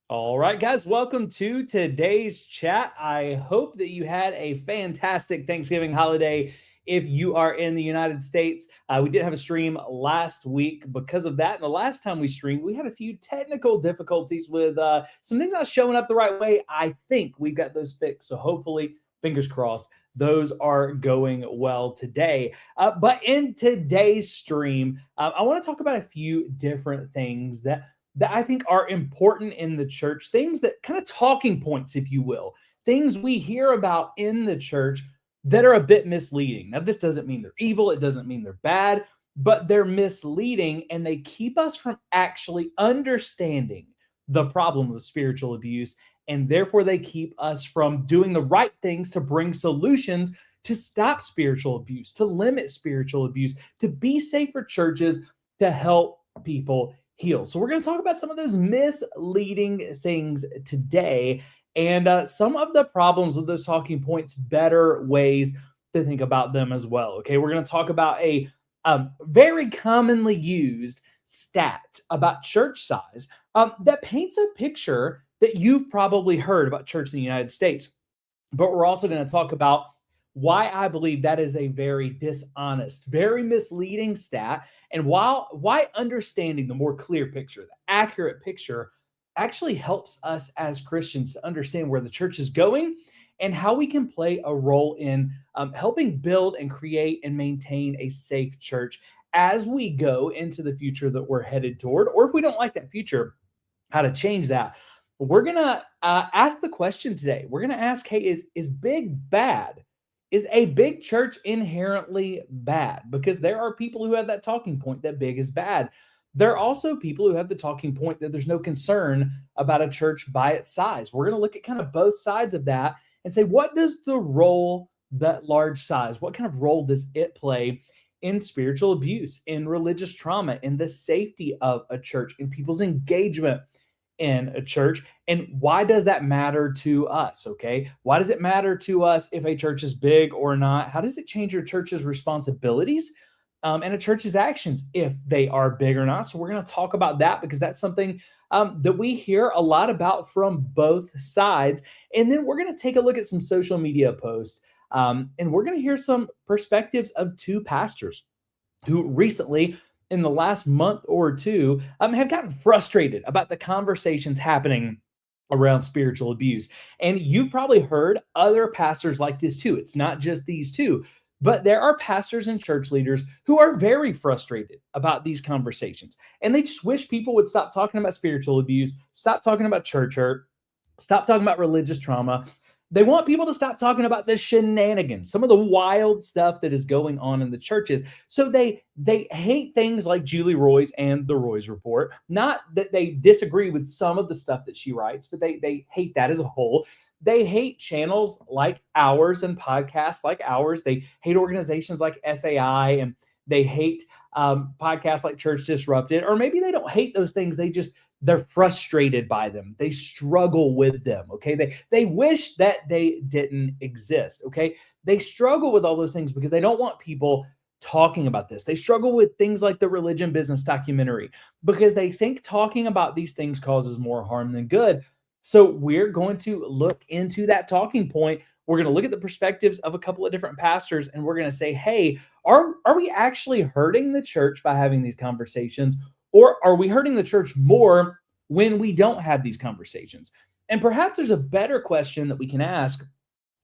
All right, guys, welcome to today's chat. I hope that you had a fantastic Thanksgiving holiday. If you are in the United States, we did have a stream last week because of that. And the last time we streamed, we had a few technical difficulties with some things not showing up the right way. I think we've got those fixed. So hopefully, fingers crossed, those are going well today. But in today's stream, I want to talk about a few different things that I think are important in the church, things that kind of talking points, if you will, things we hear about in the church that are a bit misleading. Now, this doesn't mean they're evil, it doesn't mean they're bad, but they're misleading and they keep us from actually understanding the problem of spiritual abuse. And therefore, they keep us from doing the right things to bring solutions to stop spiritual abuse, to limit spiritual abuse, to be safer churches, to help people heal. So we're going to talk about some of those misleading things today and some of the problems with those talking points, better ways to think about them as well. Okay, we're going to talk about a very commonly used stat about church size that paints a picture that you've probably heard about church in the United States. But we're also going to talk about why I believe that is a very dishonest, very misleading stat, and why understanding the more clear picture, the accurate picture, actually helps us as Christians to understand where the church is going and how we can play a role in helping build and create and maintain a safe church as we go into the future that we're headed toward, or if we don't like that future, how to change that. We're gonna ask the question today. We're gonna ask, hey, is big bad? Is a big church inherently bad? Because there are people who have that talking point that big is bad. There are also people who have the talking point that there's no concern about a church by its size. We're going to look at kind of both sides of that and say, what does the role that large size, what kind of role does it play in spiritual abuse, in religious trauma, in the safety of a church, in people's engagement in a church, and why does that matter to us? Okay, why does it matter to us if a church is big or not? How does it change your church's responsibilities and a church's actions if they are big or not? So we're going to talk about that because that's something that we hear a lot about from both sides. And then we're going to take a look at some social media posts, and we're going to hear some perspectives of two pastors who recently, in the last month or two, have gotten frustrated about the conversations happening around spiritual abuse. And you've probably heard other pastors like this too. It's not just these two, but there are pastors and church leaders who are very frustrated about these conversations. And they just wish people would stop talking about spiritual abuse, stop talking about church hurt, stop talking about religious trauma. They want people to stop talking about the shenanigans, some of the wild stuff that is going on in the churches. So they hate things like Julie Roy's and the Roy's Report. Not that they disagree with some of the stuff that she writes, but they hate that as a whole. They hate channels like ours and podcasts like ours. They hate organizations like SAI, and they hate podcasts like Church Disrupted. Or maybe they don't hate those things. They're frustrated by them. They struggle with them. Okay. They wish that they didn't exist. Okay. They struggle with all those things because they don't want people talking about this. They struggle with things like the religion business documentary because they think talking about these things causes more harm than good. So we're going to look into that talking point. We're going to look at the perspectives of a couple of different pastors, and we're going to say, hey, are we actually hurting the church by having these conversations? Or are we hurting the church more when we don't have these conversations? And perhaps there's a better question that we can ask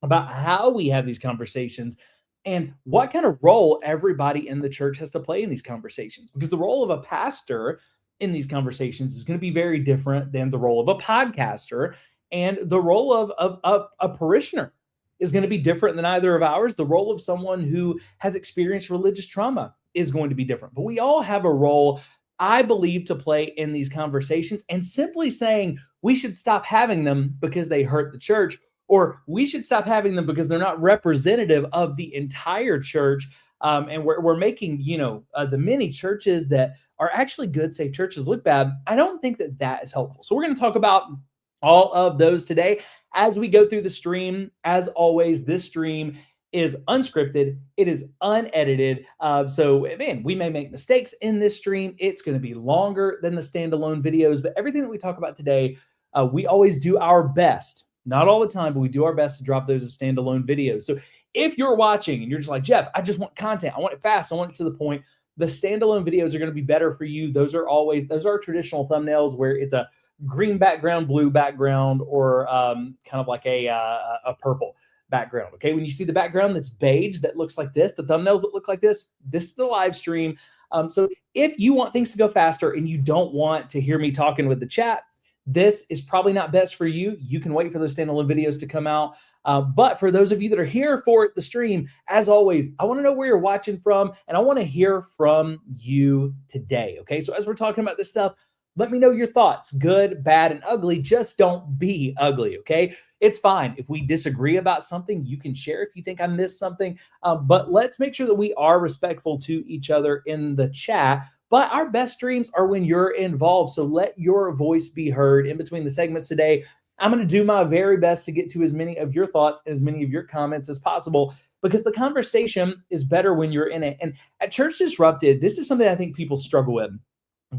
about how we have these conversations and what kind of role everybody in the church has to play in these conversations. Because the role of a pastor in these conversations is going to be very different than the role of a podcaster. And the role of a parishioner is going to be different than either of ours. The role of someone who has experienced religious trauma is going to be different. But we all have a role, I believe, to play in these conversations. And simply saying we should stop having them because they hurt the church, or we should stop having them because they're not representative of the entire church, and we're making the many churches that are actually good, safe churches look bad. I don't think that that is helpful. So we're going to talk about all of those today as we go through the stream. As always, this stream is unscripted. It is unedited. So, man, we may make mistakes in this stream. It's going to be longer than the standalone videos, but everything that we talk about today we always do our best, not all the time, but we do our best to drop those as standalone videos. So if you're watching and you're just like, Jeff, I just want content, I want it fast, I want it to the point, the standalone videos are going to be better for you. Those are traditional thumbnails where it's a green background, blue background, or kind of like a purple background. Okay, when you see the background that's beige that looks like this, the thumbnails that look like this is the live stream. So if you want things to go faster and you don't want to hear me talking with the chat, this is probably not best for you. You can wait for those standalone videos to come out. But for those of you that are here for the stream, as always, I want to know where you're watching from, and I want to hear from you today. Okay, so as we're talking about this stuff, let me know your thoughts, good, bad, and ugly. Just don't be ugly, okay? It's fine. If we disagree about something, you can share if you think I missed something. But let's make sure that we are respectful to each other in the chat. But our best streams are when you're involved. So let your voice be heard in between the segments today. I'm going to do my very best to get to as many of your thoughts, as many of your comments as possible, because the conversation is better when you're in it. And at Church Disrupted, this is something I think people struggle with.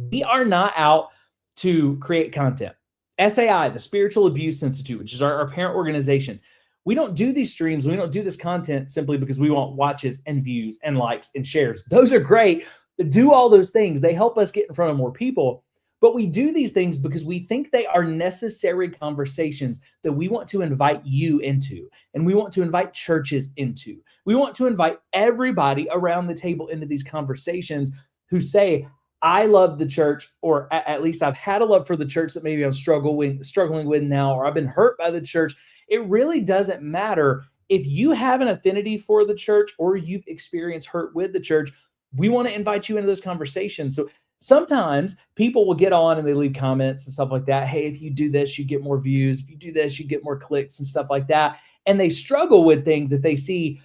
We are not out to create content. SAI, the Spiritual Abuse Institute, which is our parent organization, we don't do these streams, we don't do this content simply because we want watches and views and likes and shares. Those are great. Do all those things. They help us get in front of more people. But we do these things because we think they are necessary conversations that we want to invite you into, and we want to invite churches into. We want to invite everybody around the table into these conversations who say, I love the church, or at least I've had a love for the church that maybe I'm struggling with now, or I've been hurt by the church. It really doesn't matter if you have an affinity for the church or you've experienced hurt with the church. We want to invite you into those conversations. So sometimes people will get on and they leave comments and stuff like that. Hey, if you do this, you get more views. If you do this, you get more clicks and stuff like that. And they struggle with things if they see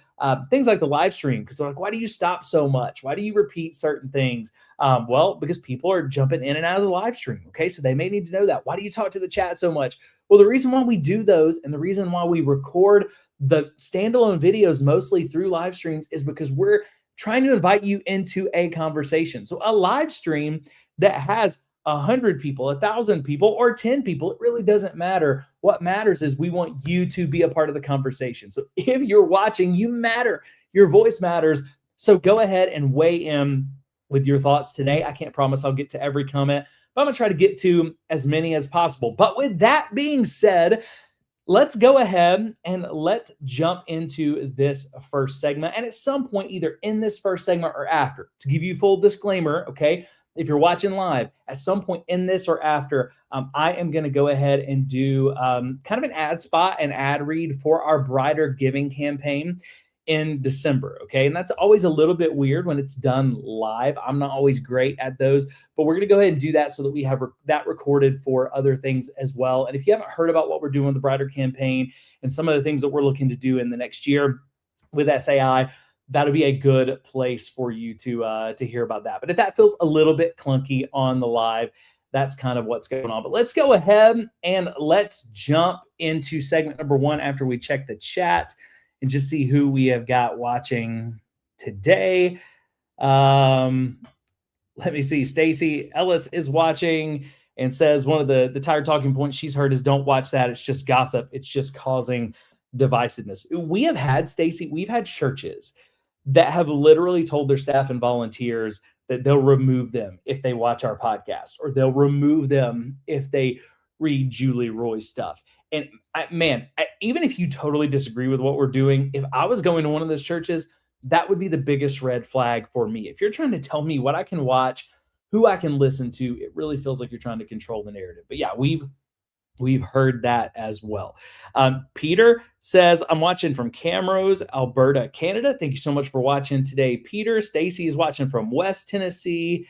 things like the live stream, because they're like, why do you stop so much? Why do you repeat certain things? Well, because people are jumping in and out of the live stream. Okay, so they may need to know that. Why do you talk to the chat so much? Well, the reason why we do those and the reason why we record the standalone videos mostly through live streams is because we're trying to invite you into a conversation. So a live stream that has 100 people, 1,000 people, or 10 people, it really doesn't matter. What matters is we want you to be a part of the conversation. So if you're watching, you matter. Your voice matters. So go ahead and weigh in with your thoughts today. I can't promise I'll get to every comment, but I'm going to try to get to as many as possible. But with that being said, let's go ahead and let's jump into this first segment. And at some point, either in this first segment or after, to give you full disclaimer, okay, if you're watching live, at some point in this or after, I am going to go ahead and do kind of an ad spot, an ad read for our Brighter Giving campaign in December, okay? And that's always a little bit weird when it's done live. I'm not always great at those, but we're going to go ahead and do that so that we have that recorded for other things as well. And if you haven't heard about what we're doing with the Brighter campaign and some of the things that we're looking to do in the next year with SAI, that'll be a good place for you to hear about that. But if that feels a little bit clunky on the live, that's kind of what's going on. But let's go ahead and let's jump into segment number one after we check the chat and just see who we have got watching today. Let me see. Stacy Ellis is watching and says one of the tired talking points she's heard is don't watch that. It's just gossip. It's just causing divisiveness. We have had, Stacy, we've had churches that have literally told their staff and volunteers that they'll remove them if they watch our podcast, or they'll remove them if they read Julie Roy's stuff. And even if you totally disagree with what we're doing, if I was going to one of those churches, that would be the biggest red flag for me. If you're trying to tell me what I can watch, who I can listen to, it really feels like you're trying to control the narrative. But yeah, we've heard that as well. Peter says, I'm watching from Camrose, Alberta, Canada. Thank you so much for watching today, Peter. Stacy is watching from West Tennessee.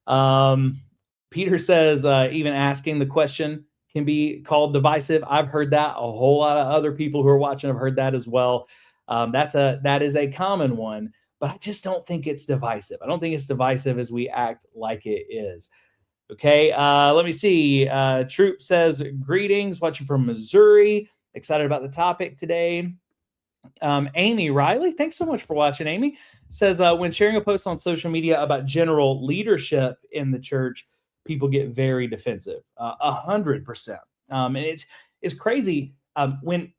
Peter says, even asking the question can be called divisive. I've heard that. A whole lot of other people who are watching have heard that as well. That is a common one, but I just don't think it's divisive. I don't think it's divisive as we act like it is. Okay, let me see. Troop says, greetings, watching from Missouri. Excited about the topic today. Amy Riley, thanks so much for watching, Amy. Says, when sharing a post on social media about general leadership in the church, people get very defensive. 100%. And it's crazy when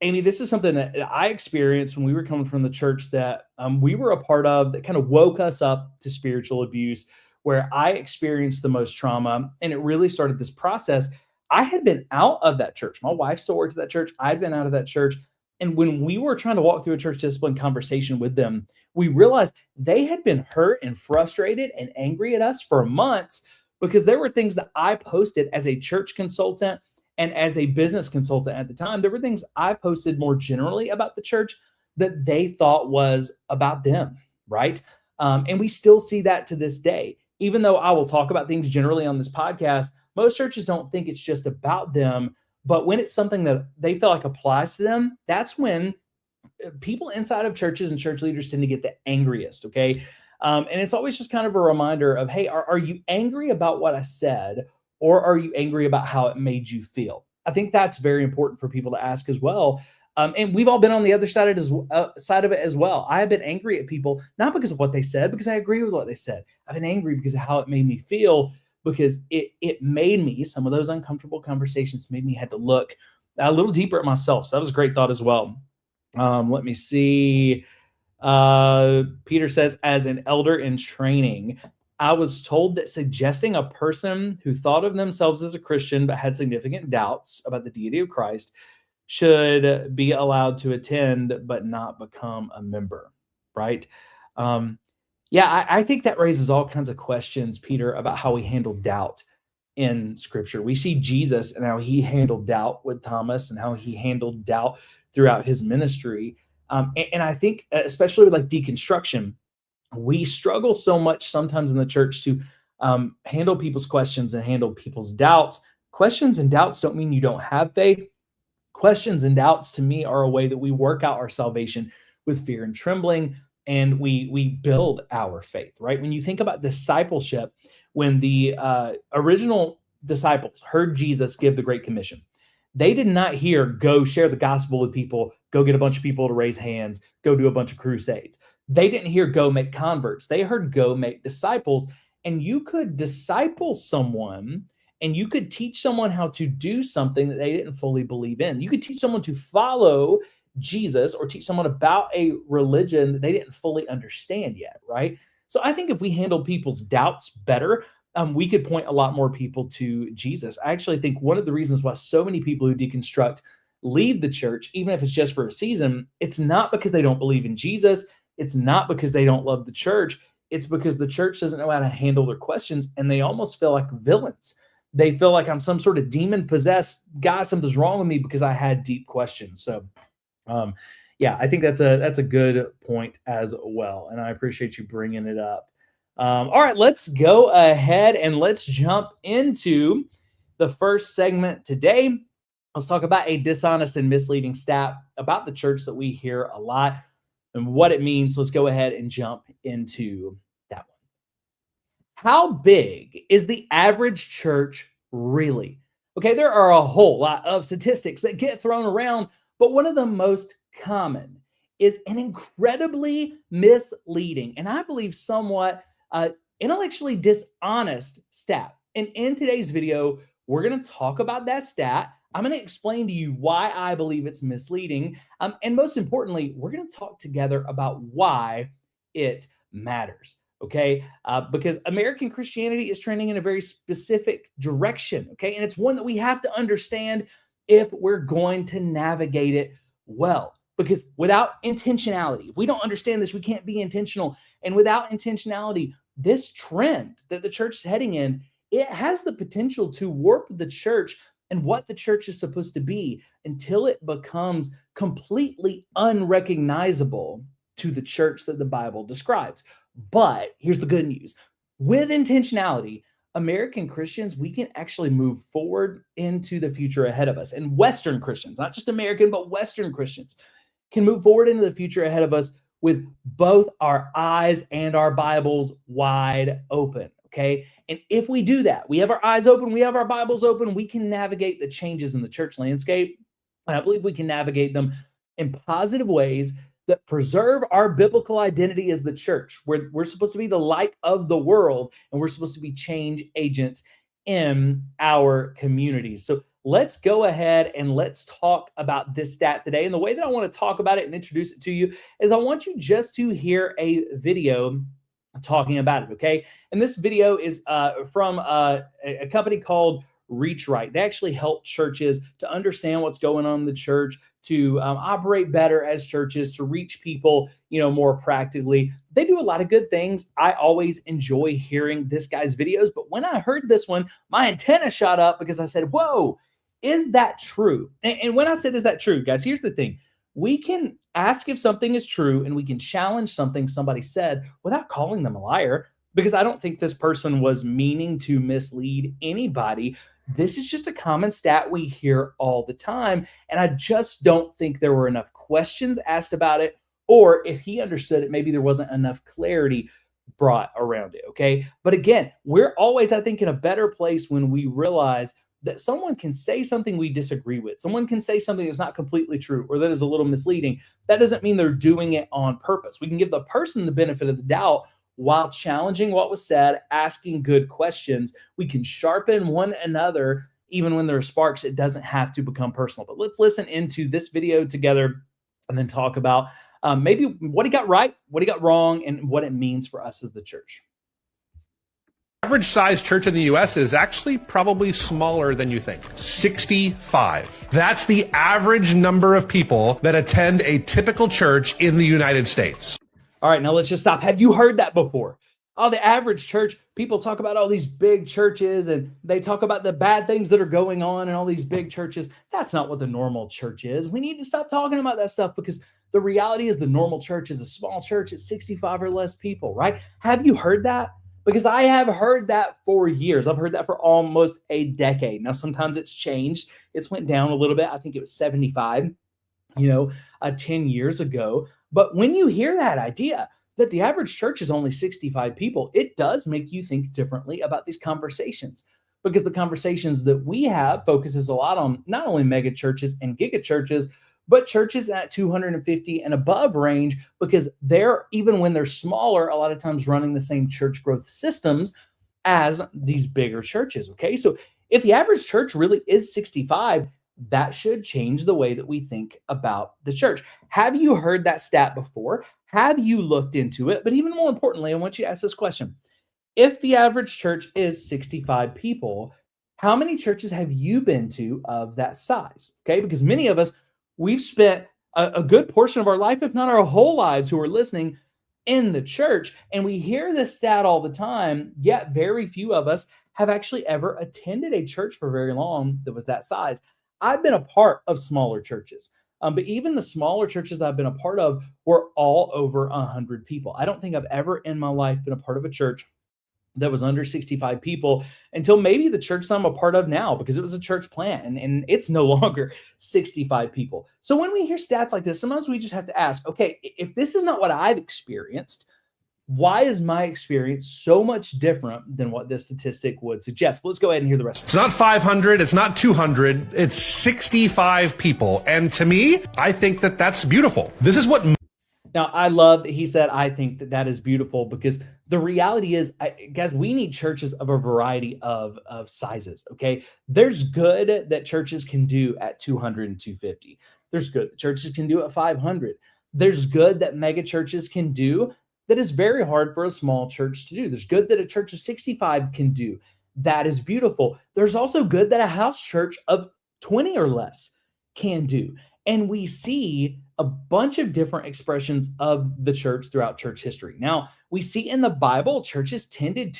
Amy, this is something that I experienced when we were coming from the church that we were a part of that kind of woke us up to spiritual abuse, where I experienced the most trauma. And it really started this process. I had been out of that church. My wife still worked at that church. I'd been out of that church. And when we were trying to walk through a church discipline conversation with them, we realized they had been hurt and frustrated and angry at us for months because there were things that I posted as a church consultant and as a business consultant at the time. There were things I posted more generally about the church that they thought was about them, right? And we still see that to this day. Even though I will talk about things generally on this podcast, most churches don't think it's just about them. But when it's something that they feel like applies to them, that's when people inside of churches and church leaders tend to get the angriest, okay? And it's always just kind of a reminder of, hey, are you angry about what I said, or are you angry about how it made you feel? I think that's very important for people to ask as well. And we've all been on the other side of it as well. I have been angry at people, not because of what they said, because I agree with what they said. I've been angry because of how it made me feel, because it made me, some of those uncomfortable conversations made me had to look a little deeper at myself. So that was a great thought as well. Let me see. Peter says, as an elder in training, I was told that suggesting a person who thought of themselves as a Christian but had significant doubts about the deity of Christ should be allowed to attend but not become a member, right? Yeah, I think that raises all kinds of questions, Peter, about how we handle doubt in Scripture. We see Jesus and how he handled doubt with Thomas and how he handled doubt throughout his ministry. And I think, especially with like deconstruction, we struggle so much sometimes in the church to handle people's questions and handle people's doubts. Questions and doubts don't mean you don't have faith. Questions and doubts, to me, are a way that we work out our salvation with fear and trembling, and we build our faith, right? When you think about discipleship, when the original disciples heard Jesus give the Great Commission, they did not hear, go share the gospel with people, go get a bunch of people to raise hands, go do a bunch of crusades. They didn't hear, go make converts. They heard, go make disciples. And you could disciple someone and you could teach someone how to do something that they didn't fully believe in. You could teach someone to follow Jesus or teach someone about a religion that they didn't fully understand yet, right? So I think if we handle people's doubts better, we could point a lot more people to Jesus. I actually think one of the reasons why so many people who deconstruct leave the church, even if it's just for a season, it's not because they don't believe in Jesus. It's not because they don't love the church. It's because the church doesn't know how to handle their questions, and they almost feel like villains. They feel like I'm some sort of demon-possessed guy. Something's wrong with me because I had deep questions. So, yeah, I think that's a good point as well, and I appreciate you bringing it up. All right, let's go ahead and let's jump into the first segment today. Let's talk about a dishonest and misleading stat about the church that we hear a lot and what it means. Let's go ahead and jump into that one. How big is the average church really? Okay, there are a whole lot of statistics that get thrown around, but one of the most common is an incredibly misleading, and I believe somewhat intellectually dishonest stat. And in today's video, we're going to talk about that stat. I'm going to explain to you why I believe it's misleading. And most importantly, we're going to talk together about why it matters. Okay. Because American Christianity is trending in a very specific direction. Okay. And it's one that we have to understand if we're going to navigate it well. Because without intentionality, if we don't understand this, we can't be intentional. And without intentionality, this trend that the church is heading in, it has the potential to warp the church and what the church is supposed to be until it becomes completely unrecognizable to the church that the Bible describes. But here's the good news. With intentionality, American Christians, we can actually move forward into the future ahead of us. And Western Christians, not just American, but Western Christians, can move forward into the future ahead of us with both our eyes and our Bibles wide open. Okay. And if we do that, we have our eyes open, we have our Bibles open, we can navigate the changes in the church landscape. And I believe we can navigate them in positive ways that preserve our biblical identity as the church. We're supposed to be the light of the world, and we're supposed to be change agents in our communities. So let's go ahead and let's talk about this stat today. And the way that I want to talk about it and introduce it to you is I want you just to hear a video talking about it, okay? And this video is from a company called Reach Right. They actually help churches to understand what's going on in the church, to operate better as churches, to reach people, more practically. They do a lot of good things. I always enjoy hearing this guy's videos, but when I heard this one, my antenna shot up because I said, whoa, is that true? And when I said, is that true, guys, here's the thing. We can ask if something is true and we can challenge something somebody said without calling them a liar, because I don't think this person was meaning to mislead anybody. This is just a common stat we hear all the time. And I just don't think there were enough questions asked about it, or if he understood it, maybe there wasn't enough clarity brought around it. Okay. But again, we're always, I think, in a better place when we realize that someone can say something we disagree with. Someone can say something that's not completely true or that is a little misleading. That doesn't mean they're doing it on purpose. We can give the person the benefit of the doubt while challenging what was said, asking good questions. We can sharpen one another. Even when there are sparks, it doesn't have to become personal. But let's listen into this video together and then talk about maybe what he got right, what he got wrong, and what it means for us as the church. Average size church in the US is actually probably smaller than you think. 65. That's the average number of people that attend a typical church in the United States. All right, now let's just stop. Have you heard that before? Oh, the average church, people talk about all these big churches and they talk about the bad things that are going on in all these big churches. That's not what the normal church is. We need to stop talking about that stuff, because the reality is the normal church is a small church. It's 65 or less people, right? Have you heard that? Because I have heard that for years. I've heard that for almost a decade. Now, sometimes it's changed. It's went down a little bit. I think it was 75, 10 years ago. But when you hear that idea that the average church is only 65 people, it does make you think differently about these conversations, because the conversations that we have focuses a lot on not only mega churches and giga churches, but churches at 250 and above range, because they're, even when they're smaller, a lot of times running the same church growth systems as these bigger churches. Okay. So if the average church really is 65, that should change the way that we think about the church. Have you heard that stat before? Have you looked into it? But even more importantly, I want you to ask this question. If the average church is 65 people, how many churches have you been to of that size? Okay. Because many of us, we've spent a good portion of our life, if not our whole lives, who are listening in the church. And we hear this stat all the time, yet very few of us have actually ever attended a church for very long that was that size. I've been a part of smaller churches, but even the smaller churches I've been a part of were all over 100 people. I don't think I've ever in my life been a part of a church that was under 65 people until maybe the church that I'm a part of now, because it was a church plant and it's no longer 65 people. So when we hear stats like this, sometimes we just have to ask, okay, if this is not what I've experienced, why is my experience so much different than what this statistic would suggest? Well, let's go ahead and hear the rest of it. It's not 500, it's not 200, it's 65 people. And to me, I think that that's beautiful. This is what... Now, I love that he said, I think that that is beautiful, because the reality is, guys, we need churches of a variety of sizes, okay? There's good that churches can do at 200 and 250. There's good that churches can do at 500. There's good that mega churches can do that is very hard for a small church to do. There's good that a church of 65 can do. That is beautiful. There's also good that a house church of 20 or less can do. And we see a bunch of different expressions of the church throughout church history. Now, we see in the Bible, gatherings tended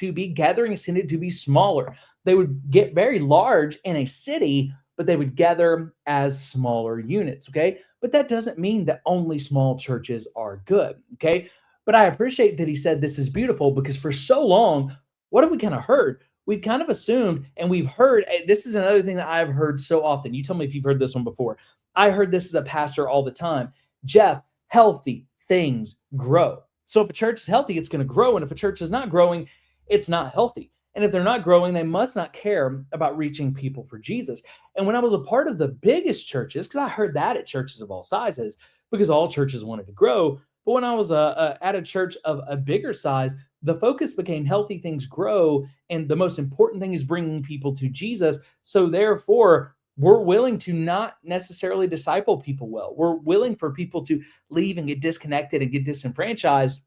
to be smaller. They would get very large in a city, but they would gather as smaller units, okay? But that doesn't mean that only small churches are good, okay? But I appreciate that he said this is beautiful, because for so long, what have we kind of heard? We've kind of assumed, and we've heard, this is another thing that I've heard so often. You tell me if you've heard this one before. I heard this as a pastor all the time. Jeff, healthy things grow. So if a church is healthy, it's going to grow. And if a church is not growing, it's not healthy. And if they're not growing, they must not care about reaching people for Jesus. And when I was a part of the biggest churches, because I heard that at churches of all sizes, because all churches wanted to grow. But when I was at a church of a bigger size, the focus became healthy things grow. And the most important thing is bringing people to Jesus. So therefore, We're willing to not necessarily disciple people well. We're willing for people to leave and get disconnected and get disenfranchised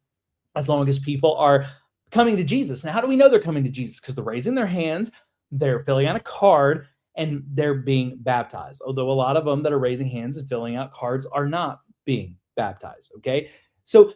as long as people are coming to Jesus. Now, how do we know they're coming to Jesus? Because they're raising their hands, they're filling out a card, and they're being baptized. Although a lot of them that are raising hands and filling out cards are not being baptized, okay? So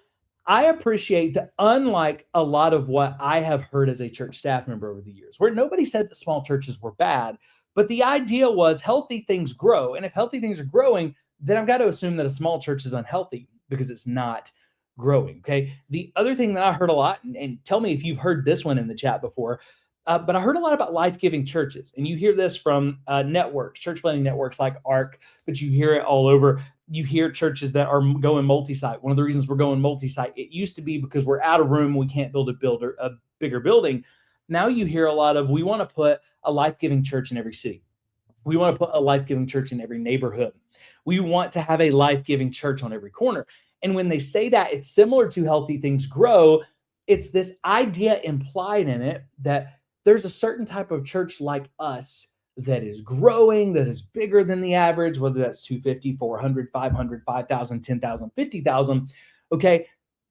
I appreciate that, unlike a lot of what I have heard as a church staff member over the years, where nobody said that small churches were bad, but the idea was healthy things grow. And if healthy things are growing, then I've got to assume that a small church is unhealthy because it's not growing, okay? The other thing that I heard a lot, and tell me if you've heard this one in the chat before, but I heard a lot about life-giving churches. And you hear this from networks, church planting networks like ARC, but you hear it all over. You hear churches that are going multi-site. One of the reasons we're going multi-site, it used to be because we're out of room, we can't build a bigger building. Now you hear a lot of, we want to put a life-giving church in every city. We want to put a life-giving church in every neighborhood. We want to have a life-giving church on every corner. And when they say that, it's similar to healthy things grow. It's this idea implied in it that there's a certain type of church like us that is growing, that is bigger than the average, whether that's 250, 400, 500, 5,000, 10,000, 50,000, okay,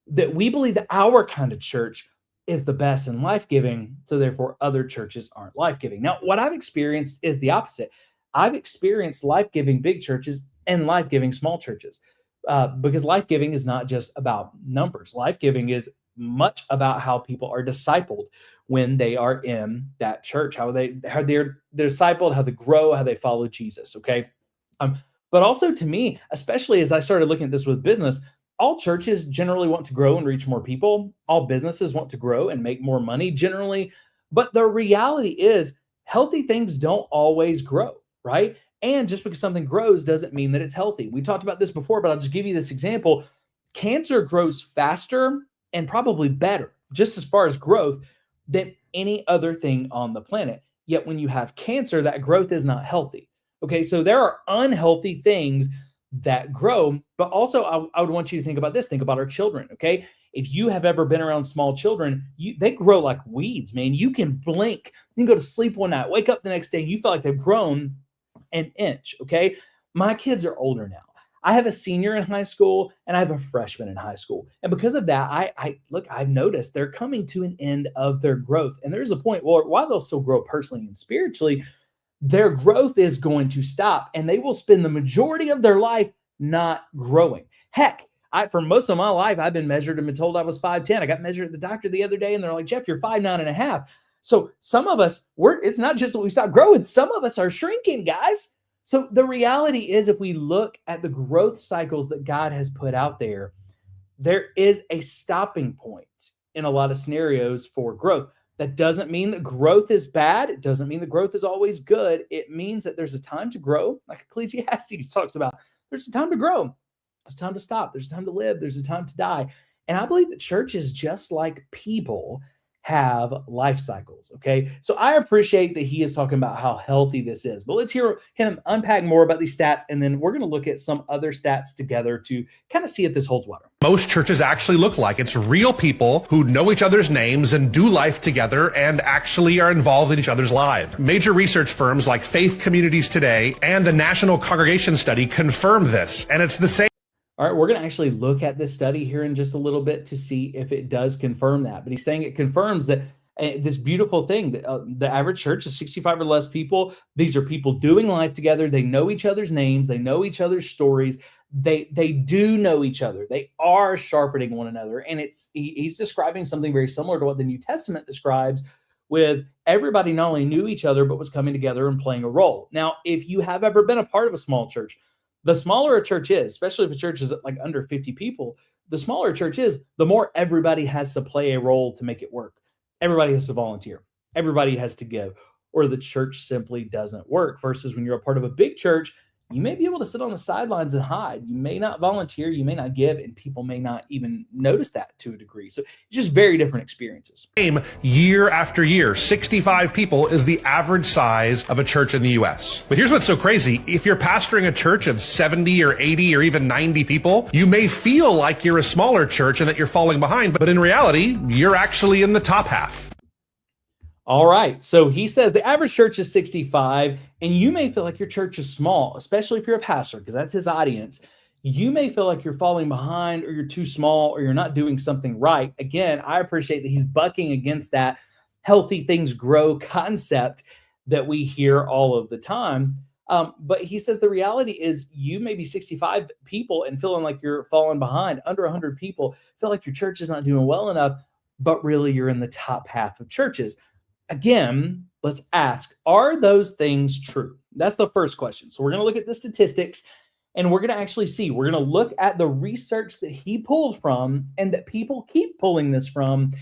that we believe that our kind of church is the best and life-giving, so therefore other churches aren't life-giving. Now, what I've experienced is the opposite. I've experienced life-giving big churches and life-giving small churches, because life-giving is not just about numbers. Life-giving is much about how people are discipled when they are in that church, how they're discipled, how they grow, how they follow Jesus, okay? But also to me, especially as I started looking at this with business, all churches generally want to grow and reach more people. All businesses want to grow and make more money generally. But the reality is healthy things don't always grow, right? And just because something grows doesn't mean that it's healthy. We talked about this before, but I'll just give you this example. Cancer grows faster and probably better, just as far as growth, than any other thing on the planet. Yet when you have cancer, that growth is not healthy. Okay, so there are unhealthy things that grow, but also I would want you to think about this. Think about our children, okay? If you have ever been around small children, they grow like weeds, man. You can blink, you can go to sleep one night, wake up the next day, and you feel like they've grown an inch, okay? My kids are older now. I have a senior in high school and I have a freshman in high school. And because of that, I've noticed they're coming to an end of their growth. And there's a point, well, while they'll still grow personally and spiritually, their growth is going to stop and they will spend the majority of their life not growing. Heck, for most of my life, I've been measured and been told I was 5'10". I got measured at the doctor the other day and they're like, Jeff, you're 5'9.5". So some of us, it's not just that we stop growing. Some of us are shrinking, guys. So the reality is, if we look at the growth cycles that God has put out there, there is a stopping point in a lot of scenarios for growth. That doesn't mean that growth is bad. It doesn't mean that growth is always good. It means that there's a time to grow, like Ecclesiastes talks about. There's a time to grow. There's a time to stop. There's a time to live. There's a time to die. And I believe that churches, just like people, have life cycles, okay? So I appreciate that he is talking about how healthy this is. But let's hear him unpack more about these stats, and then we're going to look at some other stats together to kind of see if this holds water. Most churches actually look like. It's real people who know each other's names and do life together and actually are involved in each other's lives. Major research firms like Faith Communities Today and the National Congregation Study confirm this, and it's the same. All right, we're going to actually look at this study here in just a little bit to see if it does confirm that. But he's saying it confirms that this beautiful thing, that the average church is 65 or less people. These are people doing life together. They know each other's names. They know each other's stories. They do know each other. They are sharpening one another. And he's describing something very similar to what the New Testament describes, with everybody not only knew each other, but was coming together and playing a role. Now, if you have ever been a part of a small church, the smaller a church is, especially if a church is like under 50 people, the smaller a church is, the more everybody has to play a role to make it work. Everybody has to volunteer. Everybody has to give, or the church simply doesn't work. Versus when you're a part of a big church, you may be able to sit on the sidelines and hide. You may not volunteer, you may not give, and people may not even notice that to a degree. So just very different experiences. Year after year, 65 people is the average size of a church in the U.S. But here's what's so crazy. If you're pastoring a church of 70 or 80 or even 90 people, you may feel like you're a smaller church and that you're falling behind, but in reality, you're actually in the top half. All right. So he says the average church is 65, and you may feel like your church is small, especially if you're a pastor, because that's his audience. You may feel like you're falling behind or you're too small or you're not doing something right. Again, I appreciate that he's bucking against that healthy things grow concept that we hear all of the time. But he says the reality is you may be 65 people and feeling like you're falling behind, under 100 people, feel like your church is not doing well enough, but really you're in the top half of churches. Again, let's ask, are those things true? That's the first question. So we're going to look at the statistics and we're going to actually see, we're going to look at the research that he pulled from and that people keep pulling this from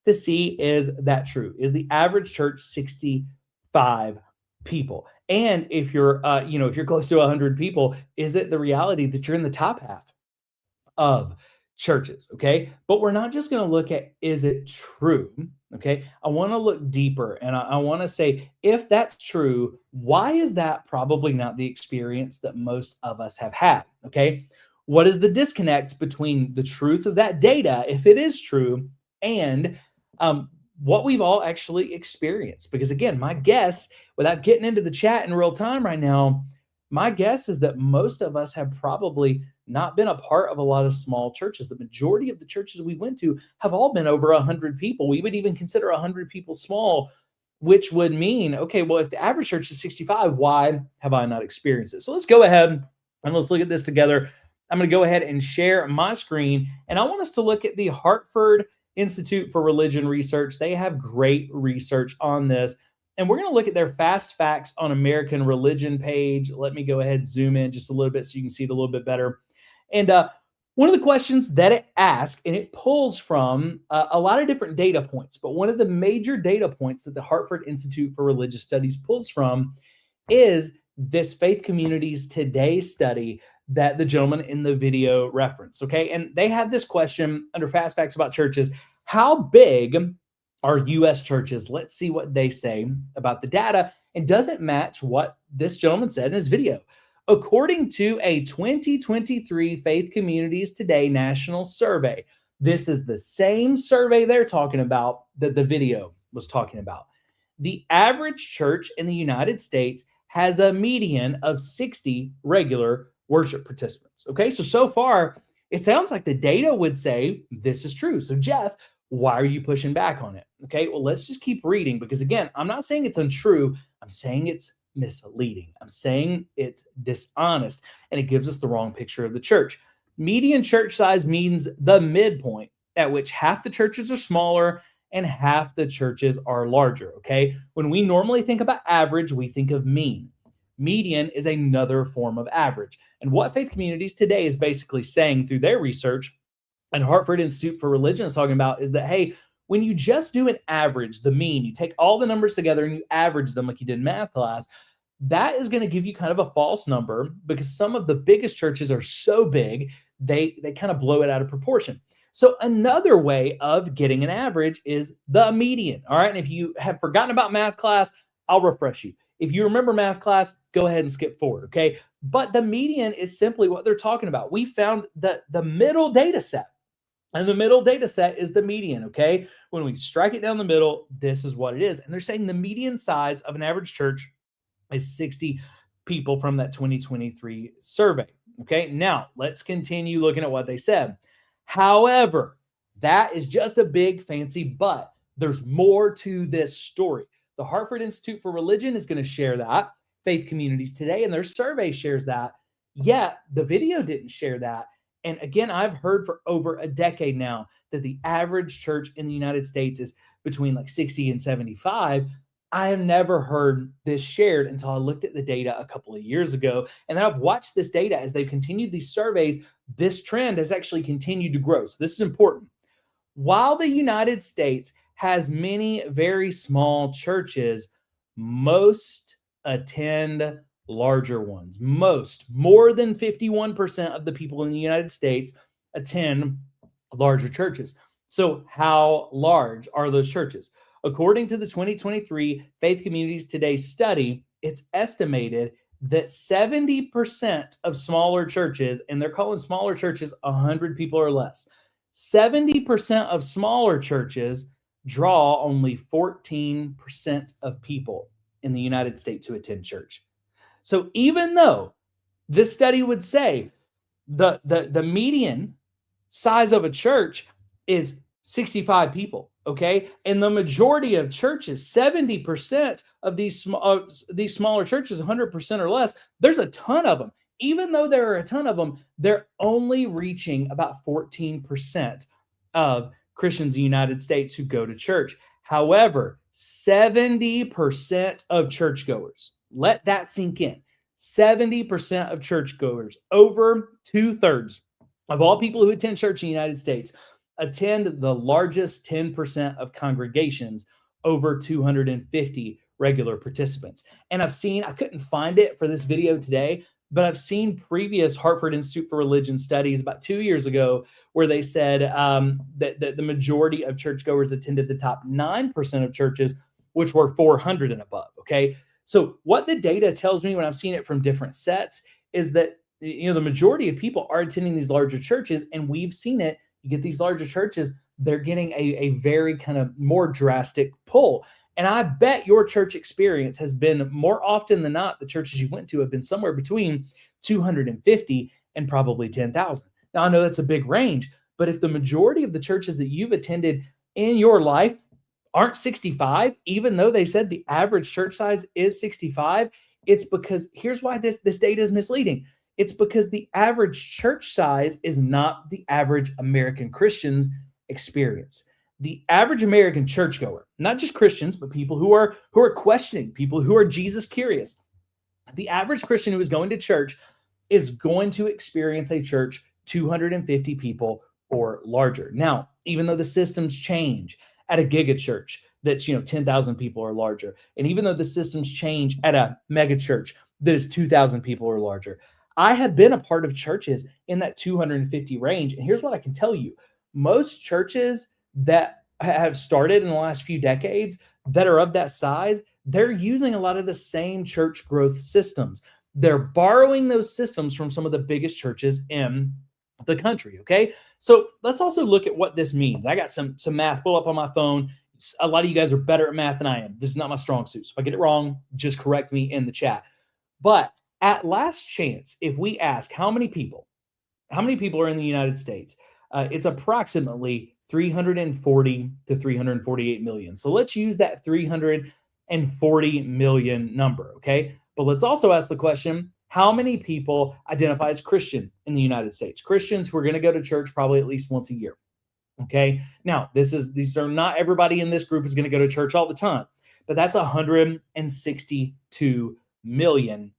to see, is that true? Is the average church 65 people? And if you're, if you're close to 100 people, is it the reality that you're in the top half of churches? Okay. But we're not just going to look at, is it true? Okay. I want to look deeper and I want to say, if that's true, why is that probably not the experience that most of us have had? Okay. What is the disconnect between the truth of that data, if it is true, and what we've all actually experienced? Because again, my guess, without getting into the chat in real time right now, my guess is that most of us have probably not been a part of a lot of small churches. The majority of the churches we went to have all been over 100 people. We would even consider 100 people small, which would mean, okay, well, if the average church is 65, why have I not experienced it? So let's go ahead and let's look at this together. I'm going to go ahead and share my screen, and I want us to look at the Hartford Institute for Religion Research. They have great research on this. And we're going to look at their Fast Facts on American Religion page. Let me go ahead and zoom in just a little bit so you can see it a little bit better. And one of the questions that it asks, and it pulls from a lot of different data points, but one of the major data points that the Hartford Institute for Religious Studies pulls from is this Faith Communities Today study that the gentleman in the video referenced. Okay. And they have this question under Fast Facts about churches: how big are U.S. churches? Let's see what they say about the data. And does it match what this gentleman said in his video? According to a 2023 Faith Communities Today national survey, this is the same survey they're talking about that the video was talking about. The average church in the United States has a median of 60 regular worship participants. Okay, so far, it sounds like the data would say this is true. So Jeff, why are you pushing back on it? Okay, well, let's just keep reading, because again, I'm not saying it's untrue. I'm saying it's misleading. I'm saying it's dishonest, and it gives us the wrong picture of the church. Median church size means the midpoint at which half the churches are smaller and half the churches are larger. Okay, when we normally think about average, we think of mean. Median is another form of average. And what Faith Communities Today is basically saying through their research, and Hartford Institute for Religion is talking about, is that, hey, when you just do an average, the mean, you take all the numbers together and you average them like you did in math class, that is going to give you kind of a false number, because some of the biggest churches are so big, they kind of blow it out of proportion. So another way of getting an average is the median. All right. And if you have forgotten about math class, I'll refresh you. If you remember math class, go ahead and skip forward. Okay. But the median is simply what they're talking about. We found the middle data set. And the middle data set is the median, okay? When we strike it down the middle, this is what it is. And they're saying the median size of an average church is 60 people from that 2023 survey, okay? Now, let's continue looking at what they said. However, that is just a big fancy but. There's more to this story. The Hartford Institute for Religion is going to share that. Faith Communities Today and their survey shares that. Yet, the video didn't share that. And again, I've heard for over a decade now that the average church in the United States is between like 60 and 75. I have never heard this shared until I looked at the data a couple of years ago. And then I've watched this data as they've continued these surveys. This trend has actually continued to grow. So this is important. While the United States has many very small churches, most attend larger ones. More than 51% of the people in the United States attend larger churches. So how large are those churches? According to the 2023 Faith Communities Today study, it's estimated that 70% of smaller churches, and they're calling smaller churches 100 people or less, 70% of smaller churches draw only 14% of people in the United States who attend church. So even though this study would say the median size of a church is 65 people, okay? And the majority of churches, 70% of these smaller churches, 100% or less, there's a ton of them. Even though there are a ton of them, they're only reaching about 14% of Christians in the United States who go to church. However, 70% of churchgoers, let that sink in, 70% of churchgoers, over 2/3 of all people who attend church in the United States, attend the largest 10% of congregations, over 250 regular participants. And I couldn't find it for this video today, but I've seen previous Hartford Institute for Religion studies about 2 years ago where they said that the majority of churchgoers attended the top 9% of churches, which were 400 and above, okay? So what the data tells me when I've seen it from different sets is that the majority of people are attending these larger churches, and we've seen it. You get these larger churches, they're getting a very kind of more drastic pull. And I bet your church experience has been, more often than not, the churches you went to have been somewhere between 250 and probably 10,000. Now, I know that's a big range, but if the majority of the churches that you've attended in your life aren't 65, even though they said the average church size is 65, it's because, here's why this data is misleading. It's because the average church size is not the average American Christian's experience. The average American churchgoer, not just Christians, but people who are questioning, people who are Jesus curious, the average Christian who is going to church is going to experience a church 250 people or larger. Now, even though the systems change at a giga church that's 10,000 people or larger, and even though the systems change at a mega church that is 2,000 people or larger, I have been a part of churches in that 250 range. And here's what I can tell you. Most churches that have started in the last few decades that are of that size, they're using a lot of the same church growth systems. They're borrowing those systems from some of the biggest churches in the country, okay? So let's also look at what this means. I got some math pulled up on my phone. A lot of you guys are better at math than I am. This is not my strong suit. So if I get it wrong, just correct me in the chat. But at last chance, if we ask how many people are in the United States, it's approximately 340 to 348 million. So let's use that 340 million number, okay? But let's also ask the question, how many people identify as Christian in the United States? Christians who are going to go to church probably at least once a year, okay? Now, these are not everybody in this group is going to go to church all the time, but that's 162 million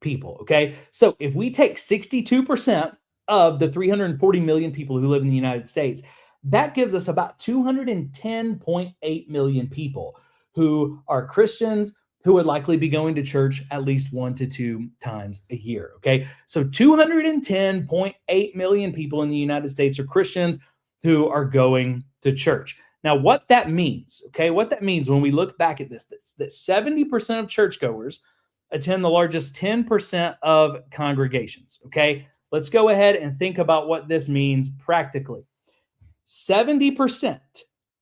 people, okay? So if we take 62% of the 340 million people who live in the United States, that gives us about 210.8 million people who are Christians who would likely be going to church at least 1 to 2 times a year, okay? So 210.8 million people in the United States are Christians who are going to church. Now, what that means, okay, what that means when we look back at this that 70% of churchgoers attend the largest 10% of congregations, okay? Let's go ahead and think about what this means practically. 70%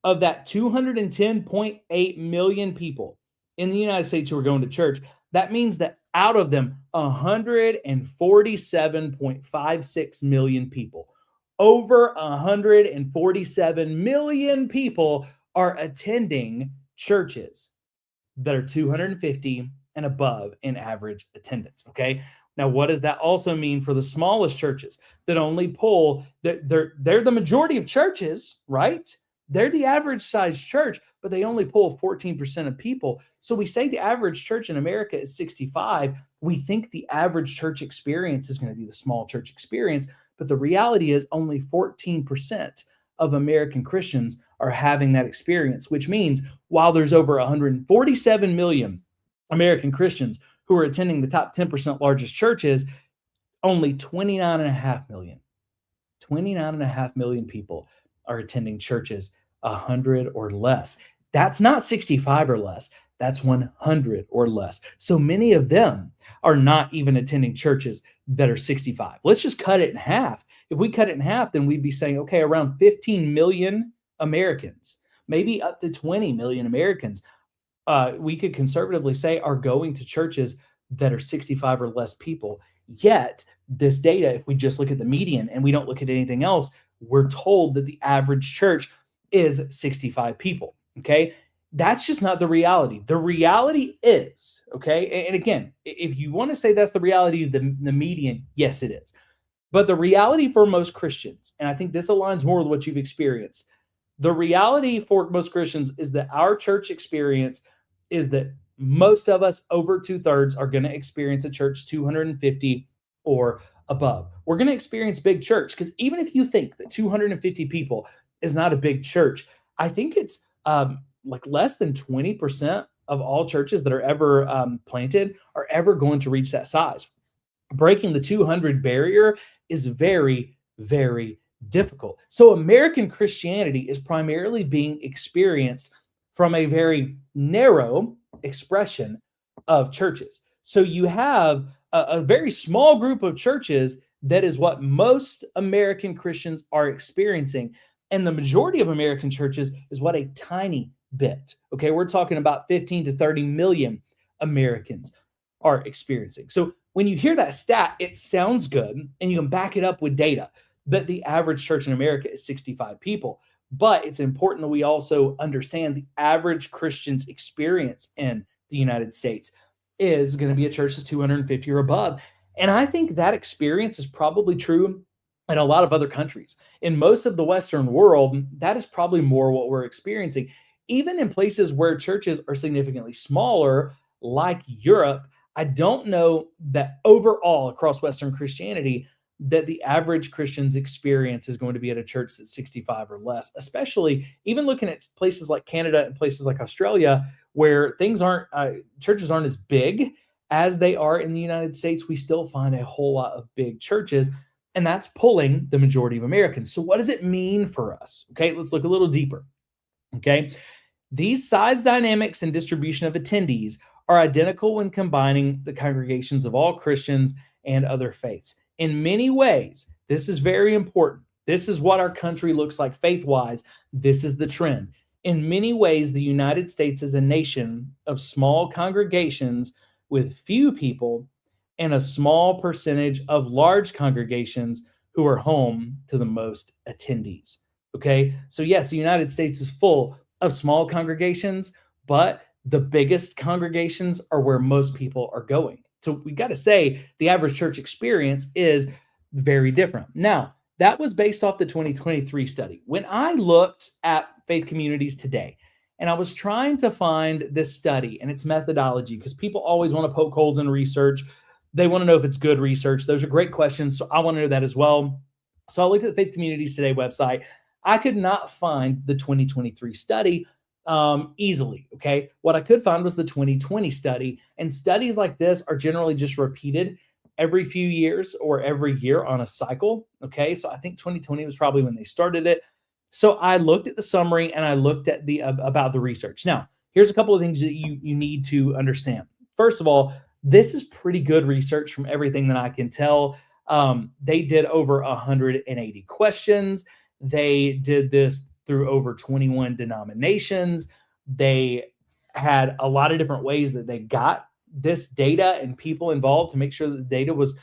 of that 210.8 million people in the United States who are going to church, that means that out of them, 147.56 million people, over 147 million people are attending churches that are 250 and above in average attendance, okay? Now, what does that also mean for the smallest churches that only pull, they're the majority of churches, right? They're the average size church, but they only pull 14% of people. So we say the average church in America is 65. We think the average church experience is going to be the small church experience, but the reality is only 14% of American Christians are having that experience, which means while there's over 147 million American Christians who are attending the top 10% largest churches, only 29.5 million people are attending churches 100 or less. That's not 65 or less. That's 100 or less. So many of them are not even attending churches that are 65. Let's just cut it in half. If we cut it in half, then we'd be saying, okay, around 15 million Americans maybe up to 20 million Americans, we could conservatively say are going to churches that are 65 or less people. Yet, this data, if we just look at the median and we don't look at anything else, we're told that the average church is 65 people. Okay. That's just not the reality. The reality is, okay. And again, if you want to say that's the reality of the median, yes, it is. But the reality for most Christians, and I think this aligns more with what you've experienced, the reality for most Christians is that our church experience is that most of us, over 2/3, are going to experience a church 250 or above. We're going to experience big church, because even if you think that 250 people is not a big church, I think it's like less than 20% of all churches that are ever planted are ever going to reach that size. Breaking the 200 barrier is very, very difficult. So American Christianity is primarily being experienced from a very narrow expression of churches. So you have a very small group of churches that is what most American Christians are experiencing. And the majority of American churches is what a tiny bit. Okay, we're talking about 15 to 30 million Americans are experiencing. So when you hear that stat, it sounds good, and you can back it up with data that the average church in America is 65 people. But it's important that we also understand the average Christian's experience in the United States is going to be a church that's 250 or above. And I think that experience is probably true in a lot of other countries. In most of the Western world, that is probably more what we're experiencing. Even in places where churches are significantly smaller, like Europe, I don't know that overall across Western Christianity that the average Christian's experience is going to be at a church that's 65 or less, especially even looking at places like Canada and places like Australia, where things aren't, churches aren't as big as they are in the United States. We still find a whole lot of big churches, and that's pulling the majority of Americans. So what does it mean for us? Okay, let's look a little deeper. Okay, these size dynamics and distribution of attendees are identical when combining the congregations of all Christians and other faiths. In many ways, this is very important. This is what our country looks like faith-wise. This is the trend. In many ways, the United States is a nation of small congregations with few people and a small percentage of large congregations who are home to the most attendees. Okay, so yes, the United States is full of small congregations, but the biggest congregations are where most people are going. So we got to say the average church experience is very different. Now, that was based off the 2023 study. When I looked at faith communities today, and I was trying to find this study and its methodology, because people always want to poke holes in research. They want to know if it's good research. Those are great questions. So I want to know that as well. So I looked at the Faith Communities Today website. I could not find the 2023 study easily. Okay. What I could find was the 2020 study, and studies like this are generally just repeated every few years or every year on a cycle. Okay. So I think 2020 was probably when they started it. So I looked at the summary and I looked at the about the research. Now, here's a couple of things that you need to understand. First of all, this is pretty good research from everything that I can tell. They did over 180 questions. They did this through over 21 denominations. They had a lot of different ways that they got this data and people involved to make sure that the data was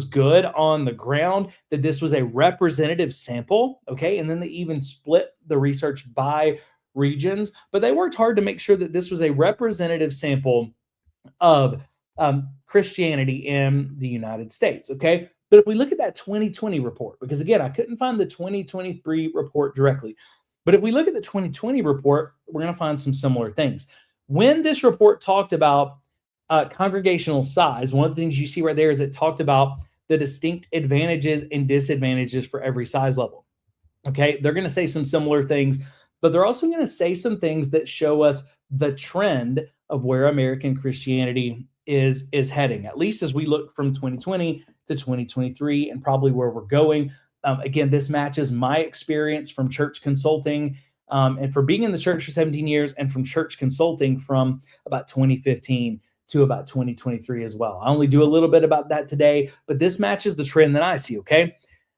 good on the ground, that this was a representative sample. Okay. And then they even split the research by regions, but they worked hard to make sure that this was a representative sample of Christianity in the United States. Okay. But if we look at that 2020 report, because again, I couldn't find the 2023 report directly, but if we look at the 2020 report, we're going to find some similar things. When this report talked about congregational size, one of the things you see right there is it talked about the distinct advantages and disadvantages for every size level. Okay, they're going to say some similar things, but they're also going to say some things that show us the trend of where American Christianity is heading, at least as we look from 2020 to 2023 and probably where we're going. Again, this matches my experience from church consulting and for being in the church for 17 years and from church consulting from about 2015 to about 2023 as well. I only do a little bit about that today, but this matches the trend that I see, okay?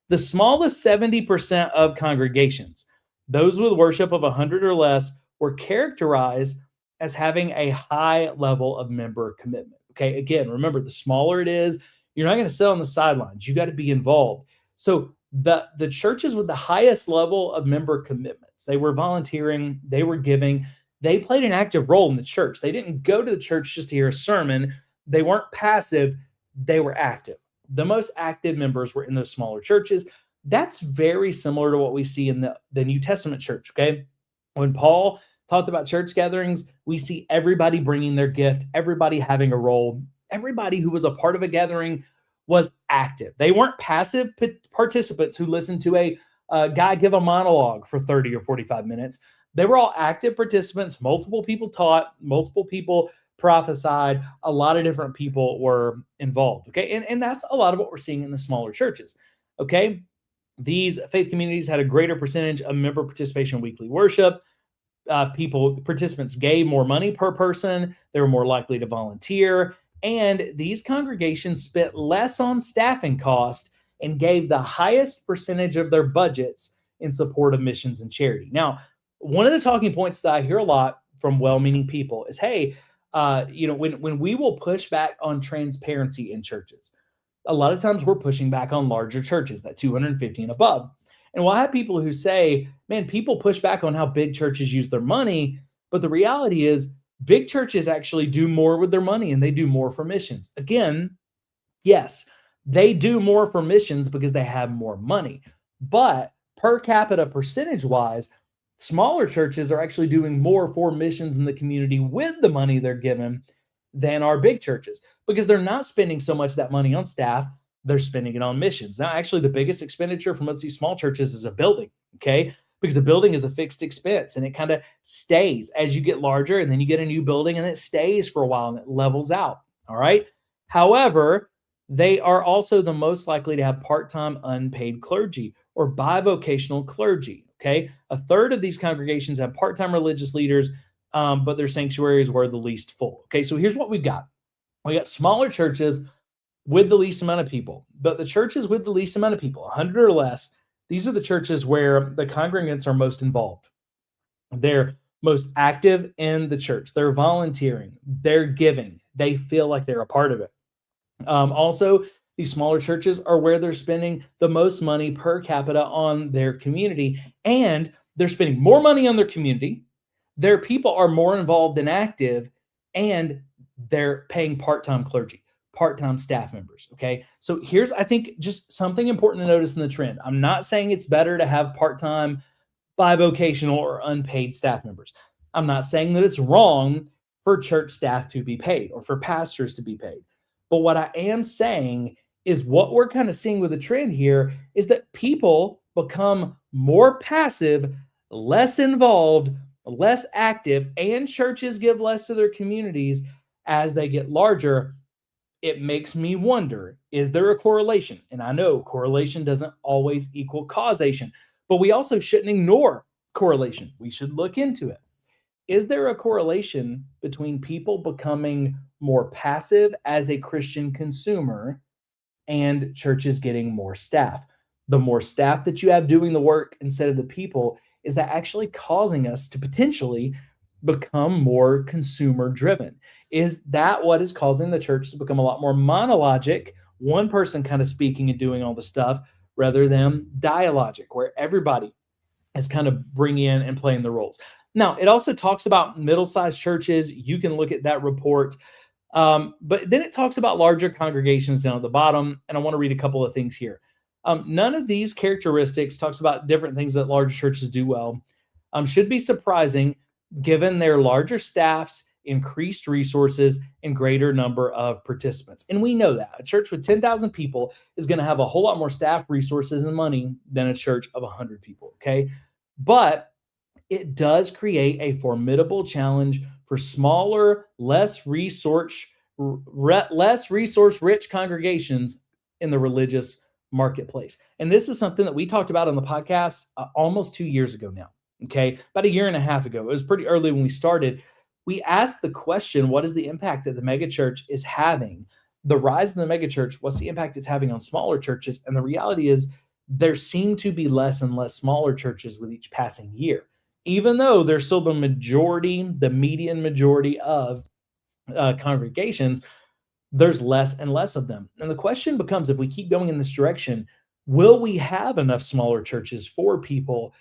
The smallest 70% of congregations, Those with worship of 100 or less were characterized as having a high level of member commitment. Okay, again, remember, the smaller it is, you're not going to sit on the sidelines. You got to be involved. So the churches with the highest level of member commitments, they were volunteering, they were giving, they played an active role in the church. They didn't go to the church just to hear a sermon. They weren't passive, they were active. The most active members were in those smaller churches. That's very similar to what we see in the New Testament church, okay? When Paul talked about church gatherings, we see everybody bringing their gift, everybody having a role, everybody who was a part of a gathering was active. They weren't passive participants who listened to a guy give a monologue for 30 or 45 minutes. They were all active participants. Multiple people taught, multiple people prophesied, a lot of different people were involved. Okay. And that's a lot of what we're seeing in the smaller churches. Okay. These faith communities had a greater percentage of member participation in weekly worship. Participants gave more money per person. They were more likely to volunteer. And these congregations spent less on staffing costs and gave the highest percentage of their budgets in support of missions and charity. Now, one of the talking points that I hear a lot from well-meaning people is, hey, when we will push back on transparency in churches, a lot of times we're pushing back on larger churches, that 250 and above. And we'll have people who say, man, people push back on how big churches use their money. But the reality is big churches actually do more with their money and they do more for missions. Again, yes, they do more for missions because they have more money. But per capita percentage-wise, smaller churches are actually doing more for missions in the community with the money they're given than our big churches, because they're not spending so much of that money on staff, they're spending it on missions. Now, actually, the biggest expenditure from most of these small churches is a building, okay? Because a building is a fixed expense and it kind of stays as you get larger, and then you get a new building and it stays for a while and it levels out, all right? However, they are also the most likely to have part-time unpaid clergy or bivocational clergy, okay? A third of these congregations have part-time religious leaders, but their sanctuaries were the least full. Okay, so here's what we've got. We got smaller churches with the least amount of people, but the churches with the least amount of people, 100 or less, these are the churches where the congregants are most involved. They're most active in the church. They're volunteering. They're giving. They feel like they're a part of it. Also, these smaller churches are where they're spending the most money per capita on their community, and they're spending more money on their community. Their people are more involved and active, and they're paying part-time clergy, part-time staff members. Okay. So here's, I think, just something important to notice in the trend. I'm not saying it's better to have part-time, bivocational, or unpaid staff members. I'm not saying that it's wrong for church staff to be paid or for pastors to be paid. But what I am saying is what we're kind of seeing with the trend here is that people become more passive, less involved, less active, and churches give less to their communities as they get larger. It makes me wonder, is there a correlation? And I know correlation doesn't always equal causation, but we also shouldn't ignore correlation. We should look into it. Is there a correlation between people becoming more passive as a Christian consumer and churches getting more staff? The more staff that you have doing the work instead of the people, is that actually causing us to potentially become more consumer driven? Is that what is causing the church to become a lot more monologic, one person kind of speaking and doing all the stuff, rather than dialogic, where everybody is kind of bringing in and playing the roles? Now, it also talks about middle-sized churches. You can look at that report. But then it talks about larger congregations down at the bottom, and I want to read a couple of things here. None of these characteristics talks about different things that large churches do well. Should be surprising given their larger staffs, increased resources, and greater number of participants. And we know that a church with 10,000 people is going to have a whole lot more staff, resources, and money than a church of 100 people, okay? But it does create a formidable challenge for smaller, less resource-rich congregations in the religious marketplace. And this is something that we talked about on the podcast almost 2 years ago now, okay? About a year and a half ago. It was pretty early when we started. We asked the question, what is the impact that the megachurch is having? The rise in the megachurch, what's the impact it's having on smaller churches? And the reality is there seem to be less and less smaller churches with each passing year, even though they're still the majority, the median majority of congregations. There's less and less of them. And the question becomes, if we keep going in this direction, will we have enough smaller churches for people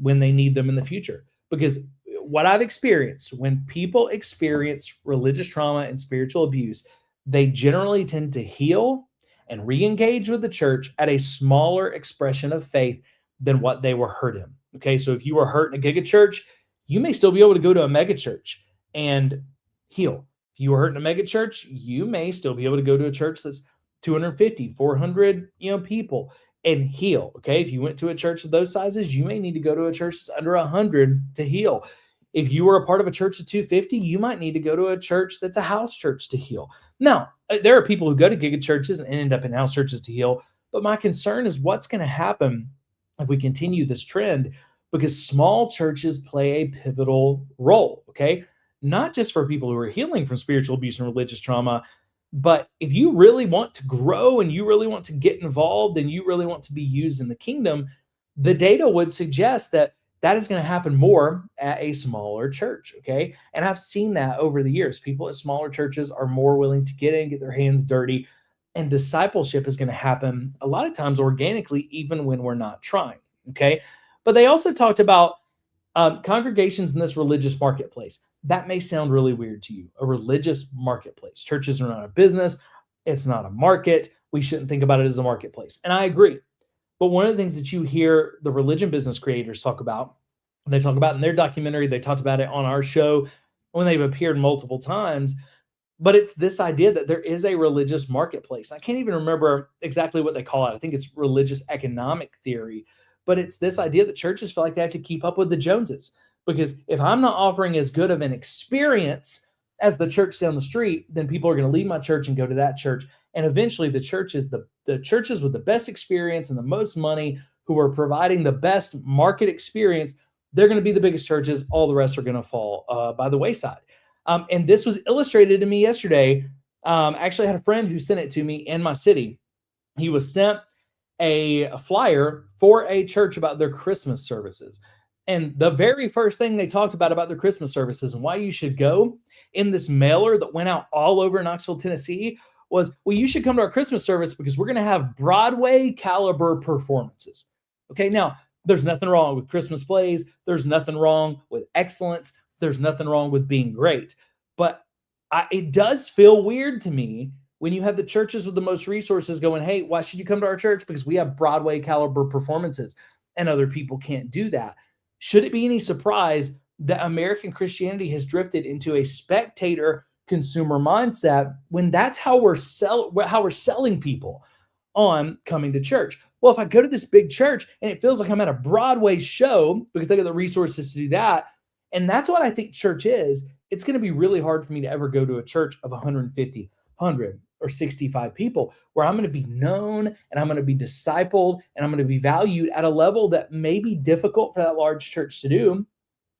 when they need them in the future? Because what I've experienced, when people experience religious trauma and spiritual abuse, they generally tend to heal and re-engage with the church at a smaller expression of faith than what they were hurt in. Okay, so if you were hurt in a giga church, you may still be able to go to a mega church and heal. If you were hurt in a mega church, you may still be able to go to a church that's 250, 400, people and heal. Okay, if you went to a church of those sizes, you may need to go to a church that's under 100 to heal. If you were a part of a church of 250, you might need to go to a church that's a house church to heal. Now, there are people who go to giga churches and end up in house churches to heal, but my concern is what's going to happen if we continue this trend, because small churches play a pivotal role, okay? Not just for people who are healing from spiritual abuse and religious trauma, but if you really want to grow and you really want to get involved and you really want to be used in the kingdom, the data would suggest that that is going to happen more at a smaller church, okay? And I've seen that over the years. People at smaller churches are more willing to get in, get their hands dirty, and discipleship is going to happen a lot of times organically, even when we're not trying, okay? But they also talked about congregations in this religious marketplace. That may sound really weird to you, a religious marketplace. Churches are not a business. It's not a market. We shouldn't think about it as a marketplace. And I agree. But one of the things that you hear the religion business creators talk about, and they talk about in their documentary, they talked about it on our show when they've appeared multiple times, but it's this idea that there is a religious marketplace. I can't even remember exactly what they call it. I think it's religious economic theory, but it's this idea that churches feel like they have to keep up with the Joneses. Because if I'm not offering as good of an experience as the church down the street, then people are going to leave my church and go to that church. And eventually the churches with the best experience and the most money, who are providing the best market experience, they're going to be the biggest churches. All the rest are going to fall by the wayside. And this was illustrated to me yesterday. Actually, I had a friend who sent it to me in my city. He was sent a flyer for a church about their Christmas services. And the very first thing they talked about their Christmas services and why you should go in this mailer that went out all over Knoxville, Tennessee, was, well, you should come to our Christmas service because we're going to have Broadway caliber performances. Okay, now there's nothing wrong with Christmas plays. There's nothing wrong with excellence. There's nothing wrong with being great. But it does feel weird to me when you have the churches with the most resources going, hey, why should you come to our church? Because we have Broadway caliber performances and other people can't do that. Should it be any surprise that American Christianity has drifted into a spectator consumer mindset when that's how we're selling people on coming to church? Well, if I go to this big church and it feels like I'm at a Broadway show because they got the resources to do that, and that's what I think church is, it's going to be really hard for me to ever go to a church of 150, 100, or 65 people where I'm going to be known and I'm going to be discipled and I'm going to be valued at a level that may be difficult for that large church to do.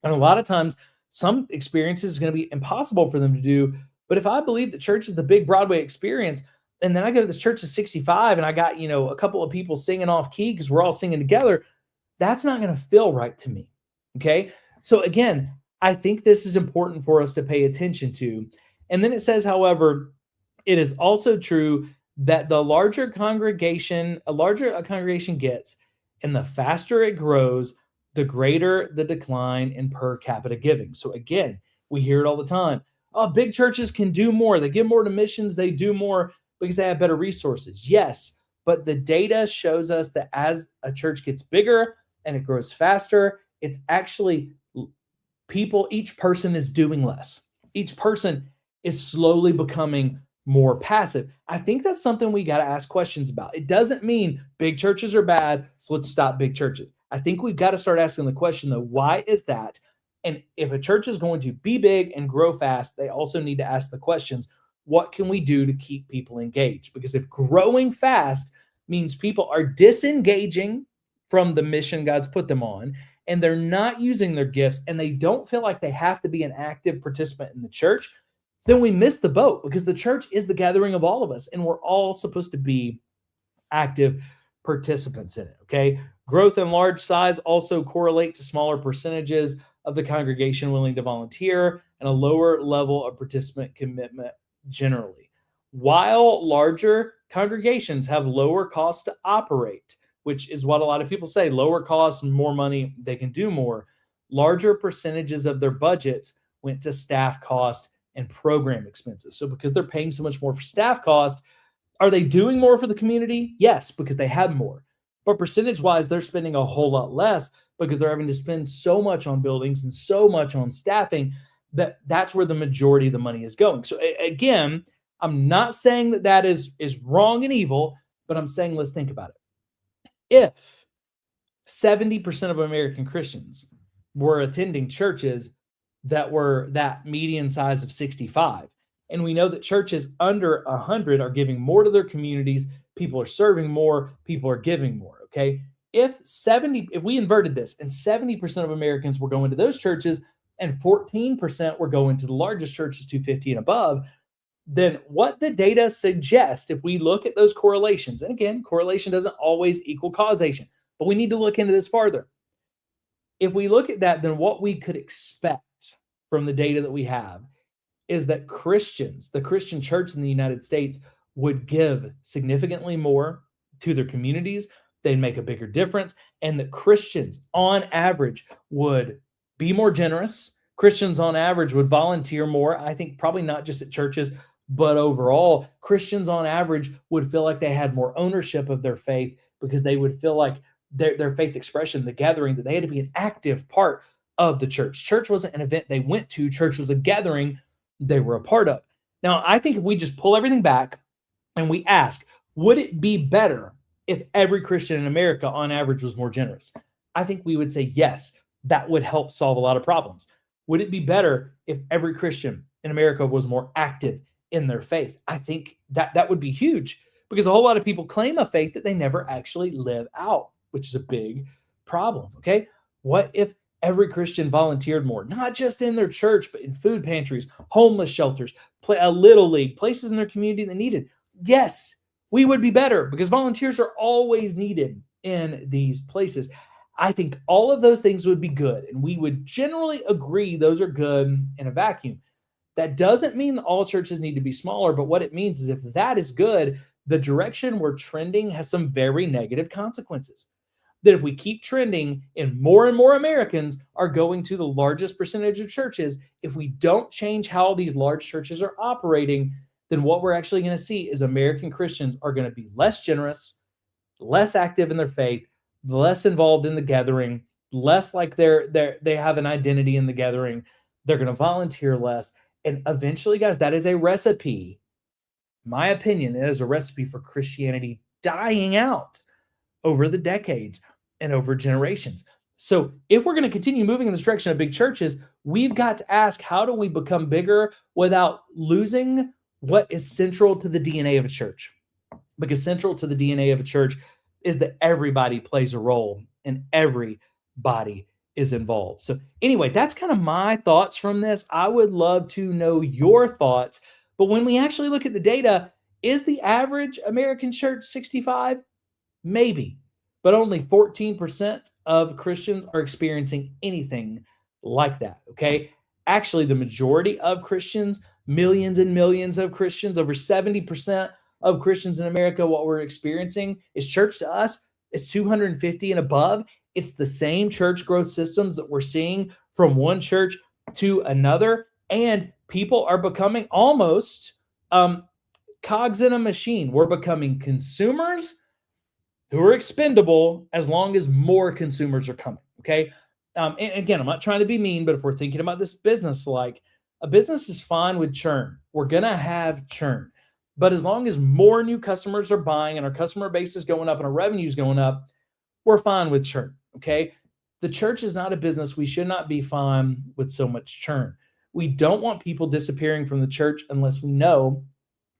And a lot of times, some experiences is going to be impossible for them to do. But if I believe that church is the big Broadway experience, and then I go to this church of 65 and I got, a couple of people singing off key because we're all singing together, that's not going to feel right to me. Okay. So again, I think this is important for us to pay attention to. And then it says, however, it is also true that the larger a congregation gets and the faster it grows, the greater the decline in per capita giving. So again, we hear it all the time. Oh, big churches can do more. They give more to missions. They do more because they have better resources. Yes, but the data shows us that as a church gets bigger and it grows faster, it's actually each person is doing less. Each person is slowly becoming more passive. I think that's something we got to ask questions about. It doesn't mean big churches are bad, so let's stop big churches. I think we've got to start asking the question, though, why is that? And if a church is going to be big and grow fast, they also need to ask the questions, what can we do to keep people engaged? Because if growing fast means people are disengaging from the mission God's put them on, and they're not using their gifts, and they don't feel like they have to be an active participant in the church, then we miss the boat, because the church is the gathering of all of us, and we're all supposed to be active participants in it, okay? Growth and large size also correlate to smaller percentages of the congregation willing to volunteer and a lower level of participant commitment generally. While larger congregations have lower costs to operate, which is what a lot of people say, lower costs, more money, they can do more. Larger percentages of their budgets went to staff cost and program expenses. So because they're paying so much more for staff cost, are they doing more for the community? Yes, because they have more. But percentage-wise, they're spending a whole lot less because they're having to spend so much on buildings and so much on staffing that's where the majority of the money is going. So again, I'm not saying that is wrong and evil, but I'm saying let's think about it. If 70% of American Christians were attending churches that were that median size of 65, and we know that churches under 100 are giving more to their communities, people are serving more, people are giving more, okay? If we inverted this and 70% of Americans were going to those churches and 14% were going to the largest churches, 250 and above, then what the data suggests, if we look at those correlations, and again, correlation doesn't always equal causation, but we need to look into this farther. If we look at that, then what we could expect from the data that we have is that Christians, the Christian church in the United States, would give significantly more to their communities. They'd make a bigger difference. And that Christians, on average, would be more generous. Christians, on average, would volunteer more. I think probably not just at churches, but overall, Christians, on average, would feel like they had more ownership of their faith because they would feel like their faith expression, the gathering, that they had to be an active part of the church. Church wasn't an event they went to. Church was a gathering they were a part of. Now, I think if we just pull everything back and we ask, would it be better if every Christian in America on average was more generous? I think we would say yes, that would help solve a lot of problems. Would it be better if every Christian in America was more active in their faith? I think that would be huge because a whole lot of people claim a faith that they never actually live out, which is a big problem, okay? What if every Christian volunteered more, not just in their church, but in food pantries, homeless shelters, a little league, places in their community that needed? Yes, we would be better because volunteers are always needed in these places. I think all of those things would be good, and we would generally agree those are good in a vacuum. That doesn't mean that all churches need to be smaller, but what it means is if that is good, the direction we're trending has some very negative consequences. That if we keep trending and more Americans are going to the largest percentage of churches, if we don't change how these large churches are operating, then what we're actually going to see is American Christians are going to be less generous, less active in their faith, less involved in the gathering, less like they have an identity in the gathering. They're going to volunteer less. And eventually, guys, that is a recipe. My opinion, it is a recipe for Christianity dying out over the decades and over generations. So if we're going to continue moving in this direction of big churches, we've got to ask, how do we become bigger without losing what is central to the DNA of a church? Because central to the DNA of a church is that everybody plays a role and everybody is involved. So anyway, that's kind of my thoughts from this. I would love to know your thoughts. But when we actually look at the data, is the average American church 65? Maybe, but only 14% of Christians are experiencing anything like that, okay? Actually, the majority of Christians, millions and millions of Christians, over 70% of Christians in America, what we're experiencing is church to us is 250 and above. It's the same church growth systems that we're seeing from one church to another, and people are becoming almost cogs in a machine. We're becoming consumers who are expendable as long as more consumers are coming, okay? And again, I'm not trying to be mean, but if we're thinking about this business, like a business is fine with churn. We're going to have churn. But as long as more new customers are buying and our customer base is going up and our revenue is going up, we're fine with churn, okay? The church is not a business. We should not be fine with so much churn. We don't want people disappearing from the church unless we know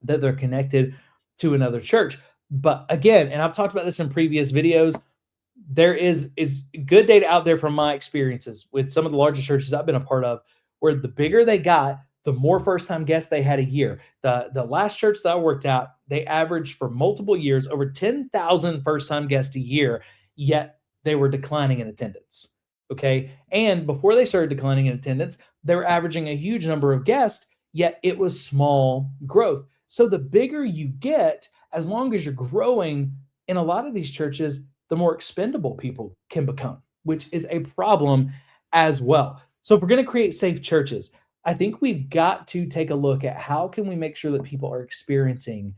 that they're connected to another church. But again, and I've talked about this in previous videos, there is good data out there from my experiences with some of the largest churches I've been a part of, where the bigger they got, the more first-time guests they had a year. The last church that I worked at, they averaged for multiple years over 10,000 first-time guests a year, yet they were declining in attendance. Okay. And before they started declining in attendance, they were averaging a huge number of guests, yet it was small growth. So the bigger you get, as long as you're growing in a lot of these churches, the more expendable people can become, which is a problem as well. So if we're going to create safe churches, I think we've got to take a look at how can we make sure that people are experiencing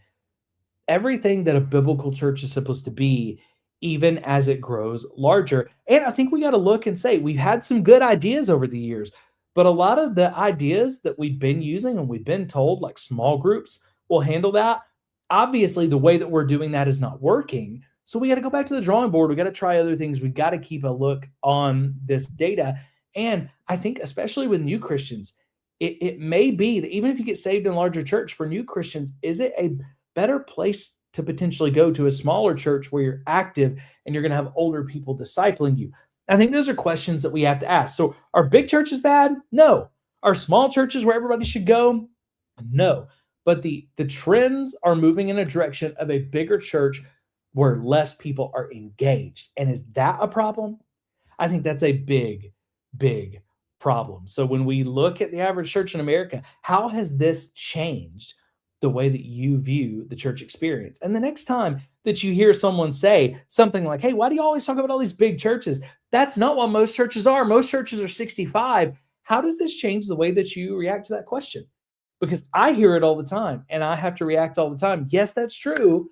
everything that a biblical church is supposed to be, even as it grows larger. And I think we got to look and say, we've had some good ideas over the years, but a lot of the ideas that we've been using and we've been told, like small groups will handle that. Obviously, the way that we're doing that is not working. So we got to go back to the drawing board. We got to try other things. We got to keep a look on this data. And I think especially with new Christians, it may be that even if you get saved in a larger church, for new Christians, is it a better place to potentially go to a smaller church where you're active and you're going to have older people discipling you? I think those are questions that we have to ask. So are big churches bad? No. Are small churches where everybody should go? No. But the trends are moving in a direction of a bigger church where less people are engaged. And is that a problem? I think that's a big, big problem. So when we look at the average church in America, how has this changed the way that you view the church experience? And the next time that you hear someone say something like, hey, why do you always talk about all these big churches? That's not what most churches are. Most churches are 65. How does this change the way that you react to that question? Because I hear it all the time and I have to react all the time. Yes, that's true.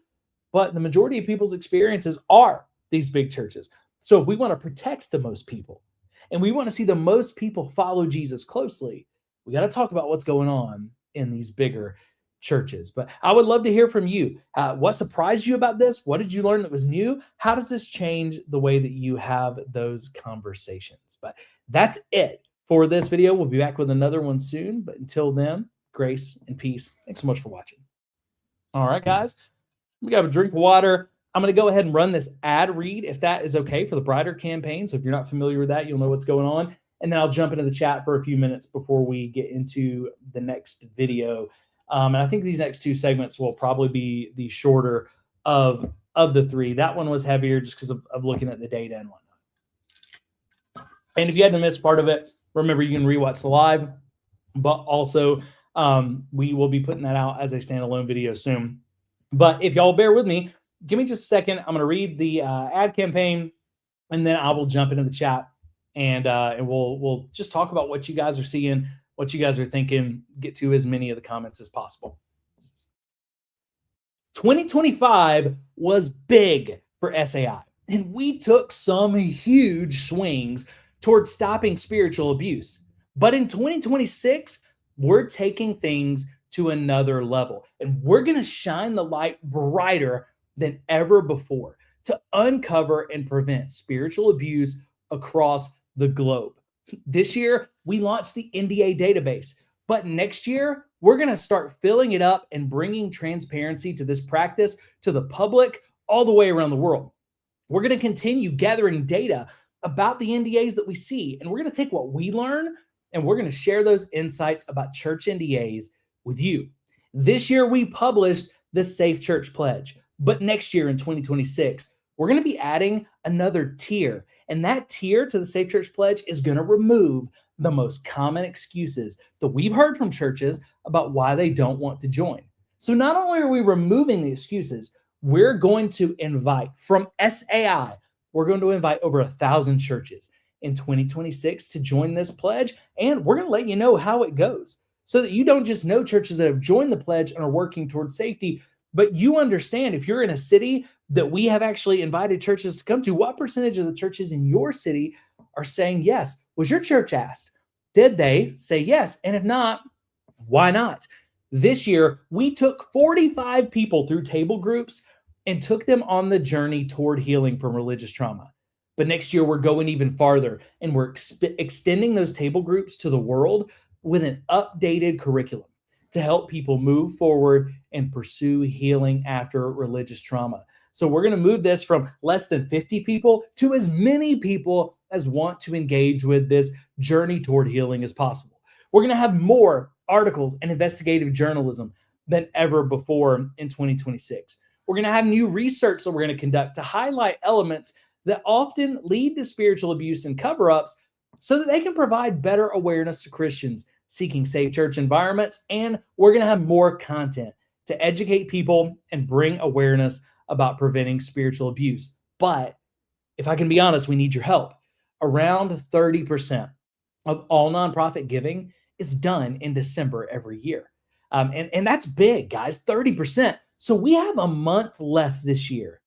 But the majority of people's experiences are these big churches. So if we want to protect the most people and we want to see the most people follow Jesus closely, we got to talk about what's going on in these bigger churches. But I would love to hear from you. What surprised you about this? What did you learn that was new? How does this change the way that you have those conversations? But that's it for this video. We'll be back with another one soon. But until then, grace and peace. Thanks so much for watching. All right, guys. We got a drink of water. I'm going to go ahead and run this ad read, if that is okay, for the Brighter campaign. So if you're not familiar with that, you'll know what's going on. And then I'll jump into the chat for a few minutes before we get into the next video. And I think these next two segments will probably be the shorter of the three. That one was heavier just because of looking at the data and whatnot. And if you had to miss part of it, remember you can rewatch the live, but also we will be putting that out as a standalone video soon. But if y'all bear with me, give me just a second. I'm going to read the ad campaign, and then I will jump into the chat, and we'll just talk about what you guys are seeing, what you guys are thinking, get to as many of the comments as possible. 2025 was big for SAI, and we took some huge swings towards stopping spiritual abuse. But in 2026, we're taking things to another level, and we're going to shine the light brighter than ever before to uncover and prevent spiritual abuse across the globe. This year, we launched the NDA database, but next year, we're going to start filling it up and bringing transparency to this practice to the public all the way around the world. We're going to continue gathering data about the NDAs that we see, and we're going to take what we learn and we're going to share those insights about church NDAs with you. This year, we published the Safe Church Pledge, but next year in 2026, we're going to be adding another tier, and that tier to the Safe Church Pledge is going to remove the most common excuses that we've heard from churches about why they don't want to join. So not only are we removing the excuses, we're going to invite from SAI, we're going to invite over 1,000 churches in 2026 to join this pledge, and we're going to let you know how it goes so that you don't just know churches that have joined the pledge and are working towards safety, but you understand if you're in a city that we have actually invited churches to come to, what percentage of the churches in your city are saying yes? Was your church asked? Did they say yes? And if not, why not? This year, we took 45 people through table groups and took them on the journey toward healing from religious trauma. But next year, we're going even farther, and we're extending those table groups to the world with an updated curriculum to help people move forward and pursue healing after religious trauma. So we're going to move this from less than 50 people to as many people as want to engage with this journey toward healing as possible. We're going to have more articles, and investigative journalism than ever before in 2026. We're going to have new research that we're going to conduct to highlight elements that often lead to spiritual abuse and cover-ups so that they can provide better awareness to Christians seeking safe church environments. And we're going to have more content to educate people and bring awareness about preventing spiritual abuse. But if I can be honest, we need your help. Around 30% of all nonprofit giving is done in December every year. And that's big, guys, 30%. So we have a month left this year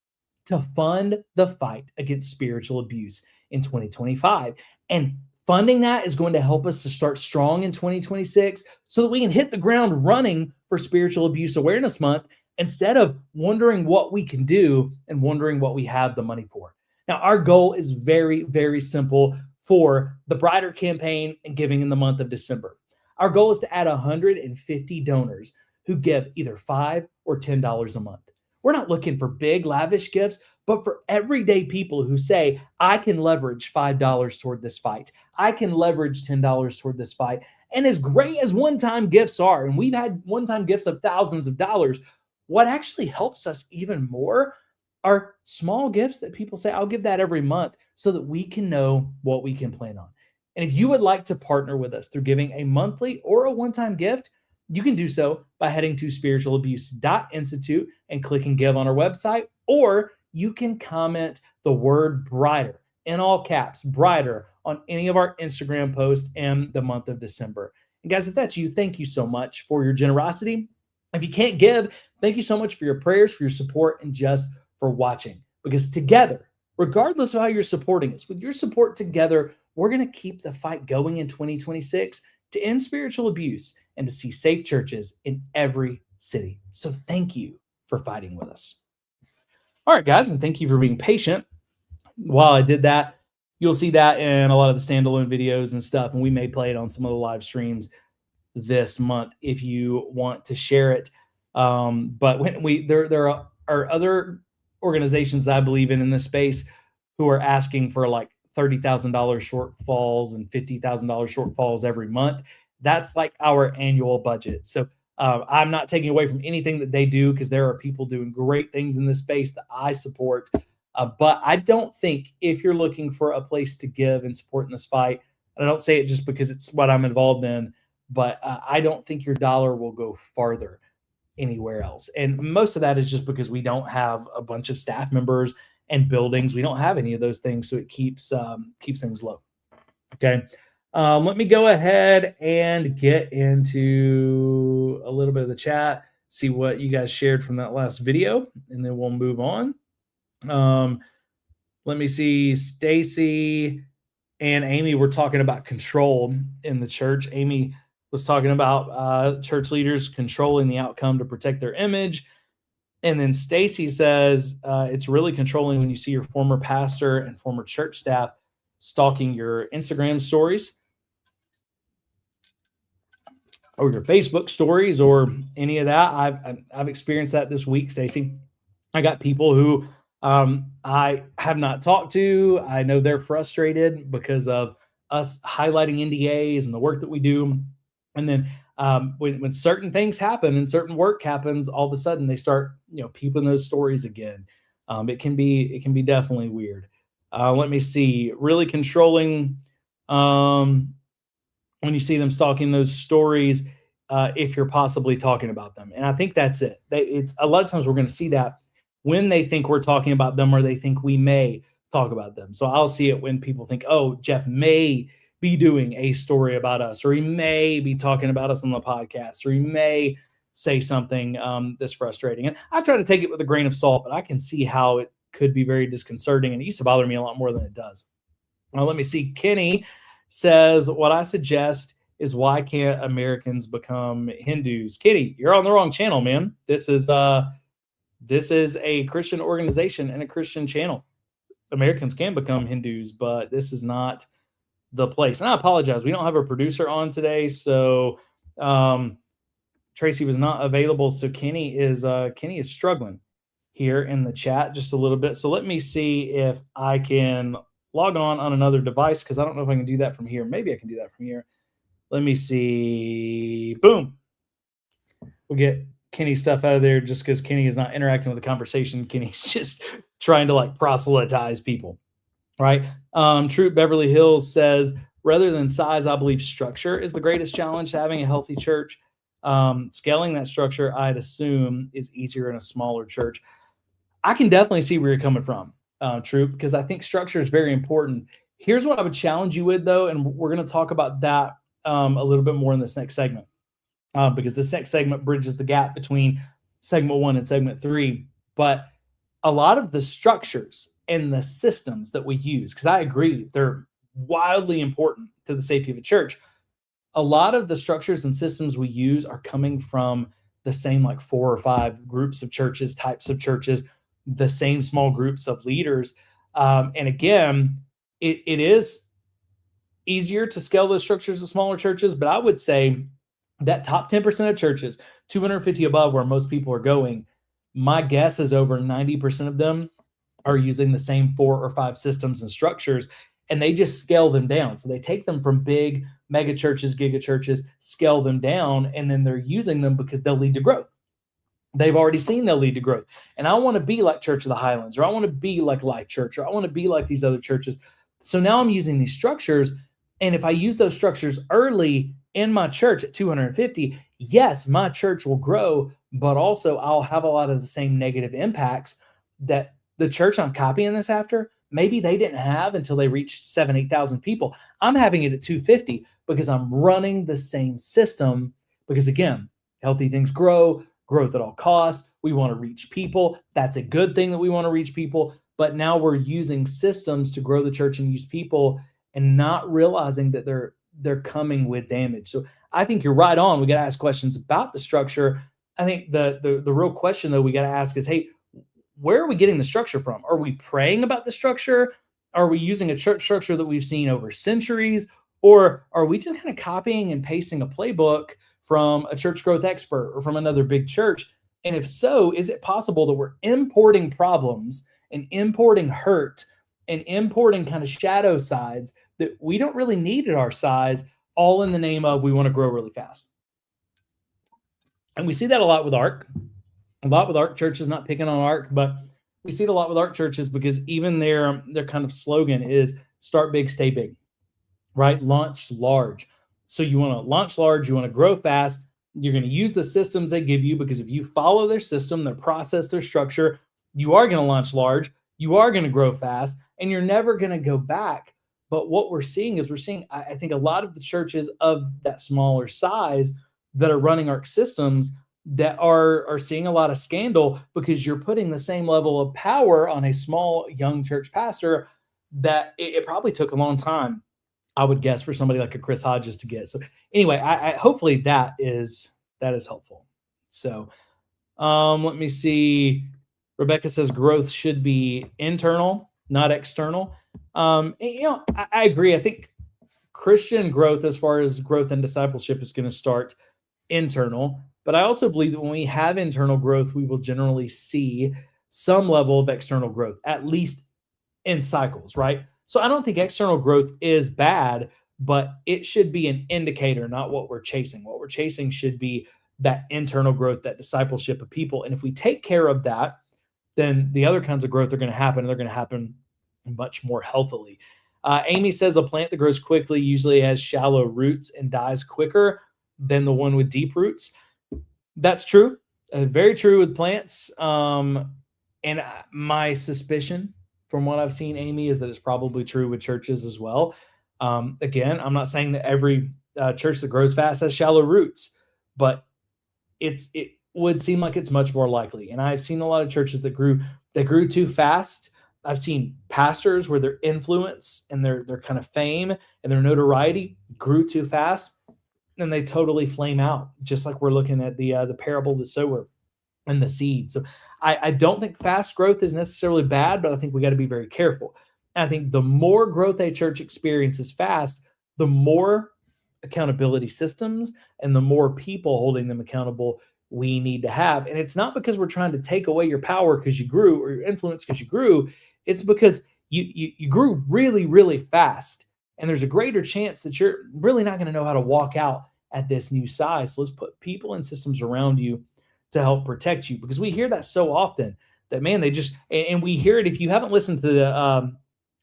to fund the fight against spiritual abuse in 2025. And funding that is going to help us to start strong in 2026 so that we can hit the ground running for Spiritual Abuse Awareness Month instead of wondering what we can do and wondering what we have the money for. Now, our goal is very, very simple for the Brighter campaign and giving in the month of December. Our goal is to add 150 donors who give either $5 or $10 a month. We're not looking for big, lavish gifts, but for everyday people who say, I can leverage $5 toward this fight. I can leverage $10 toward this fight. And as great as one-time gifts are, and we've had one-time gifts of thousands of dollars, what actually helps us even more are small gifts that people say, I'll give that every month so that we can know what we can plan on. And if you would like to partner with us through giving a monthly or a one-time gift, you can do so by heading to spiritualabuse.institute and clicking give on our website, or you can comment the word brighter in all caps, brighter, on any of our Instagram posts in the month of December. And guys, if that's you, thank you so much for your generosity. If you can't give, thank you so much for your prayers, for your support, and just for watching. Because together, regardless of how you're supporting us, with your support together, we're going to keep the fight going in 2026 to end spiritual abuse and to see safe churches in every city. So thank you for fighting with us. All right, guys, and thank you for being patient while I did that. You'll see that in a lot of the standalone videos and stuff, and we may play it on some of the live streams this month if you want to share it. But when there are other organizations that I believe in this space who are asking for like $30,000 shortfalls and $50,000 shortfalls every month. That's like our annual budget. So I'm not taking away from anything that they do, because there are people doing great things in this space that I support. But I don't think, if you're looking for a place to give and support in this fight, and I don't say it just because it's what I'm involved in, but I don't think your dollar will go farther anywhere else. And most of that is just because we don't have a bunch of staff members and buildings. We don't have any of those things, so it keeps things low. Okay. Let me go ahead and get into a little bit of the chat, see what you guys shared from that last video, and then we'll move on. Let me see. Stacy and Amy were talking about control in the church. Amy was talking about church leaders controlling the outcome to protect their image. And then Stacy says it's really controlling when you see your former pastor and former church staff stalking your Instagram stories or your Facebook stories or any of that. I've experienced that this week, Stacy. I got people who I have not talked to. I know they're frustrated because of us highlighting NDAs and the work that we do. And then when certain things happen and certain work happens, all of a sudden they start, peeping those stories again. It can be definitely weird. Let me see. Really controlling when you see them stalking those stories, if you're possibly talking about them. And I think that's it. It's a lot of times we're going to see that when they think we're talking about them or they think we may talk about them. So I'll see it when people think, oh, Jeff may be doing a story about us, or he may be talking about us on the podcast, or he may say something that's frustrating. And I try to take it with a grain of salt, but I can see how it could be very disconcerting, and it used to bother me a lot more than it does. Now, let me see. Kenny says, what I suggest is, why can't Americans become Hindus? Kenny, you're on the wrong channel, man. This is a Christian organization and a Christian channel. Americans can become Hindus, but this is not the place. And I apologize, we don't have a producer on today, so Tracy was not available. So Kenny is struggling here in the chat just a little bit. So let me see if I can log on another device, because I don't know if I can do that from here. Maybe I can do that from here. Let me see. Boom. We'll get Kenny's stuff out of there just because Kenny is not interacting with the conversation. Kenny's just trying to like proselytize people, right? Troop Beverly Hills says, rather than size, I believe structure is the greatest challenge to having a healthy church. Scaling that structure, I'd assume, is easier in a smaller church. I can definitely see where you're coming from, Troop, because I think structure is very important. Here's what I would challenge you with, though, and we're going to talk about that a little bit more in this next segment, because this next segment bridges the gap between segment 1 and segment 3. But a lot of the structures and the systems that we use, because I agree, they're wildly important to the safety of a church. A lot of the structures and systems we use are coming from the same like 4 or 5 groups of churches, types of churches, the same small groups of leaders. And again, it is easier to scale those structures to smaller churches, but I would say that top 10% of churches, 250 above, where most people are going, my guess is over 90% of them are using the same 4 or 5 systems and structures, and they just scale them down. So they take them from big mega churches, giga churches, scale them down, and then they're using them because they'll lead to growth. They've already seen they'll lead to growth. And I want to be like Church of the Highlands, or I want to be like Life Church, or I want to be like these other churches. So now I'm using these structures, and if I use those structures early in my church at 250, yes, my church will grow, but also I'll have a lot of the same negative impacts that the church I'm copying this after, maybe they didn't have until they reached 7,000, 8,000 people. I'm having it at 250 because I'm running the same system. Because again, healthy things grow, growth at all costs. We want to reach people. That's a good thing that we want to reach people. But now we're using systems to grow the church and use people, and not realizing that they're coming with damage. So I think you're right on. We got to ask questions about the structure. I think the real question though we got to ask is, hey, where are we getting the structure from? Are we praying about the structure? Are we using a church structure that we've seen over centuries? Or are we just kind of copying and pasting a playbook from a church growth expert or from another big church? And if so, is it possible that we're importing problems and importing hurt and importing kind of shadow sides that we don't really need at our size, all in the name of we want to grow really fast? And we see that a lot with ARC. A lot with ARC churches, not picking on ARC, but we see it a lot with ARC churches because even their kind of slogan is start big, stay big, right? Launch large. So you want to launch large, you want to grow fast. You're going to use the systems they give you, because if you follow their system, their process, their structure, you are going to launch large, you are going to grow fast, and you're never going to go back. But what we're seeing is I think a lot of the churches of that smaller size that are running ARC systems that are seeing a lot of scandal because you're putting the same level of power on a small young church pastor that it probably took a long time, I would guess, for somebody like a Chris Hodges to get. So anyway, I hopefully that is helpful. So let me see. Rebecca says growth should be internal, not external. I agree. I think Christian growth, as far as growth and discipleship, is going to start internal. But I also believe that when we have internal growth, we will generally see some level of external growth, at least in cycles, right? So I don't think external growth is bad, but it should be an indicator, not what we're chasing. What we're chasing should be that internal growth, that discipleship of people. And if we take care of that, then the other kinds of growth are going to happen, and they're going to happen much more healthily. Amy says a plant that grows quickly usually has shallow roots and dies quicker than the one with deep roots. That's true. Very true with plants. And my suspicion from what I've seen, Amy, is that it's probably true with churches as well. Again, I'm not saying that every church that grows fast has shallow roots, but it would seem like it's much more likely. And I've seen a lot of churches that grew too fast. I've seen pastors where their influence and their kind of fame and their notoriety grew too fast, and they totally flame out, just like we're looking at the parable of the sower and the seed. So I don't think fast growth is necessarily bad, but I think we got to be very careful. And I think the more growth a church experiences fast, the more accountability systems and the more people holding them accountable we need to have. And it's not because we're trying to take away your power because you grew, or your influence because you grew. It's because you grew really, really fast. And there's a greater chance that you're really not going to know how to walk out at this new size. So let's put people and systems around you to help protect you, because we hear that so often that, man, they just, and we hear it. If you haven't listened to the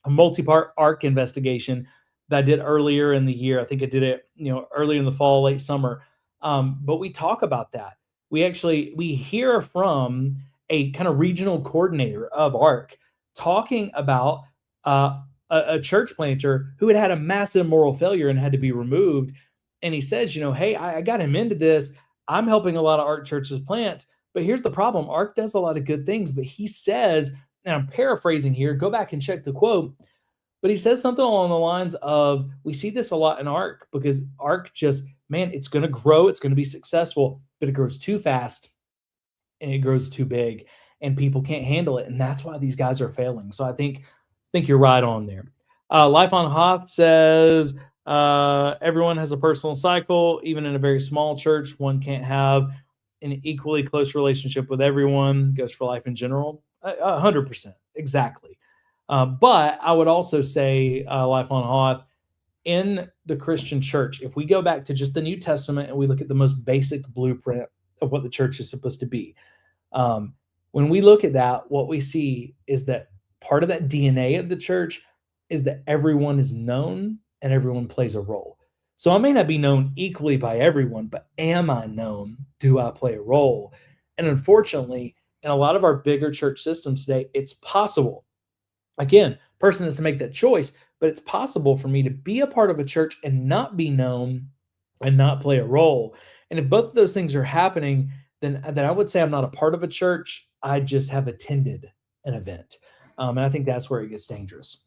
multi-part ARC investigation that I did earlier in the year, I think I did it, earlier in the fall, late summer. But we talk about that. We hear from a kind of regional coordinator of ARC talking about a church planter who had a massive moral failure and had to be removed. And he says, hey, I got him into this. I'm helping a lot of ARC churches plant, but here's the problem. ARC does a lot of good things, but he says, and I'm paraphrasing here, go back and check the quote, but he says something along the lines of, we see this a lot in ARC because ARC just, man, it's going to grow, it's going to be successful, but it grows too fast and it grows too big and people can't handle it. And that's why these guys are failing. So I think you're right on there. Life on Hoth says, everyone has a personal cycle. Even in a very small church, one can't have an equally close relationship with everyone. Goes for life in general. 100%. Exactly. But I would also say, Life on Hoth, in the Christian church, if we go back to just the New Testament and we look at the most basic blueprint of what the church is supposed to be, when we look at that, what we see is that part of that DNA of the church is that everyone is known and everyone plays a role. So I may not be known equally by everyone, but am I known? Do I play a role? And unfortunately, in a lot of our bigger church systems today, it's possible. Again, person has to make that choice, but it's possible for me to be a part of a church and not be known and not play a role. And if both of those things are happening, then I would say I'm not a part of a church. I just have attended an event. And I think that's where it gets dangerous.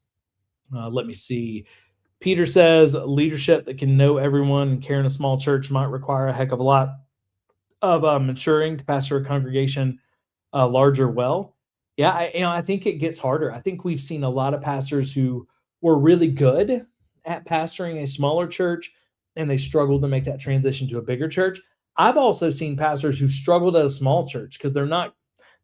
Let me see. Peter says leadership that can know everyone and care in a small church might require a heck of a lot of maturing to pastor a congregation larger well. Yeah, I think it gets harder. I think we've seen a lot of pastors who were really good at pastoring a smaller church and they struggled to make that transition to a bigger church. I've also seen pastors who struggled at a small church because they're not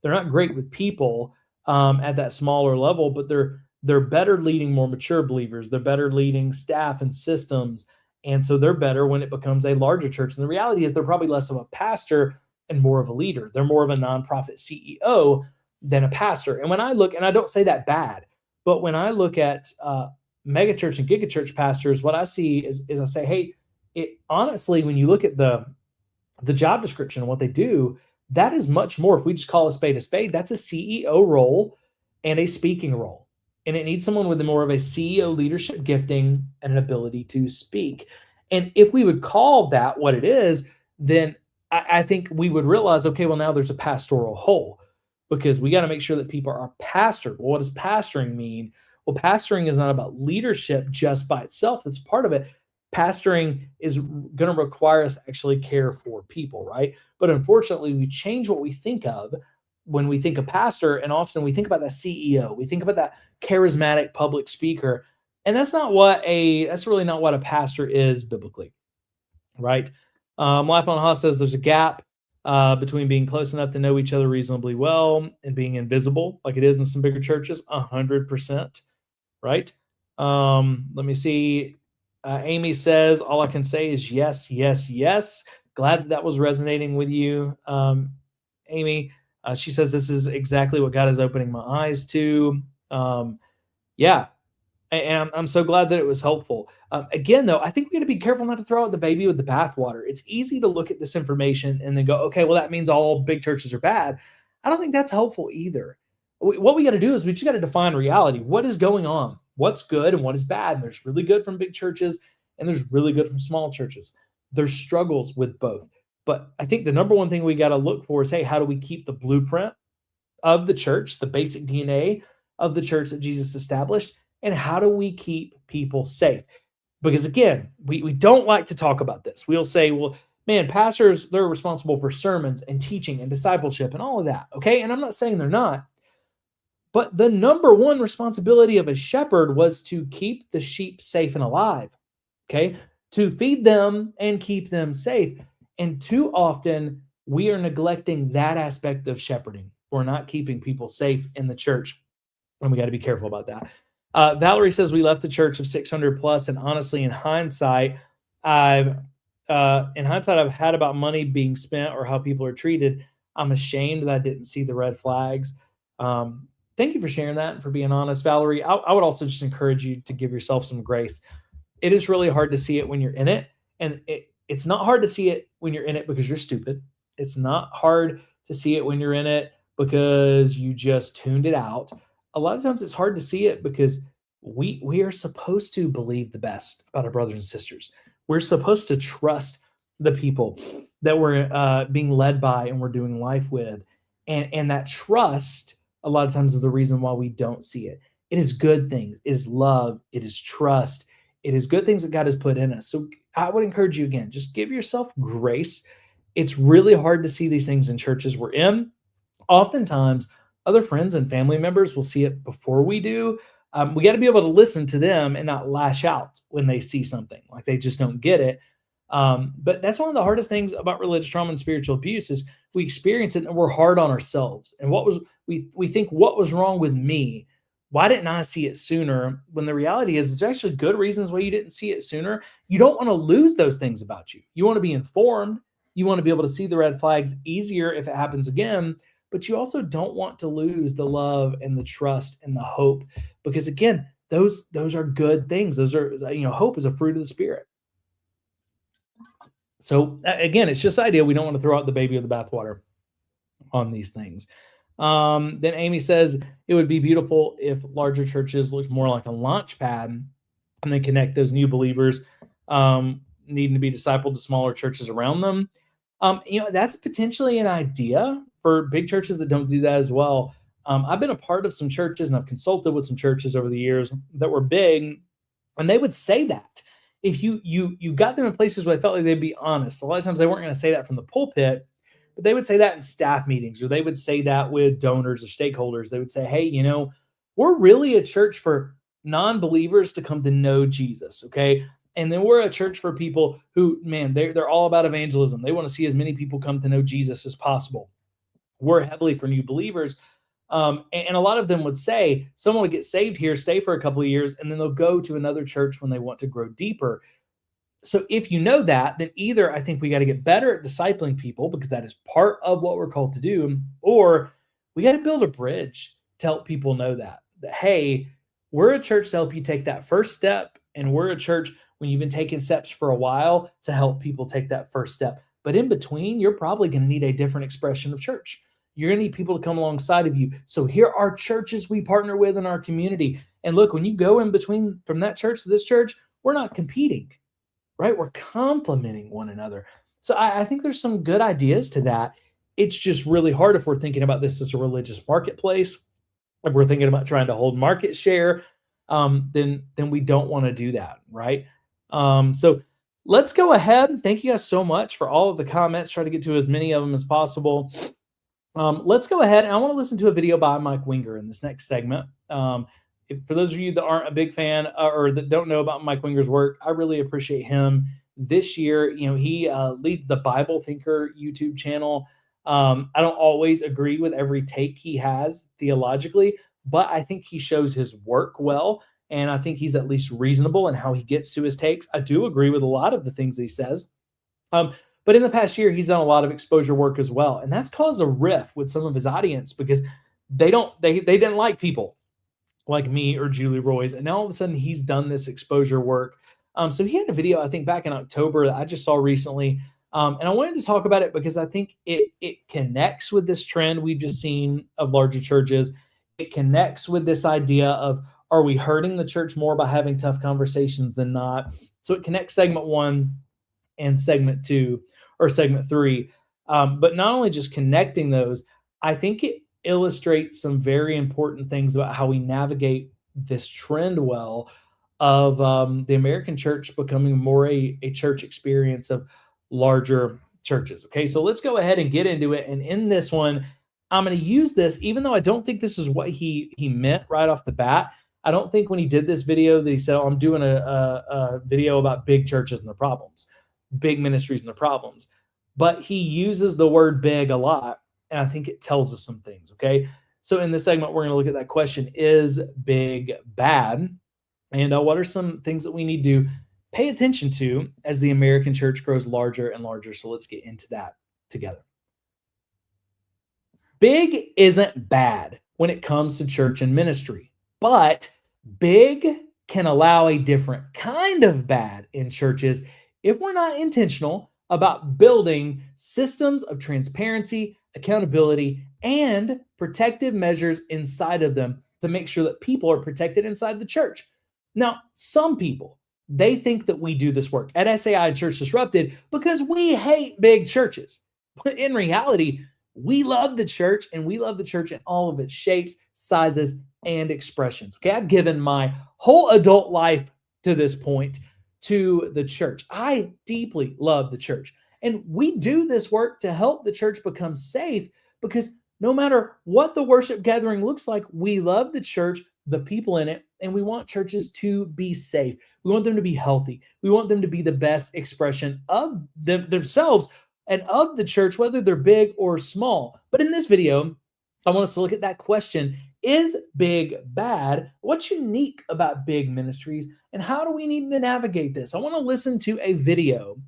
great with people at that smaller level, but they're better leading more mature believers. They're better leading staff and systems. And so they're better when it becomes a larger church. And the reality is they're probably less of a pastor and more of a leader. They're more of a nonprofit CEO than a pastor. And when I look, and I don't say that bad, but when I look at megachurch and gigachurch pastors, what I see is I say, hey, honestly, when you look at the job description and what they do, that is much more. If we just call a spade, that's a CEO role and a speaking role. And it needs someone with more of a CEO leadership gifting and an ability to speak. And if we would call that what it is, then I think we would realize, okay, well, now there's a pastoral hole because we got to make sure that people are pastored. Well, what does pastoring mean? Well, pastoring is not about leadership just by itself. That's part of it. Pastoring is going to require us to actually care for people, right? But unfortunately, we change what we think of when we think of pastor, and often we think about that CEO. We think about that charismatic public speaker, and that's really not what a pastor is biblically, right? Life on Hoss says there's a gap between being close enough to know each other reasonably well and being invisible, like it is in some bigger churches. 100%, right? Let me see. Amy says, all I can say is yes, yes, yes. Glad that was resonating with you, Amy. She says, this is exactly what God is opening my eyes to. Yeah, and I'm so glad that it was helpful. Again, though, I think we got to be careful not to throw out the baby with the bathwater. It's easy to look at this information and then go, okay, well, that means all big churches are bad. I don't think that's helpful either. What we got to do is we just got to define reality. What is going on? What's good and what is bad? And there's really good from big churches and there's really good from small churches. There's struggles with both. But I think the number one thing we got to look for is, hey, how do we keep the blueprint of the church, the basic DNA of the church that Jesus established? And how do we keep people safe? Because again, we don't like to talk about this. We'll say, well, man, pastors, they're responsible for sermons and teaching and discipleship and all of that. Okay. And I'm not saying they're not. But the number one responsibility of a shepherd was to keep the sheep safe and alive. Okay. To feed them and keep them safe. And too often we are neglecting that aspect of shepherding. We're not keeping people safe in the church. And we got to be careful about that. Valerie says we left the church of 600 plus, and honestly, in hindsight, I've had about money being spent or how people are treated. I'm ashamed that I didn't see the red flags. Thank you for sharing that and for being honest, Valerie. I would also just encourage you to give yourself some grace. It is really hard to see it when you're in it, and it's not hard to see it when you're in it because you're stupid. It's not hard to see it when you're in it because you just tuned it out. A lot of times it's hard to see it because we are supposed to believe the best about our brothers and sisters. We're supposed to trust the people that we're being led by and we're doing life with. And that trust, a lot of times, is the reason why we don't see it. It is good things. It is love. It is trust. It is good things that God has put in us. So I would encourage you again, just give yourself grace. It's really hard to see these things in churches we're in. Oftentimes, other friends and family members will see it before we do. We got to be able to listen to them and not lash out when they see something like they just don't get it. But that's one of the hardest things about religious trauma and spiritual abuse is we experience it and we're hard on ourselves. And we think, what was wrong with me? Why didn't I see it sooner? When the reality is, there's actually good reasons why you didn't see it sooner. You don't want to lose those things about you. You want to be informed. You want to be able to see the red flags easier if it happens again. But you also don't want to lose the love and the trust and the hope, because again, those are good things. Those are, hope is a fruit of the Spirit. So again, it's just the idea we don't want to throw out the baby with the bathwater on these things. Then Amy says it would be beautiful if larger churches looked more like a launch pad and then connect those new believers needing to be discipled to smaller churches around them. That's potentially an idea for big churches that don't do that as well. I've been a part of some churches and I've consulted with some churches over the years that were big, and they would say that if you got them in places where they felt like they'd be honest. A lot of times they weren't going to say that from the pulpit, but they would say that in staff meetings, or they would say that with donors or stakeholders. They would say, hey, we're really a church for non-believers to come to know Jesus, okay? And then we're a church for people who, man, they're all about evangelism. They want to see as many people come to know Jesus as possible. We're heavily for new believers. And a lot of them would say someone would get saved here, stay for a couple of years, and then they'll go to another church when they want to grow deeper. So if you know that, then either I think we got to get better at discipling people, because that is part of what we're called to do, or we got to build a bridge to help people know that, hey, we're a church to help you take that first step, and we're a church when you've been taking steps for a while to help people take that first step. But in between, you're probably going to need a different expression of church. You're going to need people to come alongside of you. So here are churches we partner with in our community. And look, when you go in between from that church to this church, we're not competing, right? We're complementing one another. So I think there's some good ideas to that. It's just really hard if we're thinking about this as a religious marketplace. If we're thinking about trying to hold market share, then we don't want to do that, right? So let's go ahead. Thank you guys so much for all of the comments. Try to get to as many of them as possible. Let's go ahead, and I want to listen to a video by Mike Winger in this next segment. For those of you that aren't a big fan or that don't know about Mike Winger's work, I really appreciate him. This year, he leads the Bible Thinker YouTube channel. I don't always agree with every take he has theologically, but I think he shows his work well, and I think he's at least reasonable in how he gets to his takes. I do agree with a lot of the things he says. But in the past year, he's done a lot of exposure work as well. And that's caused a rift with some of his audience because they didn't like people like me or Julie Roy's. And now all of a sudden he's done this exposure work. So he had a video, I think back in October, that I just saw recently. And I wanted to talk about it because I think it connects with this trend we've just seen of larger churches. It connects with this idea of, are we hurting the church more by having tough conversations than not? So it connects segment 1 and segment 2 or segment 3. But not only just connecting those, I think it illustrates some very important things about how we navigate this trend well of the American church becoming more a church experience of larger churches. Okay, so let's go ahead and get into it. And in this one, I'm going to use this, even though I don't think this is what he meant right off the bat. I don't think when he did this video that he said, I'm doing a video about big churches and the problems, big ministries and the problems. But he uses the word big a lot, and I think it tells us some things, okay? So in this segment, we're going to look at that question, is big bad? And what are some things that we need to pay attention to as the American church grows larger and larger? So let's get into that together. Big isn't bad when it comes to church and ministry, but big can allow a different kind of bad in churches if we're not intentional about building systems of transparency, accountability, and protective measures inside of them to make sure that people are protected inside the church. Now, some people, they think that we do this work at SAI and Church Disrupted because we hate big churches. But in reality, we love the church, and we love the church in all of its shapes, sizes, and expressions. Okay, I've given my whole adult life to this point to the church. I deeply love the church. And we do this work to help the church become safe because no matter what the worship gathering looks like, we love the church, the people in it, and we want churches to be safe. We want them to be healthy. We want them to be the best expression of themselves and of the church, whether they're big or small. But in this video, I want us to look at that question, is big bad? What's unique about big ministries? And how do we need to navigate this? I want to listen to a video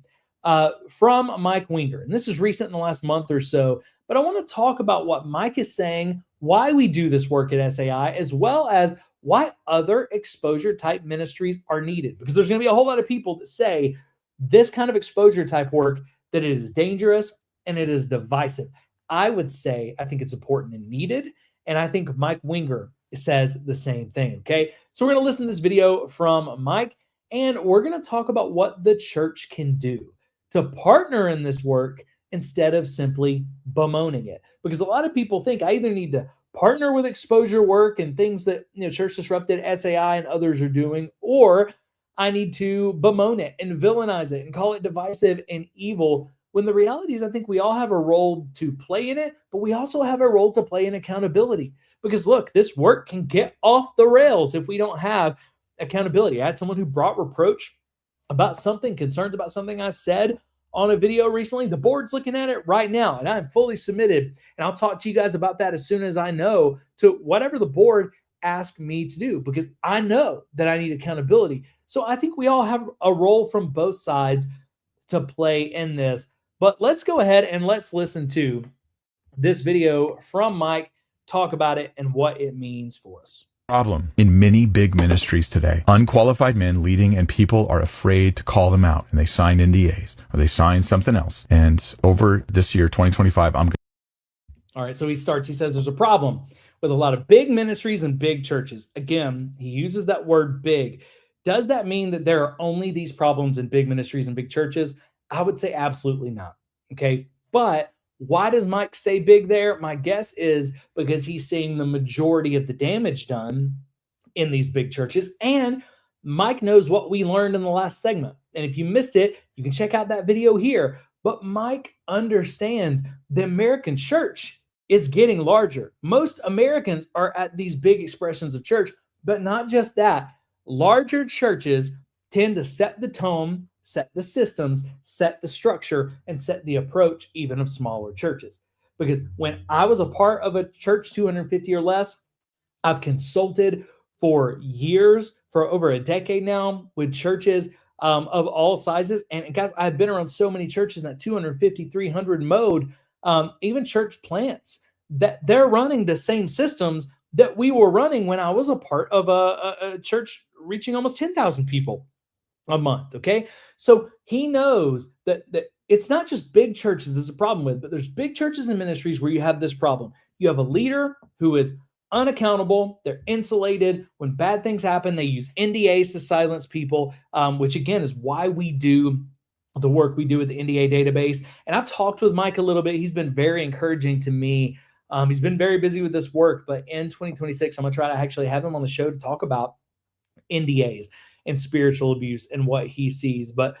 from Mike Winger. And this is recent in the last month or so. But I want to talk about what Mike is saying, why we do this work at SAI, as well as why other exposure type ministries are needed. Because there's going to be a whole lot of people that say this kind of exposure type work, that it is dangerous and it is divisive. I would say I think it's important and needed. And I think Mike Winger says the same thing, okay? So we're going to listen to this video from Mike, and we're going to talk about what the church can do to partner in this work instead of simply bemoaning it. Because a lot of people think I either need to partner with exposure work and things that Church Disrupted, SAI, and others are doing, or I need to bemoan it and villainize it and call it divisive and evil, when the reality is I think we all have a role to play in it, but we also have a role to play in accountability. Because look, this work can get off the rails if we don't have accountability. I had someone who brought reproach about something, concerns about something I said on a video recently. The board's looking at it right now, and I'm fully submitted. And I'll talk to you guys about that as soon as I know, to whatever the board asked me to do, because I know that I need accountability. So I think we all have a role from both sides to play in this. But let's go ahead and let's listen to this video from Mike, talk about it and what it means for us. Problem in many big ministries today. Unqualified men leading, and people are afraid to call them out, and they sign NDAs or they sign something else. And over this year, 2025, all right, so he says there's a problem with a lot of big ministries and big churches. Again, he uses that word big. Does that mean that there are only these problems in big ministries and big churches? I would say absolutely not. Okay. But why does Mike say big there? My guess is because he's seeing the majority of the damage done in these big churches. And Mike knows what we learned in the last segment. And if you missed it, you can check out that video here. But Mike understands the American church is getting larger. Most Americans are at these big expressions of church, but not just that. Larger churches tend to set the tone, set the systems, set the structure, and set the approach even of smaller churches. Because when I was a part of a church 250 or less, I've consulted for years, for over a decade now, with churches of all sizes. And guys, I've been around so many churches in that 250, 300 mode, even church plants, that they're running the same systems that we were running when I was a part of a church reaching almost 10,000 people a month, okay? So he knows that it's not just big churches there's a problem with, but there's big churches and ministries where you have this problem. You have a leader who is unaccountable. They're insulated. When bad things happen, they use NDAs to silence people, which again is why we do the work we do with the NDA database. And I've talked with Mike a little bit. He's been very encouraging to me. He's been very busy with this work, but in 2026, I'm going to try to actually have him on the show to talk about NDAs and spiritual abuse and what he sees. But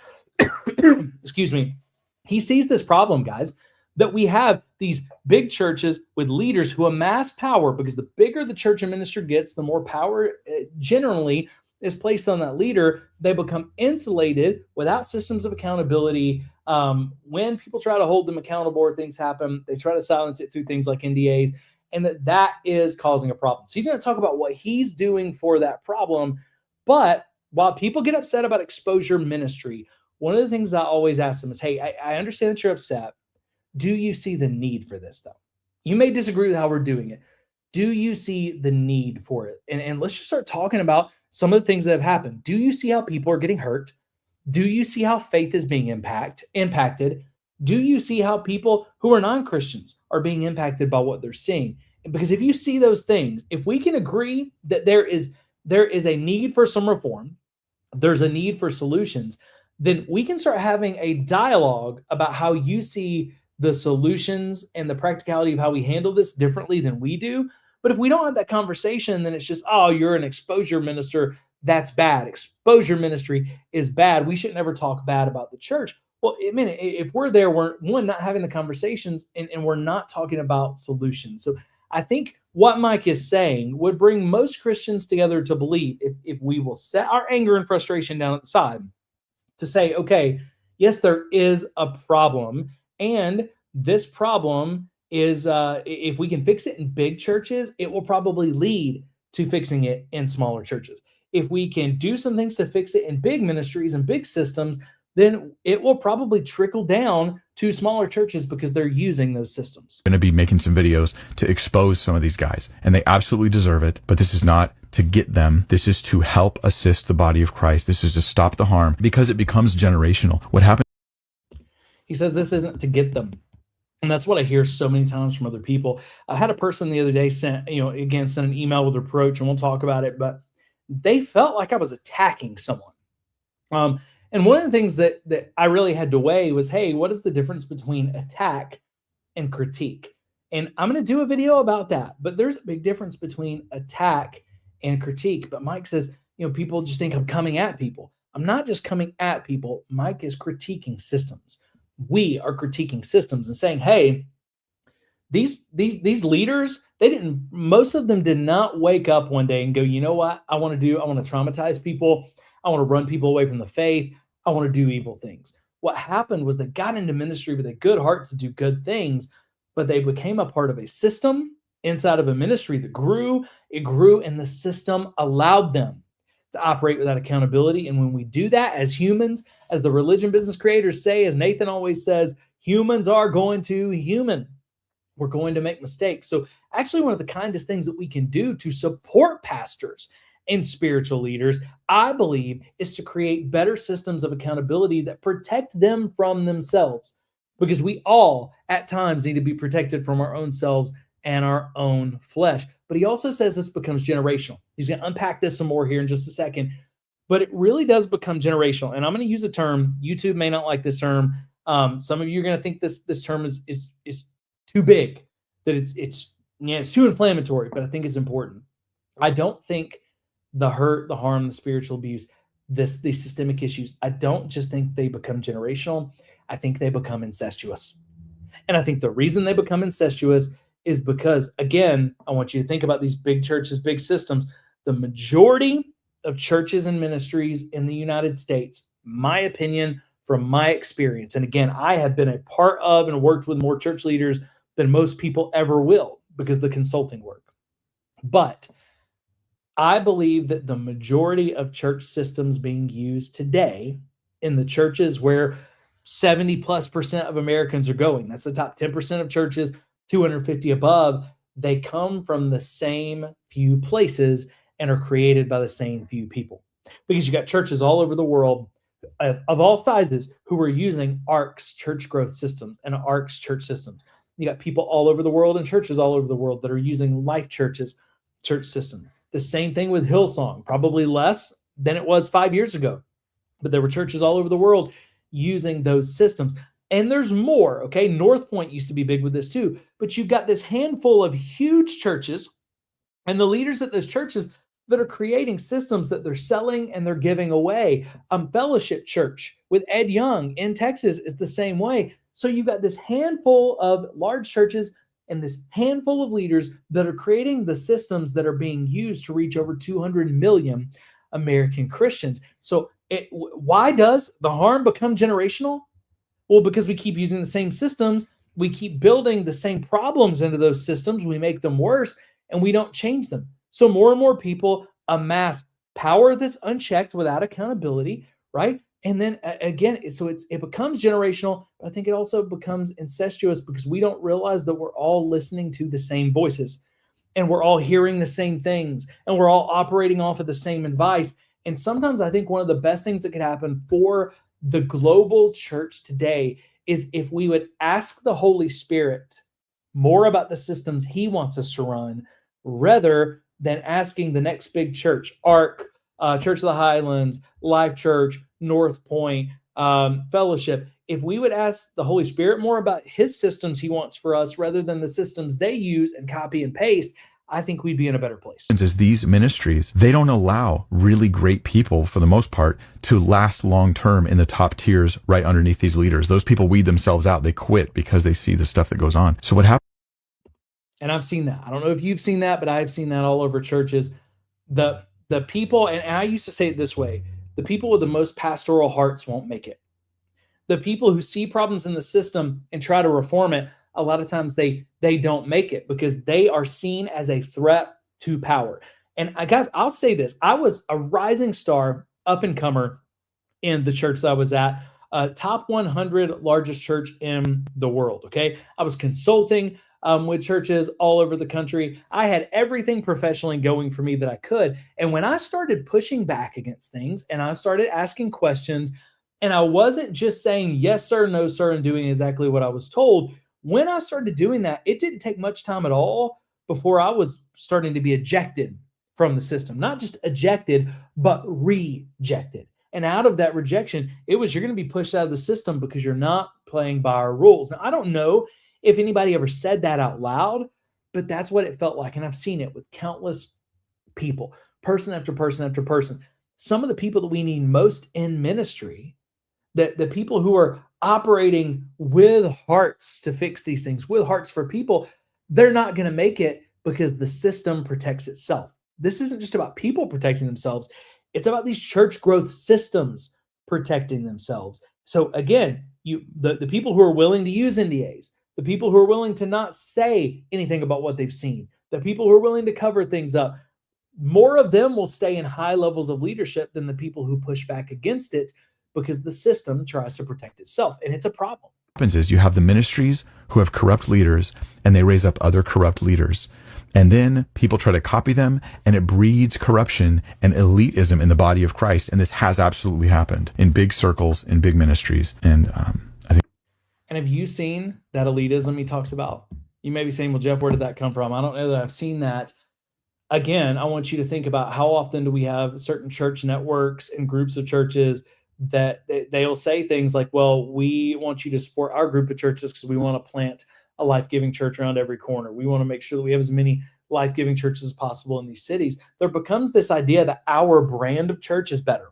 excuse me, he sees this problem, guys, that we have these big churches with leaders who amass power, because the bigger the church and minister gets, the more power generally is placed on that leader. They become insulated without systems of accountability. When people try to hold them accountable or things happen, they try to silence it through things like NDAs. and that is causing a problem. So he's going to talk about what he's doing for that problem. But while people get upset about exposure ministry, one of the things I always ask them is, hey, I understand that you're upset. Do you see the need for this, though? You may disagree with how we're doing it. Do you see the need for it? And let's just start talking about some of the things that have happened. Do you see how people are getting hurt? Do you see how faith is being impacted? Do you see how people who are non-Christians are being impacted by what they're seeing? Because if you see those things, if we can agree that there is a need for some reform, there's a need for solutions, then we can start having a dialogue about how you see the solutions and the practicality of how we handle this differently than we do. But if we don't have that conversation, then it's just, oh, you're an exposure minister. That's bad. Exposure ministry is bad. We should never talk bad about the church. Well, I mean, if we're there, we're not having the conversations and we're not talking about solutions. So I think what Mike is saying would bring most Christians together to believe if we will set our anger and frustration down at the side to say, okay, yes, there is a problem. And this problem is, if we can fix it in big churches, it will probably lead to fixing it in smaller churches. If we can do some things to fix it in big ministries and big systems, then it will probably trickle down to smaller churches because they're using those systems. Going to be making some videos to expose some of these guys, and they absolutely deserve it. But this is not to get them. This is to help assist the body of Christ. This is to stop the harm because it becomes generational. What happens? He says this isn't to get them. And that's what I hear so many times from other people. I had a person the other day sent an email with reproach, and we'll talk about it, but they felt like I was attacking someone. And one of the things that I really had to weigh was, hey, what is the difference between attack and critique? And I'm going to do a video about that, but there's a big difference between attack and critique. But Mike says, people just think I'm coming at people. I'm not just coming at people. Mike is critiquing systems. We are critiquing systems and saying, hey, these leaders, most of them did not wake up one day and go, you know what I want to traumatize people. I want to run people away from the faith. I want to do evil things. What happened was they got into ministry with a good heart to do good things, but they became a part of a system inside of a ministry that grew. It grew, and the system allowed them to operate without accountability. And when we do that as humans, as the religion business creators say, as Nathan always says, humans are going to human. We're going to make mistakes. So actually, one of the kindest things that we can do to support pastors and spiritual leaders, I believe, is to create better systems of accountability that protect them from themselves, because we all at times need to be protected from our own selves and our own flesh. But he also says this becomes generational. He's going to unpack this some more here in just a second, but it really does become generational. And I'm going to use a term. YouTube may not like this term. Some of you are going to think this term is too big, that it's too inflammatory, but I think it's important. I don't think the hurt, the harm, the spiritual abuse, these systemic issues, I don't just think they become generational. I think they become incestuous. And I think the reason they become incestuous is because, again, I want you to think about these big churches, big systems. The majority of churches and ministries in the United States, my opinion, from my experience, and again, I have been a part of and worked with more church leaders than most people ever will because of the consulting work. But I believe that the majority of church systems being used today in the churches where 70+% of Americans are going, that's the top 10% of churches, 250 above, they come from the same few places and are created by the same few people. Because you got churches all over the world of all sizes who are using ARC's church growth systems and ARC's church systems. You got people all over the world and churches all over the world that are using Life Church's church system. The same thing with Hillsong, probably less than it was 5 years ago. But there were churches all over the world using those systems. And there's more, okay? North Point used to be big with this too. But you've got this handful of huge churches and the leaders at those churches that are creating systems that they're selling and they're giving away. Fellowship Church with Ed Young in Texas is the same way. So you've got this handful of large churches and this handful of leaders that are creating the systems that are being used to reach over 200 million American Christians. So why does the harm become generational? Well, because we keep using the same systems we keep building the same problems into those systems. We make them worse and we don't change them. So more and more people amass power that's unchecked without accountability, right? And then again, so it becomes generational, but I think it also becomes incestuous because we don't realize that we're all listening to the same voices and we're all hearing the same things and we're all operating off of the same advice. And sometimes I think one of the best things that could happen for the global church today is if we would ask the Holy Spirit more about the systems he wants us to run rather than asking the next big church, ARC, Church of the Highlands, Life Church, North Point, Fellowship. If we would ask the Holy Spirit more about his systems he wants for us rather than the systems they use and copy and paste, I think we'd be in a better place. Is these ministries, they don't allow really great people, for the most part, to last long term in the top tiers right underneath these leaders. Those people weed themselves out. They quit because they see the stuff that goes on. So what happens? And I've seen that. I don't know if you've seen that, but I've seen that all over churches. The people, and I used to say it this way, the people with the most pastoral hearts won't make it. The people who see problems in the system and try to reform it, a lot of times they don't make it because they are seen as a threat to power. And guys, I'll say this. I was a rising star, up and comer in the church that I was at, top 100 largest church in the world, okay? I was consulting with churches all over the country. I had everything professionally going for me that I could. And when I started pushing back against things and I started asking questions, and I wasn't just saying yes, sir, no, sir, and doing exactly what I was told, when I started doing that, it didn't take much time at all before I was starting to be ejected from the system. Not just ejected, but rejected. And out of that rejection, it was you're going to be pushed out of the system because you're not playing by our rules. Now, I don't know if anybody ever said that out loud, but that's what it felt like. And I've seen it with countless people, person after person after person. Some of the people that we need most in ministry, the people who are operating with hearts to fix these things, with hearts for people, they're not going to make it because the system protects itself. This isn't just about people protecting themselves. It's about these church growth systems protecting themselves. So again, the people who are willing to use NDAs, the people who are willing to not say anything about what they've seen, the people who are willing to cover things up, more of them will stay in high levels of leadership than the people who push back against it because the system tries to protect itself. And it's a problem. What happens is you have the ministries who have corrupt leaders and they raise up other corrupt leaders. And then people try to copy them and it breeds corruption and elitism in the body of Christ. And this has absolutely happened in big circles, in big ministries. And I think. And have you seen that elitism he talks about? You may be saying, well, Jeff, where did that come from? I don't know that I've seen that. Again, I want you to think about how often do we have certain church networks and groups of churches that they'll say things like, well, we want you to support our group of churches because we want to plant a life-giving church around every corner. We want to make sure that we have as many life-giving churches as possible in these cities. There becomes this idea that our brand of church is better.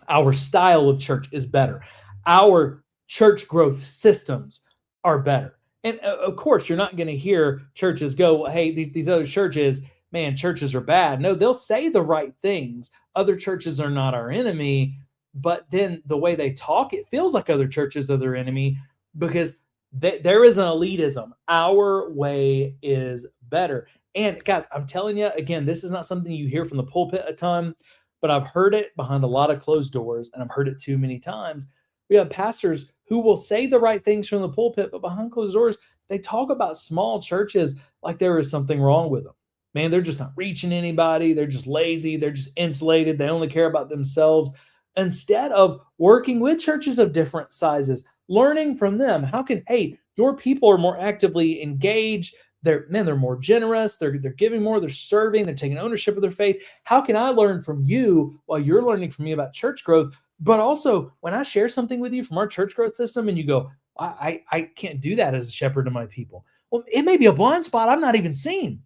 Our style of church is better. Our church growth systems are better. And of course, you're not going to hear churches go, well, hey, these other churches, man, churches are bad. No, they'll say the right things. Other churches are not our enemy. But then the way they talk, it feels like other churches are their enemy because there is an elitism. Our way is better. And guys, I'm telling you, again, this is not something you hear from the pulpit a ton, but I've heard it behind a lot of closed doors, and I've heard it too many times. We have pastors who will say the right things from the pulpit, but behind closed doors, they talk about small churches like there is something wrong with them. Man, they're just not reaching anybody. They're just lazy. They're just insulated. They only care about themselves. Instead of working with churches of different sizes, learning from them, how can, hey, your people are more actively engaged. They're more generous. They're giving more. They're serving. They're taking ownership of their faith. How can I learn from you while you're learning from me about church growth? But also, when I share something with you from our church growth system and you go, I can't do that as a shepherd to my people. Well, it may be a blind spot I'm not even seeing.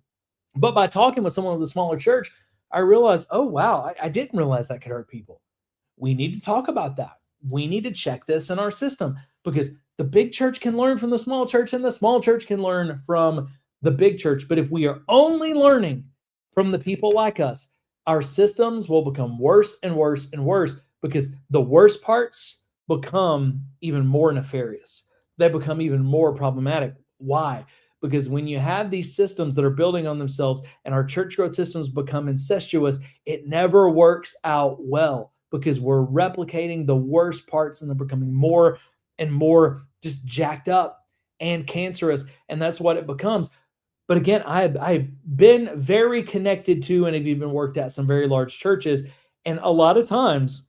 But by talking with someone with a smaller church, I realized, oh, wow, I didn't realize that could hurt people. We need to talk about that. We need to check this in our system because the big church can learn from the small church and the small church can learn from the big church. But if we are only learning from the people like us, our systems will become worse and worse and worse because the worst parts become even more nefarious. they become even more problematic. Why? Because when you have these systems that are building on themselves and our church growth systems become incestuous, it never works out well because we're replicating the worst parts and they're becoming more and more just jacked up and cancerous. And that's what it becomes. But again, I've been very connected to and have even worked at some very large churches. And a lot of times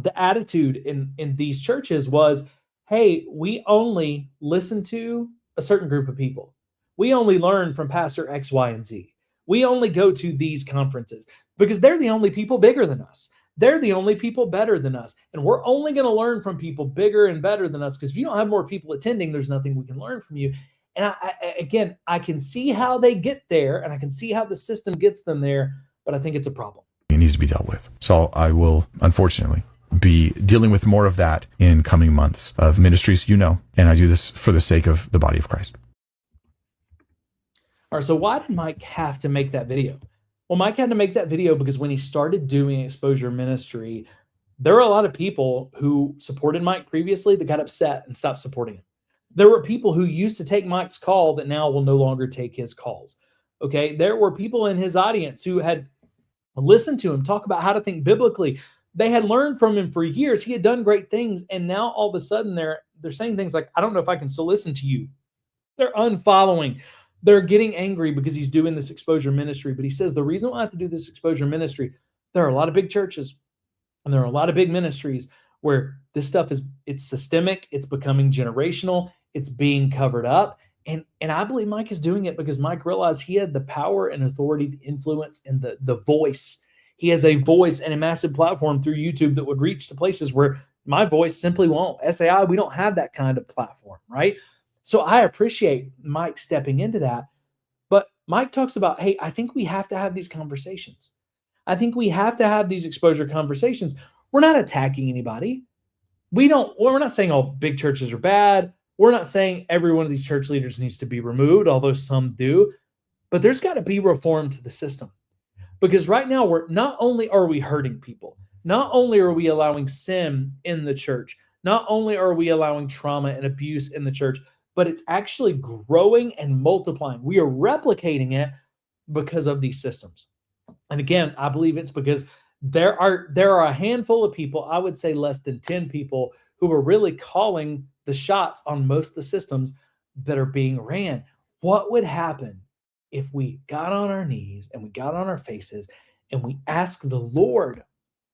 the attitude in these churches was, hey, we only listen to a certain group of people. We only learn from Pastor X, Y, and Z. We only go to these conferences because they're the only people bigger than us. They're the only people better than us. And we're only going to learn from people bigger and better than us because if you don't have more people attending, there's nothing we can learn from you. And again, I can see how they get there and I can see how the system gets them there, but I think it's a problem. It needs to be dealt with. So I will, unfortunately, be dealing with more of that in coming months of ministries, and I do this for the sake of the body of Christ. All right, so why did Mike have to make that video? Well, Mike had to make that video because when he started doing exposure ministry, there were a lot of people who supported Mike previously that got upset and stopped supporting him. There were people who used to take Mike's call that now will no longer take his calls. Okay, there were people in his audience who had listened to him talk about how to think biblically. They had learned from him for years. He had done great things, and now all of a sudden they're saying things like, I don't know if I can still listen to you. They're unfollowing. They're getting angry because he's doing this exposure ministry. But he says the reason why I have to do this exposure ministry, there are a lot of big churches and there are a lot of big ministries where this stuff it's systemic, it's becoming generational, it's being covered up. And I believe Mike is doing it because Mike realized he had the power and authority, the influence, and the voice. He has a voice and a massive platform through YouTube that would reach to places where my voice simply won't. SAI, we don't have that kind of platform, right? So I appreciate Mike stepping into that. But Mike talks about, hey, I think we have to have these conversations. I think we have to have these exposure conversations. We're not attacking anybody. We're not saying all big churches are bad. We're not saying every one of these church leaders needs to be removed, although some do. But there's got to be reform to the system. Because right now, we're not only are we hurting people, not only are we allowing sin in the church, not only are we allowing trauma and abuse in the church, but it's actually growing and multiplying. We are replicating it because of these systems. And again, I believe it's because there are a handful of people, I would say less than 10 people, who are really calling the shots on most of the systems that are being ran. What would happen if we got on our knees and we got on our faces and we asked the Lord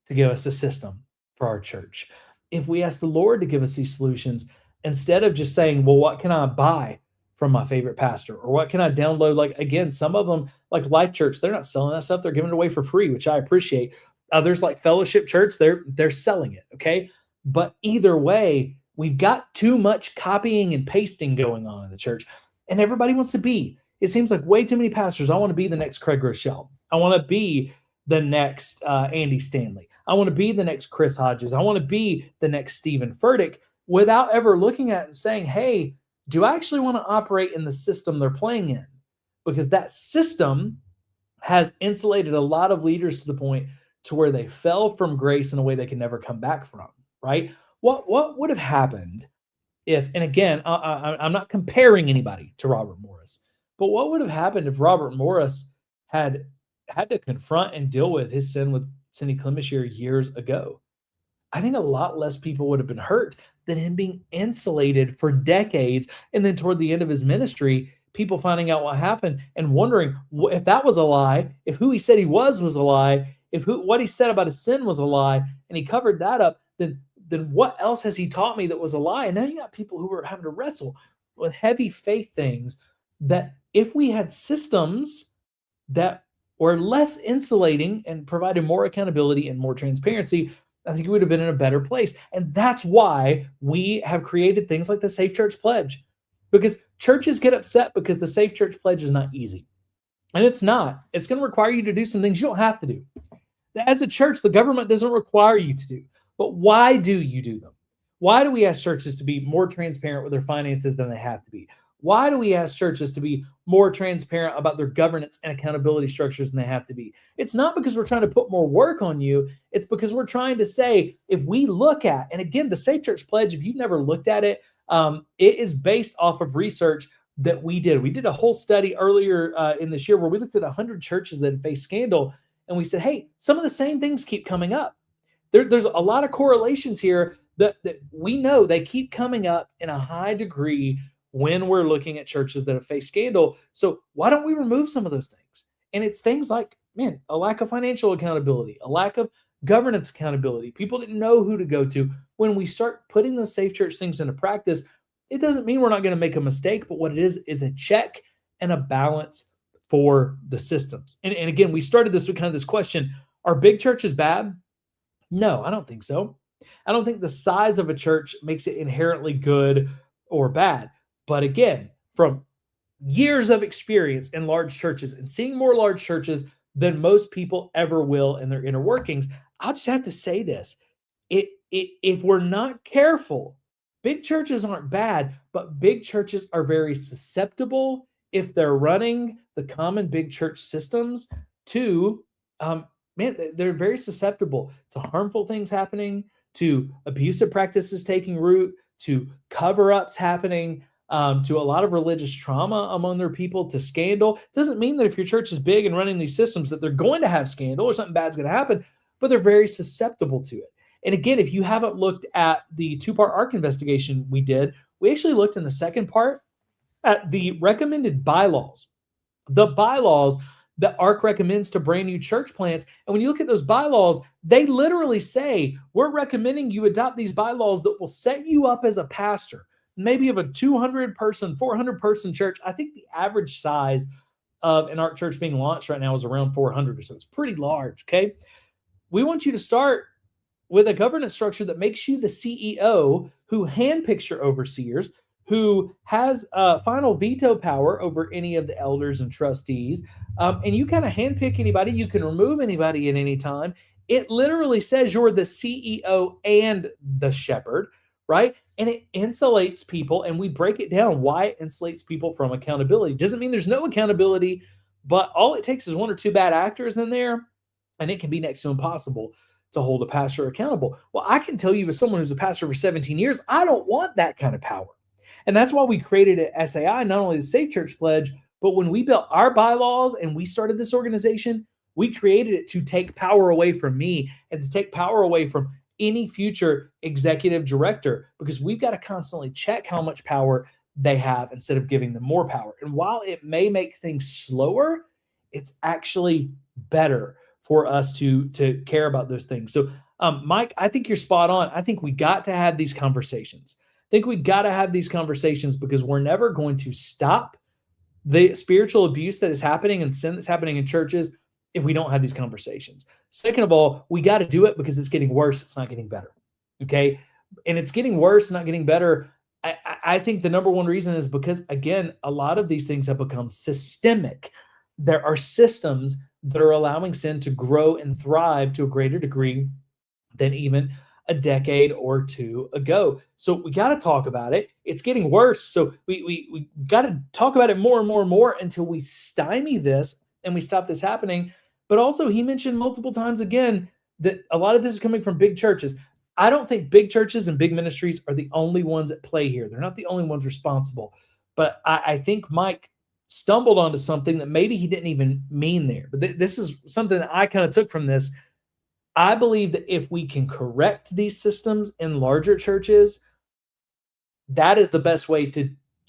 to give us a system for our church? If we ask the Lord to give us these solutions, instead of just saying, well, what can I buy from my favorite pastor? Or what can I download? Like, again, some of them, like Life Church, they're not selling that stuff. They're giving it away for free, which I appreciate. Others like Fellowship Church, they're selling it, okay? But either way, we've got too much copying and pasting going on in the church, and everybody wants to be. It seems like way too many pastors. I want to be the next Craig Rochelle. I want to be the next Andy Stanley. I want to be the next Chris Hodges. I want to be the next Stephen Furtick, without ever looking at it and saying, hey, do I actually want to operate in the system they're playing in? Because that system has insulated a lot of leaders to the point to where they fell from grace in a way they can never come back from, right? What would have happened if, and again, I'm not comparing anybody to Robert Morris, but what would have happened if Robert Morris had to confront and deal with his sin with Cindy Clemenshire years ago? I think a lot less people would have been hurt than him being insulated for decades. And then toward the end of his ministry, people finding out what happened and wondering if that was a lie, if who he said he was a lie, if what he said about his sin was a lie, and he covered that up, then what else has he taught me that was a lie? And now you got people who are having to wrestle with heavy faith things that if we had systems that were less insulating and provided more accountability and more transparency, I think we would have been in a better place. And that's why we have created things like the Safe Church Pledge, because churches get upset because the Safe Church Pledge is not easy. And it's not. It's going to require you to do some things you don't have to do. As a church, the government doesn't require you to do. But why do you do them? Why do we ask churches to be more transparent with their finances than they have to be? Why do we ask churches to be more transparent about their governance and accountability structures than they have to be? It's not because we're trying to put more work on you. It's because we're trying to say, if we look at, and again, the Safe Church Pledge, if you've never looked at it, It is based off of research that we did. We did a whole study earlier in this year where we looked at 100 churches that face scandal, and we said, hey, some of the same things keep coming up. There's a lot of correlations here that we know they keep coming up in a high degree when we're looking at churches that have faced scandal. So why don't we remove some of those things? And it's things like, man, a lack of financial accountability, a lack of governance accountability. People didn't know who to go to. When we start putting those safe church things into practice, it doesn't mean we're not going to make a mistake, but what it is a check and a balance for the systems. And again, we started this with kind of this question, are big churches bad? No, I don't think so. I don't think the size of a church makes it inherently good or bad. But again, from years of experience in large churches and seeing more large churches than most people ever will in their inner workings, I'll just have to say this. If we're not careful, big churches aren't bad, but big churches are very susceptible if they're running the common big church systems to, they're very susceptible to harmful things happening, to abusive practices taking root, to cover-ups happening, to a lot of religious trauma among their people, to scandal. It doesn't mean that if your church is big and running these systems that they're going to have scandal or something bad's going to happen, but they're very susceptible to it. And again, if you haven't looked at the two-part ARC investigation we did, we actually looked in the second part at the recommended bylaws. The bylaws that ARC recommends to brand new church plants. And when you look at those bylaws, they literally say, we're recommending you adopt these bylaws that will set you up as a pastor, maybe of a 200-person, 400-person church. I think the average size of an ARC church being launched right now is around 400 or so. It's pretty large, okay? We want you to start with a governance structure that makes you the CEO who handpicks your overseers, who has final veto power over any of the elders and trustees. And you kind of handpick anybody. You can remove anybody at any time. It literally says you're the CEO and the shepherd, right? And it insulates people. And we break it down why it insulates people from accountability. Doesn't mean there's no accountability, but all it takes is one or two bad actors in there, and it can be next to impossible to hold a pastor accountable. Well, I can tell you as someone who's a pastor for 17 years, I don't want that kind of power. And that's why we created at SAI, not only the Safe Church Pledge, but when we built our bylaws and we started this organization, we created it to take power away from me and to take power away from any future executive director, because we've got to constantly check how much power they have instead of giving them more power. And while it may make things slower, it's actually better for us to care about those things. So, Mike, I think you're spot on. I think we got to have these conversations. I think we got to have these conversations because we're never going to stop the spiritual abuse that is happening and sin that's happening in churches if we don't have these conversations. Second of all, we got to do it because it's getting worse. It's not getting better. Okay. And it's getting worse, not getting better. I think the number one reason is because, again, a lot of these things have become systemic. There are systems that are allowing sin to grow and thrive to a greater degree than even a decade or two ago. So we got to talk about it. It's getting worse. So we got to talk about it more and more and more until we stymie this and we stop this happening. But also, he mentioned multiple times again that a lot of this is coming from big churches. I don't think big churches and big ministries are the only ones at play here. They're not the only ones responsible. But I think Mike stumbled onto something that maybe he didn't even mean there. But this is something that I kind of took from this. I believe that if we can correct these systems in larger churches, that is the best way to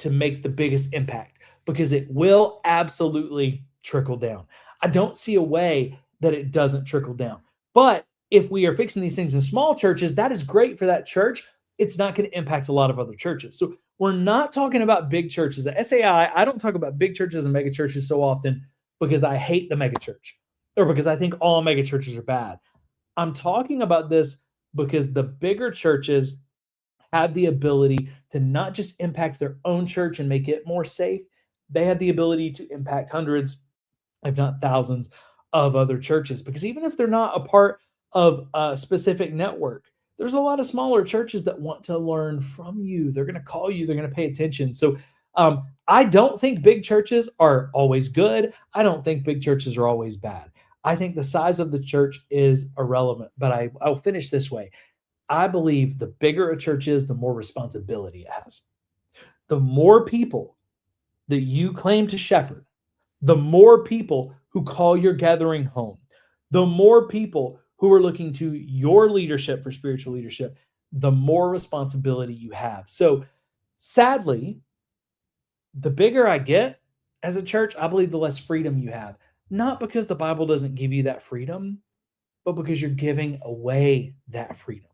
make the biggest impact, because it will absolutely trickle down. I don't see a way that it doesn't trickle down. But if we are fixing these things in small churches, that is great for that church. It's not going to impact a lot of other churches. So we're not talking about big churches. At SAI, I don't talk about big churches and mega churches so often because I hate the mega church or because I think all mega churches are bad. I'm talking about this because the bigger churches have the ability to not just impact their own church and make it more safe. They have the ability to impact hundreds, if not thousands, of other churches. Because even if they're not a part of a specific network, there's a lot of smaller churches that want to learn from you. They're going to call you. They're going to pay attention. So I don't think big churches are always good. I don't think big churches are always bad. I think the size of the church is irrelevant. But I'll finish this way. I believe the bigger a church is, the more responsibility it has. the more people that you claim to shepherd, the more people who call your gathering home, the more people who are looking to your leadership for spiritual leadership, the more responsibility you have. So sadly, the bigger I get as a church, I believe the less freedom you have. Not because the Bible doesn't give you that freedom, but because you're giving away that freedom.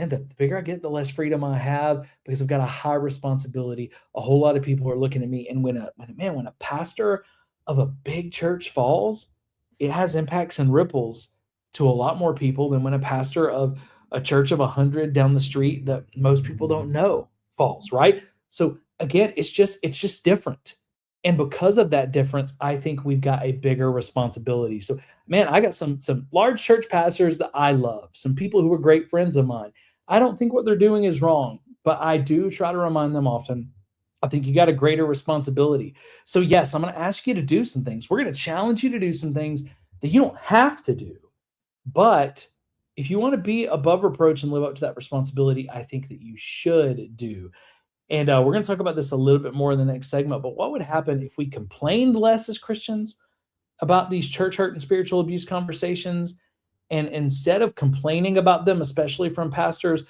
And the bigger I get, the less freedom I have because I've got a high responsibility. A whole lot of people are looking at me. And when a pastor of a big church falls, it has impacts and ripples to a lot more people than when a pastor of a church of 100 down the street that most people don't know falls, right? So again, it's just different. And because of that difference, I think we've got a bigger responsibility. So man, I got some large church pastors that I love, some people who are great friends of mine. I don't think what they're doing is wrong, but I do try to remind them often. I think you got a greater responsibility. So yes, I'm going to ask you to do some things. We're going to challenge you to do some things that you don't have to do. But if you want to be above reproach and live up to that responsibility, I think that you should do. And we're going to talk about this a little bit more in the next segment. But what would happen if we complained less as Christians about these church hurt and spiritual abuse conversations? And instead of complaining about them, especially from pastors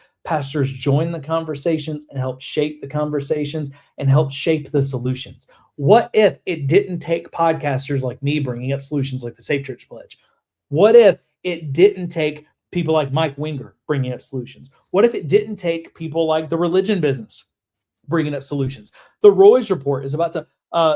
join the conversations and help shape the conversations and help shape the solutions. What if it didn't take podcasters like me bringing up solutions like the Safe Church Pledge? What if it didn't take people like Mike Winger bringing up solutions? What if it didn't take people like the Religion Business bringing up solutions? The Roy's Report is about to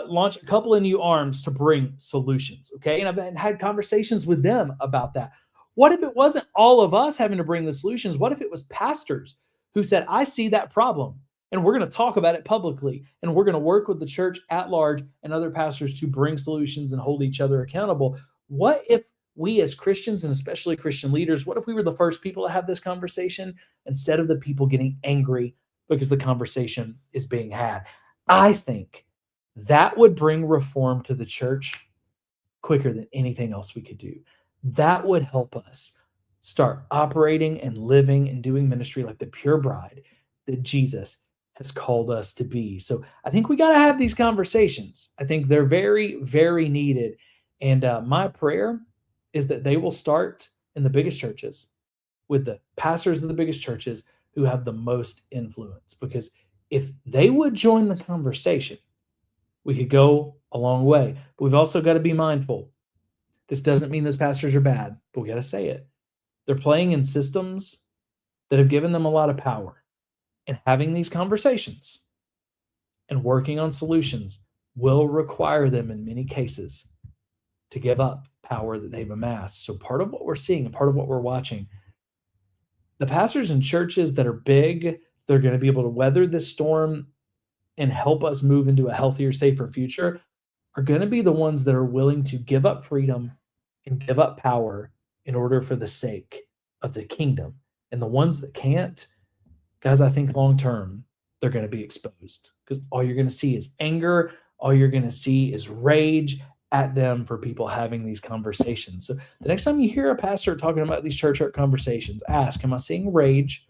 launch a couple of new arms to bring solutions, okay? And I've had conversations with them about that. What if it wasn't all of us having to bring the solutions? What if it was pastors who said, I see that problem, and we're going to talk about it publicly, and we're going to work with the church at large and other pastors to bring solutions and hold each other accountable? What if we as Christians, and especially Christian leaders, what if we were the first people to have this conversation instead of the people getting angry because the conversation is being had? I think that would bring reform to the church quicker than anything else we could do. That would help us start operating and living and doing ministry like the pure bride that Jesus has called us to be. So I think we got to have these conversations. I think they're very, very needed. And my prayer is that they will start in the biggest churches with the pastors of the biggest churches who have the most influence. Because if they would join the conversation, we could go a long way. But we've also got to be mindful. This doesn't mean those pastors are bad, but we got to say it. They're playing in systems that have given them a lot of power. And having these conversations and working on solutions will require them in many cases to give up power that they've amassed. So part of what we're seeing and part of what we're watching, the pastors in churches that are big, they're going to be able to weather this storm and help us move into a healthier, safer future, are going to be the ones that are willing to give up freedom and give up power in order for the sake of the kingdom. And the ones that can't, guys, I think long term, they're going to be exposed because all you're going to see is anger. All you're going to see is rage at them for people having these conversations. So the next time you hear a pastor talking about these church hurt conversations, ask, am I seeing rage,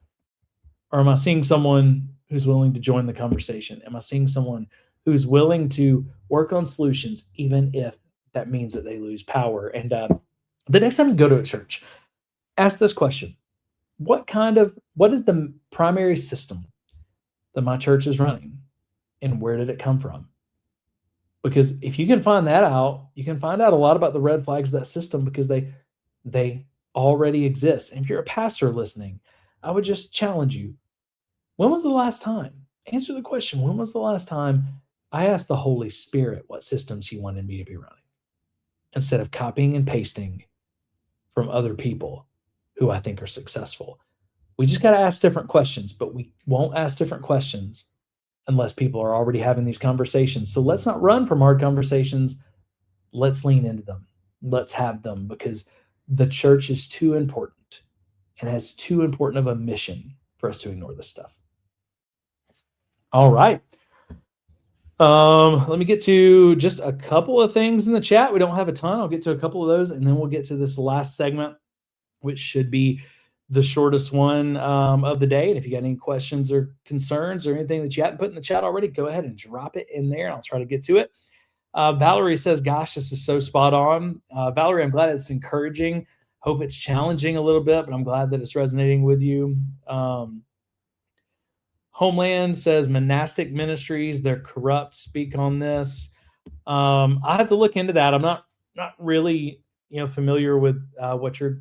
or am I seeing someone who's willing to join the conversation? Am I seeing someone who's willing to work on solutions, even if that means that they lose power? And the next time you go to a church, ask this question. What is the primary system that my church is running, and where did it come from? Because if you can find that out, you can find out a lot about the red flags of that system because they already exist. And if you're a pastor listening, I would just challenge you. When was the last time? Answer the question. When was the last time I asked the Holy Spirit what systems he wanted me to be running, instead of copying and pasting from other people who I think are successful? We just got to ask different questions, but we won't ask different questions unless people are already having these conversations. So let's not run from hard conversations. Let's lean into them. Let's have them, because the church is too important and has too important of a mission for us to ignore this stuff. All right. Let me get to just a couple of things in the chat. We don't have a ton. I'll get to a couple of those, and then we'll get to this last segment, which should be the shortest one of the day. And if you got any questions or concerns or anything that you haven't put in the chat already, go ahead and drop it in there and I'll try to get to it. Valerie says, gosh, this is so spot on. Valerie, I'm glad it's encouraging. Hope it's challenging a little bit, but I'm glad that it's resonating with you. Homeland says monastic ministries, they're corrupt. Speak on this. I have to look into that. I'm not really, familiar with what you're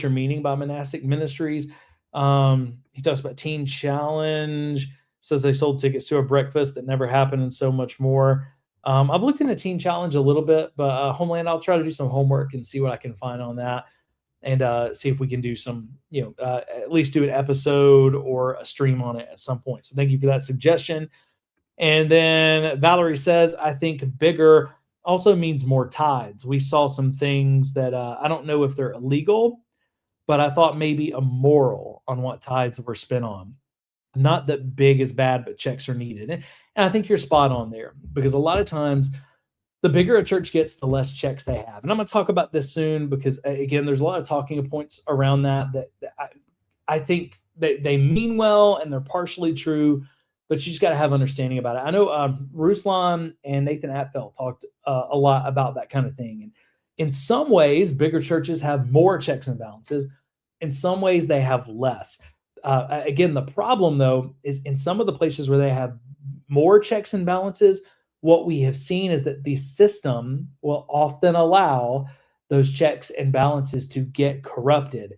meaning by monastic ministries. He talks about Teen Challenge, says they sold tickets to a breakfast that never happened and so much more. I've looked into Teen Challenge a little bit, but Homeland, I'll try to do some homework and see what I can find on that and see if we can do some, at least do an episode or a stream on it at some point. So thank you for that suggestion. And then Valerie says, I think bigger also means more tithes. We saw some things that I don't know if they're illegal, but I thought maybe immoral on what tithes were spent on. Not that big is bad, but checks are needed. And I think you're spot on there, because a lot of times the bigger a church gets, the less checks they have. And I'm going to talk about this soon because, again, there's a lot of talking points around that I think they mean well and they're partially true, but you just got to have understanding about it. I know Ruslan and Nathan Atfeld talked a lot about that kind of thing. And in some ways, bigger churches have more checks and balances. In some ways, they have less. Again, the problem, though, is in some of the places where they have more checks and balances, what we have seen is that the system will often allow those checks and balances to get corrupted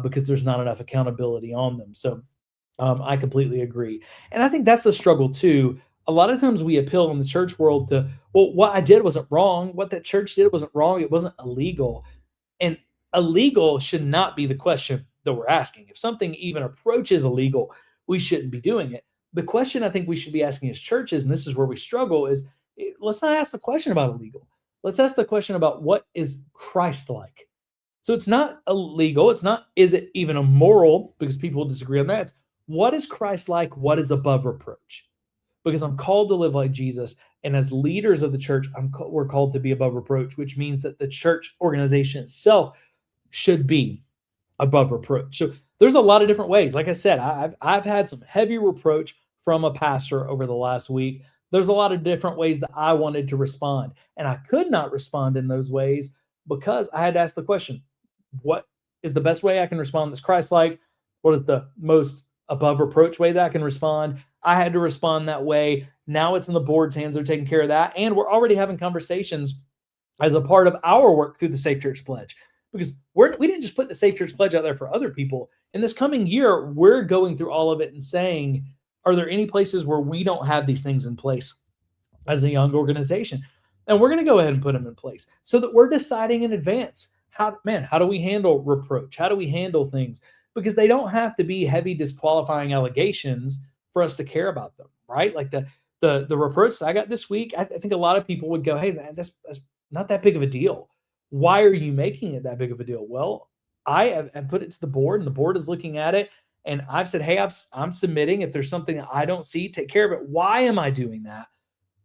because there's not enough accountability on them. So I completely agree. And I think that's the struggle, too. A lot of times we appeal in the church world to, well, what I did wasn't wrong. What that church did wasn't wrong. It wasn't illegal. And illegal should not be the question that we're asking. If something even approaches illegal, we shouldn't be doing it. The question I think we should be asking as churches, and this is where we struggle, is let's not ask the question about illegal. Let's ask the question about what is Christ-like. So it's not illegal. It's not, is it even immoral? Because people disagree on that. It's what is Christ-like? What is above reproach? Because I'm called to live like Jesus. And as leaders of the church, we're called to be above reproach, which means that the church organization itself should be above reproach. So there's a lot of different ways. Like I said, I've had some heavy reproach from a pastor over the last week. There's a lot of different ways that I wanted to respond. And I could not respond in those ways because I had to ask the question, what is the best way I can respond that's Christ-like? What is the most above reproach way that I can respond? I had to respond that way. Now it's in the board's hands. They're taking care of that. And we're already having conversations as a part of our work through the Safe Church Pledge. Because we didn't just put the Safe Church Pledge out there for other people. In this coming year, we're going through all of it and saying, are there any places where we don't have these things in place as a young organization? And we're going to go ahead and put them in place so that we're deciding in advance, how do we handle reproach? How do we handle things? Because they don't have to be heavy disqualifying allegations for us to care about them, right? Like the reproach that I got this week, I think a lot of people would go, hey, man, that's not that big of a deal. Why are you making it that big of a deal? Well, I have put it to the board, and the board is looking at it, and I've said, hey, I'm submitting. If there's something that I don't see, take care of it. Why am I doing that?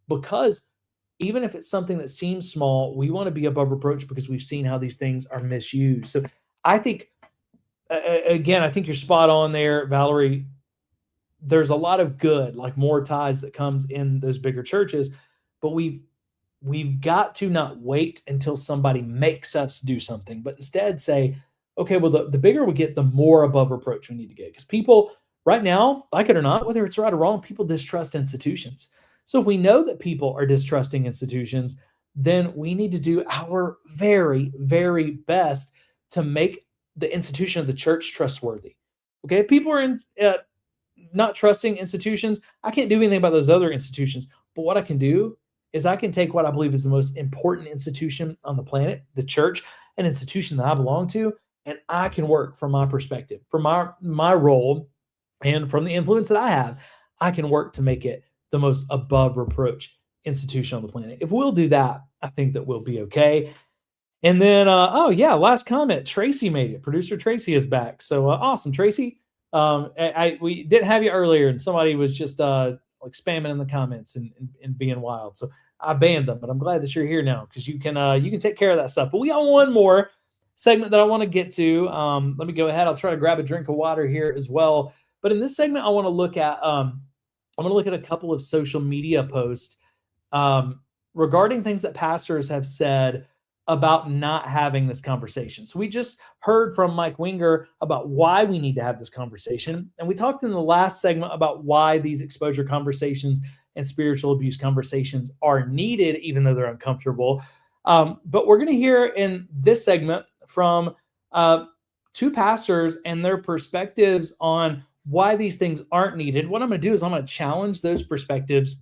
Because even if it's something that seems small, we want to be above reproach because we've seen how these things are misused. So I think, again, I think you're spot on there, Valerie. There's a lot of good, like more tithes that comes in those bigger churches, but we've got to not wait until somebody makes us do something, but instead say, okay, well, the bigger we get, the more above reproach we need to get. Because people right now, like it or not, whether it's right or wrong, people distrust institutions. So if we know that people are distrusting institutions, then we need to do our very, very best to make the institution of the church trustworthy. Okay, if people are not trusting institutions, I can't do anything about those other institutions. But what I can do is I can take what I believe is the most important institution on the planet, the church, an institution that I belong to, and I can work from my perspective, from my role, and from the influence that I have, I can work to make it the most above reproach institution on the planet. If we'll do that, I think that we'll be okay. And then, last comment. Tracy made it. Producer Tracy is back. So awesome, Tracy. We didn't have you earlier, and somebody was just like spamming in the comments and being wild. So I banned them, but I'm glad that you're here now because you can take care of that stuff. But we got one more. segment that I want to get to. Let me go ahead. I'll try to grab a drink of water here as well. But in this segment, I want to look at a couple of social media posts regarding things that pastors have said about not having this conversation. So we just heard from Mike Winger about why we need to have this conversation. And we talked in the last segment about why these exposure conversations and spiritual abuse conversations are needed, even though they're uncomfortable. But we're going to hear in this segment from two pastors and their perspectives on why these things aren't needed. What I'm going to do is I'm going to challenge those perspectives,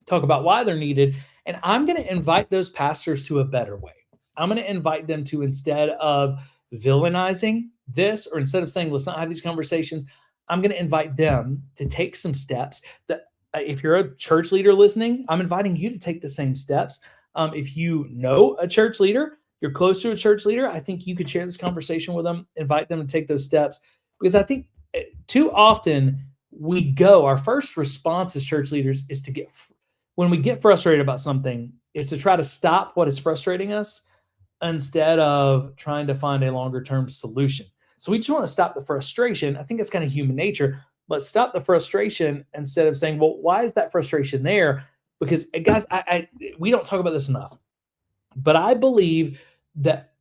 talk about why they're needed, and I'm going to invite those pastors to a better way. I'm going to invite them to, instead of villainizing this, or instead of saying, let's not have these conversations, I'm going to invite them to take some steps that, if you're a church leader listening, I'm inviting you to take the same steps. If you know a church leader, you're close to a church leader, I think you could share this conversation with them, invite them to take those steps. Because I think too often our first response as church leaders is when we get frustrated about something, is to try to stop what is frustrating us instead of trying to find a longer term solution. So we just want to stop the frustration. I think it's kind of human nature. Let's stop the frustration instead of saying, well, why is that frustration there? Because guys, we don't talk about this enough, but I believe that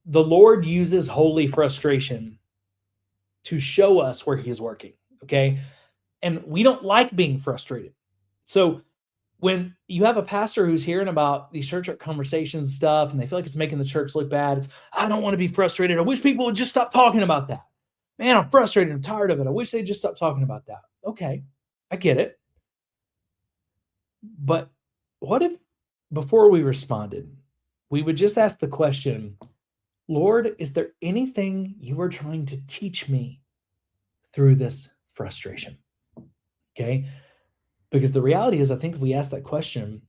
the Lord uses holy frustration to show us where he is working. Okay. And we don't like being frustrated. So when you have a pastor who's hearing about these church conversations stuff, and they feel like it's making the church look bad, I don't want to be frustrated. I wish people would just stop talking about that. Man, I'm frustrated. I'm tired of it. I wish they'd just stop talking about that. Okay, I get it. But what if, before we responded, we would just ask the question, Lord, is there anything you are trying to teach me through this frustration? Okay. Because the reality is, I think if we ask that question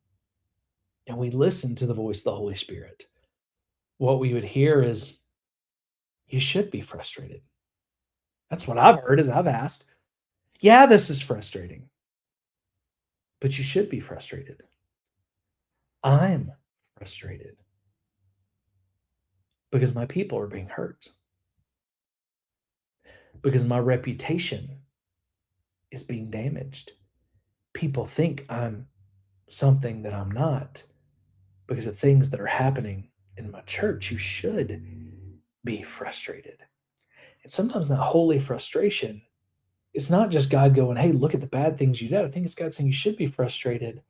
and we listen to the voice of the Holy Spirit, what we would hear is, you should be frustrated. That's what I've heard as I've asked. Yeah, this is frustrating, but you should be frustrated. I'm frustrated because my people are being hurt, because my reputation is being damaged. People think I'm something that I'm not because of things that are happening in my church. You should be frustrated. And sometimes that holy frustration, it's not just God going, hey, look at the bad things you did. I think it's God saying you should be frustrated,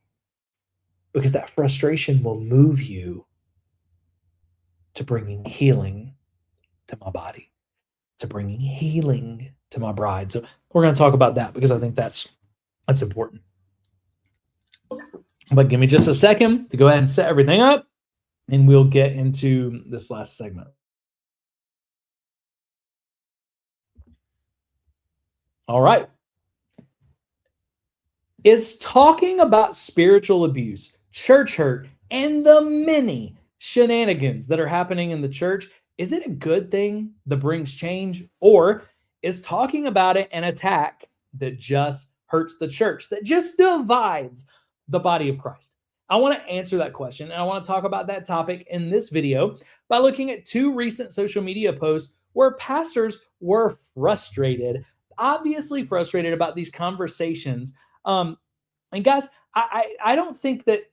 because that frustration will move you to bringing healing to my body, to bringing healing to my bride. So we're going to talk about that, because I think that's important. But give me just a second to go ahead and set everything up, and we'll get into this last segment. All right. Is talking about spiritual abuse, church hurt, and the many shenanigans that are happening in the church, is it a good thing that brings change? Or is talking about it an attack that just hurts the church, that just divides the body of Christ? I want to answer that question, and I want to talk about that topic in this video by looking at two recent social media posts where pastors were frustrated, obviously frustrated about these conversations. And guys, I don't think that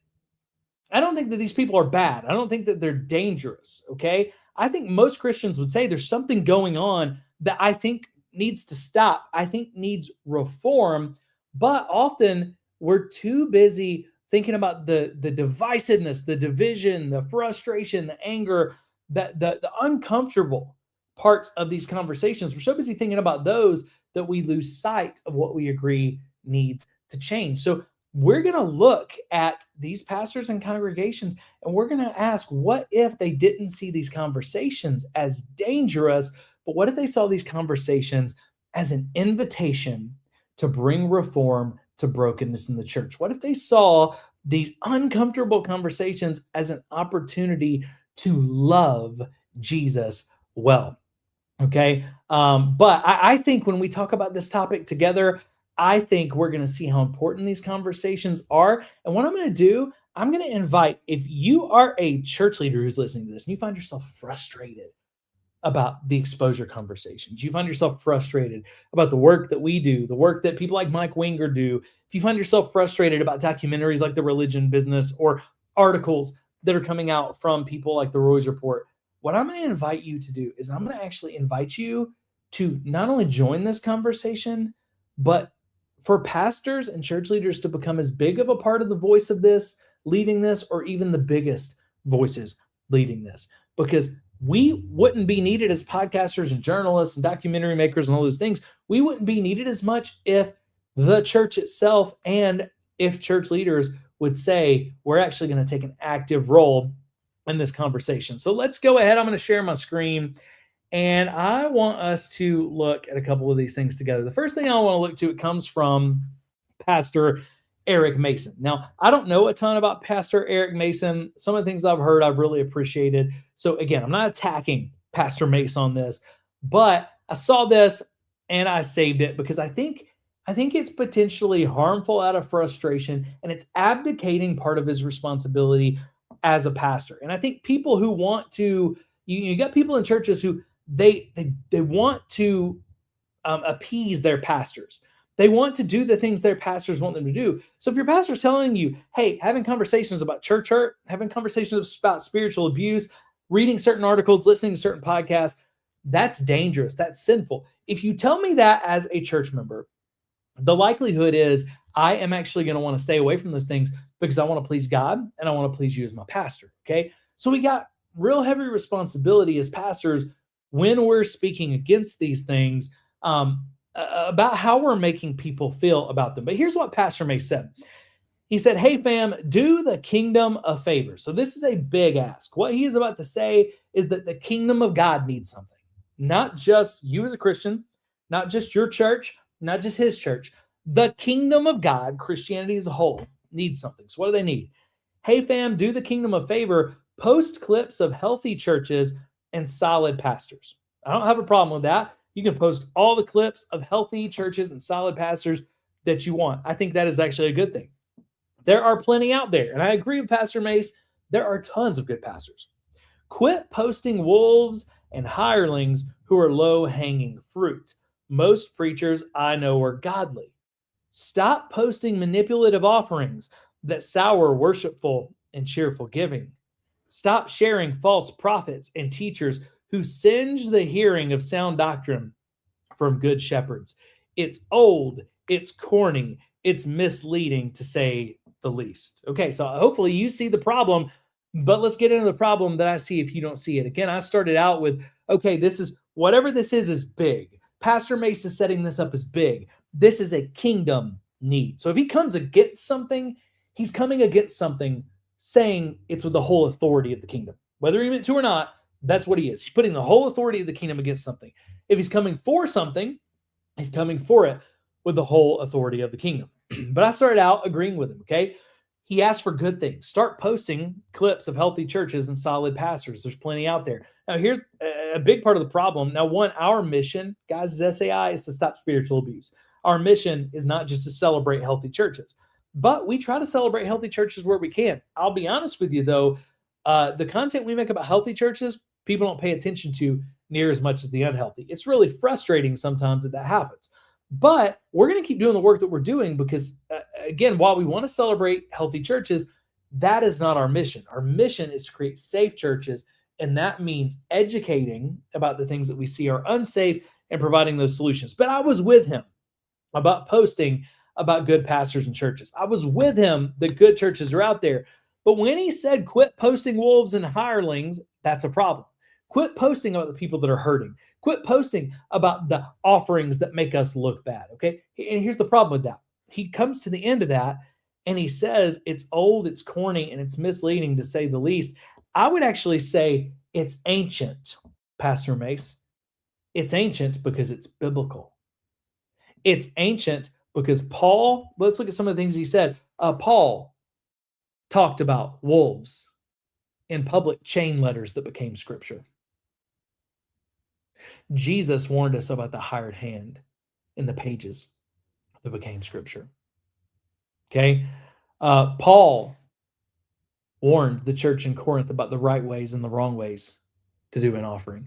these people are bad. I don't think that they're dangerous. Okay. I think most Christians would say there's something going on that I think needs to stop. I think needs reform, but often we're too busy thinking about the divisiveness, the division, the frustration, the anger, the uncomfortable parts of these conversations. We're so busy thinking about those that we lose sight of what we agree needs to change. So we're going to look at these pastors and congregations, and we're going to ask, what if they didn't see these conversations as dangerous, but what if they saw these conversations as an invitation to bring reform to brokenness in the church? What if they saw these uncomfortable conversations as an opportunity to love Jesus well? Okay. But I think when we talk about this topic together, I think we're going to see how important these conversations are. And what I'm going to do, I'm going to invite, if you are a church leader who's listening to this and you find yourself frustrated about the exposure conversations, you find yourself frustrated about the work that we do, the work that people like Mike Winger do, if you find yourself frustrated about documentaries like The Religion Business or articles that are coming out from people like the Roy's Report, what I'm going to invite you to do is I'm going to actually invite you to not only join this conversation, but for pastors and church leaders to become as big of a part of the voice of this, leading this, or even the biggest voices leading this. Because we wouldn't be needed as podcasters and journalists and documentary makers and all those things. We wouldn't be needed as much if the church itself and if church leaders would say, we're actually going to take an active role in this conversation. So let's go ahead. I'm going to share my screen and I want us to look at a couple of these things together. The first thing I want to look to, it comes from Pastor Eric Mason. Now, I don't know a ton about Pastor Eric Mason. Some of the things I've heard, I've really appreciated. So again, I'm not attacking Pastor Mason on this, but I saw this and I saved it because I think it's potentially harmful out of frustration and it's abdicating part of his responsibility as a pastor. And I think people who want to, you got people in churches who they want to appease their pastors. They want to do the things their pastors want them to do. So if your pastor's telling you, hey, having conversations about church hurt, having conversations about spiritual abuse, reading certain articles, listening to certain podcasts, that's dangerous. That's sinful. If you tell me that as a church member, the likelihood is I am actually going to want to stay away from those things because I want to please God and I want to please you as my pastor. Okay. So we got real heavy responsibility as pastors when we're speaking against these things, about how we're making people feel about them. But here's what Pastor May said. He said, hey, fam, do the kingdom a favor. So this is a big ask. What he is about to say is that the kingdom of God needs something. Not just you as a Christian, not just your church, not just his church. The kingdom of God, Christianity as a whole, needs something. So what do they need? Hey, fam, do the kingdom a favor. Post clips of healthy churches and solid pastors. I don't have a problem with that. You can post all the clips of healthy churches and solid pastors that you want. I think that is actually a good thing. There are plenty out there. And I agree with Pastor Mace. There are tons of good pastors. Quit posting wolves and hirelings who are low-hanging fruit. Most preachers I know are godly. Stop posting manipulative offerings that sour worshipful and cheerful giving. Stop sharing false prophets and teachers who singe the hearing of sound doctrine from good shepherds. It's old, it's corny, it's misleading to say the least. Okay, so hopefully you see the problem, but let's get into the problem that I see if you don't see it. Again, I started out with, okay, this is, whatever this is big. Pastor Mace is setting this up as big. This is a kingdom need. So if he comes against something, he's coming against something saying it's with the whole authority of the kingdom. Whether he meant to or not, that's what he is. He's putting the whole authority of the kingdom against something. If he's coming for something, he's coming for it with the whole authority of the kingdom. But I started out agreeing with him, okay? He asked for good things. Start posting clips of healthy churches and solid pastors. There's plenty out there. Now, here's a big part of the problem. Now, one, our mission, guys, as SAI, is to stop spiritual abuse. Our mission is not just to celebrate healthy churches, but we try to celebrate healthy churches where we can. I'll be honest with you, though, the content we make about healthy churches, people don't pay attention to near as much as the unhealthy. It's really frustrating sometimes that happens. But we're going to keep doing the work that we're doing because, again, while we want to celebrate healthy churches, that is not our mission. Our mission is to create safe churches, and that means educating about the things that we see are unsafe and providing those solutions. But I was with him about posting about good pastors and churches. I was with him that good churches are out there. But when he said quit posting wolves and hirelings, that's a problem. Quit posting about the people that are hurting. Quit posting about the offerings that make us look bad, okay? And here's the problem with that. He comes to the end of that and he says it's old, it's corny, and it's misleading to say the least. I would actually say it's ancient, Pastor Mace. It's ancient because it's biblical. It's ancient because Paul, let's look at some of the things he said. Paul talked about wolves in public chain letters that became scripture. Jesus warned us about the hired hand in the pages that became scripture. Okay? Paul warned the church in Corinth about the right ways and the wrong ways to do an offering.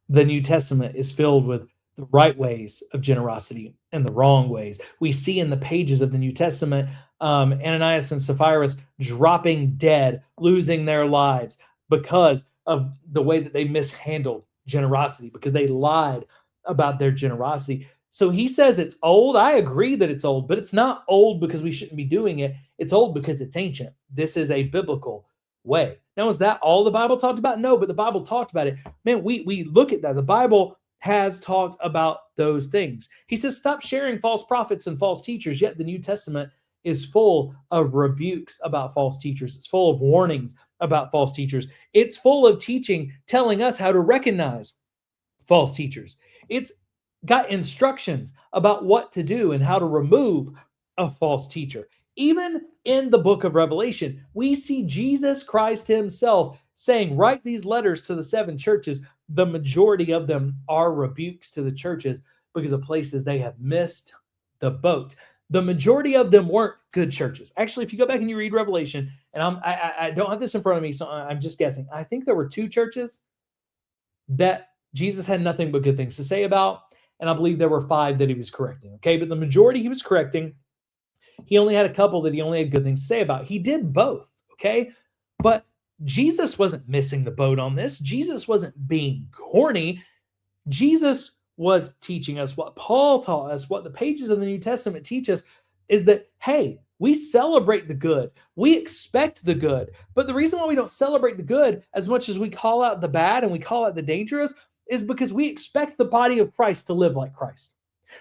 The New Testament is filled with the right ways of generosity and the wrong ways. We see in the pages of the New Testament Ananias and Sapphira dropping dead, losing their lives because of the way that they mishandled generosity, because they lied about their generosity. So he says it's old. I agree that it's old, but it's not old because we shouldn't be doing it. It's old because it's ancient. This is a biblical way. Now, is that all the Bible talked about? No, but the Bible talked about it. Man, we look at that. The Bible has talked about those things. He says, stop sharing false prophets and false teachers, yet the New Testament is full of rebukes about false teachers. It's full of warnings about false teachers. It's full of teaching telling us how to recognize false teachers. It's got instructions about what to do and how to remove a false teacher. Even in the book of Revelation, we see Jesus Christ himself saying, write these letters to the 7 churches. The majority of them are rebukes to the churches because of places they have missed the boat. The majority of them weren't good churches. Actually, if you go back and you read Revelation, and I don't have this in front of me, so I'm just guessing. I think there were 2 churches that Jesus had nothing but good things to say about, and I believe there were 5 that he was correcting. Okay, but the majority he was correcting. He only had a couple that he only had good things to say about. He did both, okay? But Jesus wasn't missing the boat on this. Jesus wasn't being corny. Jesus was teaching us what Paul taught us, what the pages of the New Testament teach us, is that, hey, we celebrate the good. We expect the good. But the reason why we don't celebrate the good as much as we call out the bad and we call out the dangerous is because we expect the body of Christ to live like Christ.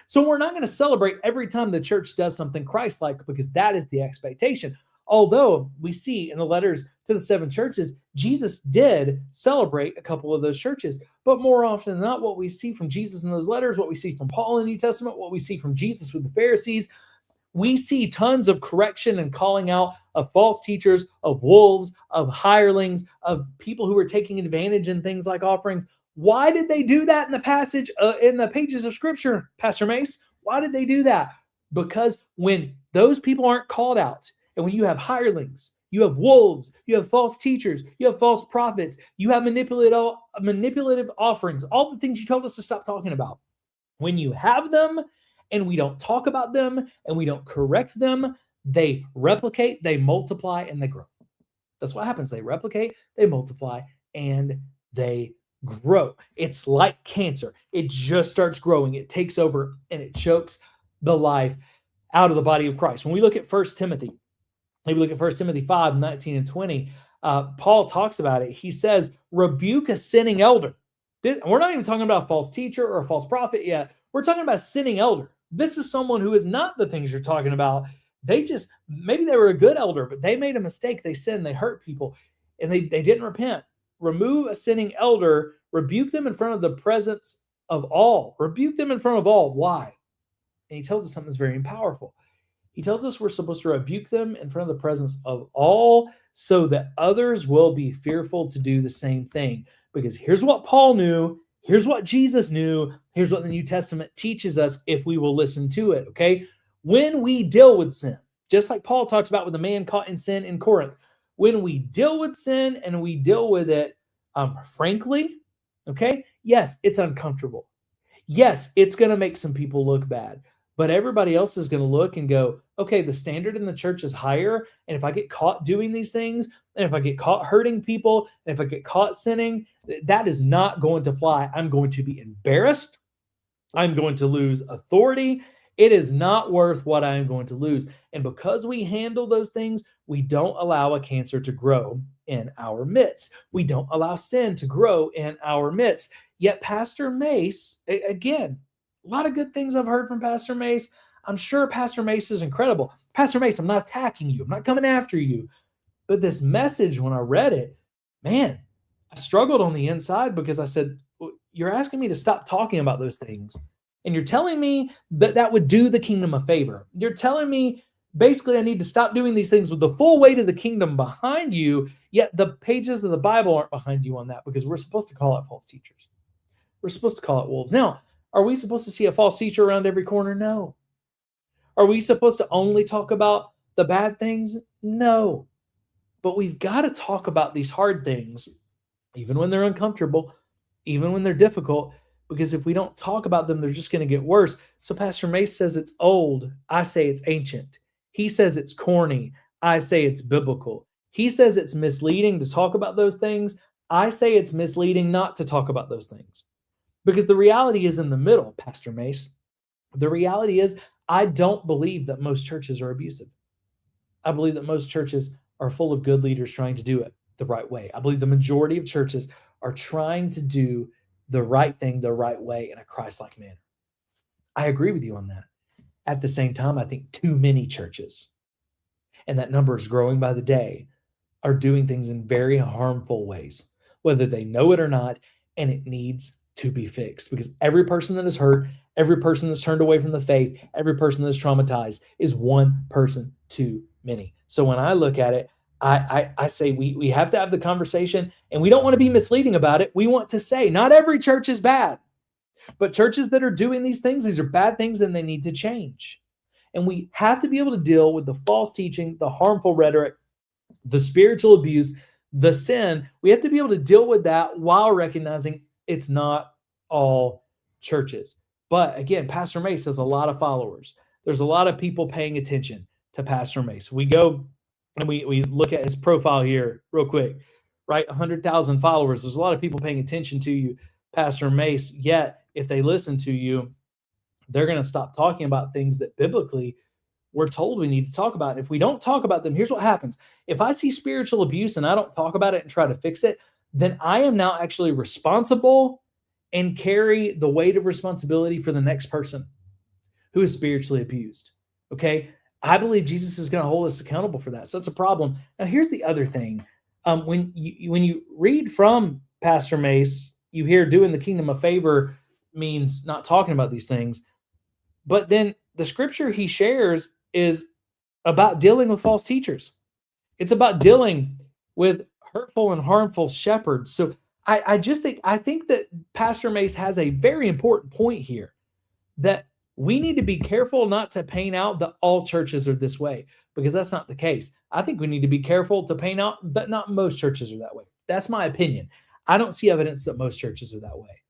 So we're not going to celebrate every time the church does something Christ-like, because that is the expectation. Although we see in the letters to the 7 churches, Jesus did celebrate a couple of those churches. But more often than not, what we see from Jesus in those letters, what we see from Paul in the New Testament, what we see from Jesus with the Pharisees, we see tons of correction and calling out of false teachers, of wolves, of hirelings, of people who were taking advantage in things like offerings. Why did they do that in the passage, in the pages of Scripture, Pastor Mace? Why did they do that? Because when those people aren't called out, and when you have hirelings, you have wolves, you have false teachers, you have false prophets, you have manipulative offerings, all the things you told us to stop talking about. When you have them and we don't talk about them and we don't correct them, they replicate, they multiply, and they grow. That's what happens. They replicate, they multiply, and they grow. It's like cancer. It just starts growing. It takes over and it chokes the life out of the body of Christ. When we look at 1 Timothy, maybe look at 1 Timothy 5, 19 and 20, Paul talks about it. He says, rebuke a sinning elder. We're not even talking about a false teacher or a false prophet yet. We're talking about a sinning elder. This is someone who is not the things you're talking about. Maybe they were a good elder, but they made a mistake. They sinned, they hurt people, and they didn't repent. Remove a sinning elder, rebuke them in front of the presence of all. Rebuke them in front of all. Why? And he tells us something that's very powerful. He tells us we're supposed to rebuke them in front of the presence of all so that others will be fearful to do the same thing. Because here's what Paul knew. Here's what Jesus knew. Here's what the New Testament teaches us if we will listen to it, okay? When we deal with sin, just like Paul talks about with the man caught in sin in Corinth, when we deal with sin and we deal with it frankly, okay, yes, it's uncomfortable. Yes, it's going to make some people look bad. But everybody else is going to look and go, okay, the standard in the church is higher. And if I get caught doing these things, and if I get caught hurting people, and if I get caught sinning, that is not going to fly. I'm going to be embarrassed. I'm going to lose authority. It is not worth what I am going to lose. And because we handle those things, we don't allow a cancer to grow in our midst. We don't allow sin to grow in our midst. Yet Pastor Mace, again, a lot of good things I've heard from Pastor Mace. I'm sure Pastor Mace is incredible. Pastor Mace, I'm not attacking you. I'm not coming after you. But this message, when I read it, man, I struggled on the inside because I said, you're asking me to stop talking about those things. And you're telling me that that would do the kingdom a favor. You're telling me basically I need to stop doing these things with the full weight of the kingdom behind you, yet the pages of the Bible aren't behind you on that because we're supposed to call out false teachers. We're supposed to call out wolves. Now, are we supposed to see a false teacher around every corner? No. Are we supposed to only talk about the bad things? No. But we've got to talk about these hard things, even when they're uncomfortable, even when they're difficult, because if we don't talk about them, they're just going to get worse. So Pastor Mace says it's old. I say it's ancient. He says it's corny. I say it's biblical. He says it's misleading to talk about those things. I say it's misleading not to talk about those things. Because the reality is in the middle, Pastor Mace. The reality is I don't believe that most churches are abusive. I believe that most churches are full of good leaders trying to do it the right way. I believe the majority of churches are trying to do the right thing the right way in a Christ-like manner. I agree with you on that. At the same time, I think too many churches, and that number is growing by the day, are doing things in very harmful ways, whether they know it or not, and it needs to be fixed because every person that is hurt, every person that's turned away from the faith, every person that's traumatized is one person too many. So when I look at it, I say we have to have the conversation, and we don't want to be misleading about it. We want to say not every church is bad, but churches that are doing these things, these are bad things and they need to change. And we have to be able to deal with the false teaching, the harmful rhetoric, the spiritual abuse, the sin. We have to be able to deal with that while recognizing it's not all churches. But again, Pastor Mace has a lot of followers. There's a lot of people paying attention to Pastor Mace. We go and we look at his profile here real quick, right? 100,000 followers. There's a lot of people paying attention to you, Pastor Mace. Yet, if they listen to you, they're going to stop talking about things that biblically we're told we need to talk about. And if we don't talk about them, here's what happens. If I see spiritual abuse and I don't talk about it and try to fix it, then I am now actually responsible and carry the weight of responsibility for the next person who is spiritually abused. Okay? I believe Jesus is going to hold us accountable for that. So that's a problem. Now, here's the other thing. When you read from Pastor Mace, you hear doing the kingdom a favor means not talking about these things. But then the scripture he shares is about dealing with false teachers. It's about dealing with hurtful and harmful shepherds. So I think that Pastor Mace has a very important point here, that we need to be careful not to paint out that all churches are this way, because that's not the case. I think we need to be careful to paint out that not most churches are that way. That's my opinion. I don't see evidence that most churches are that way.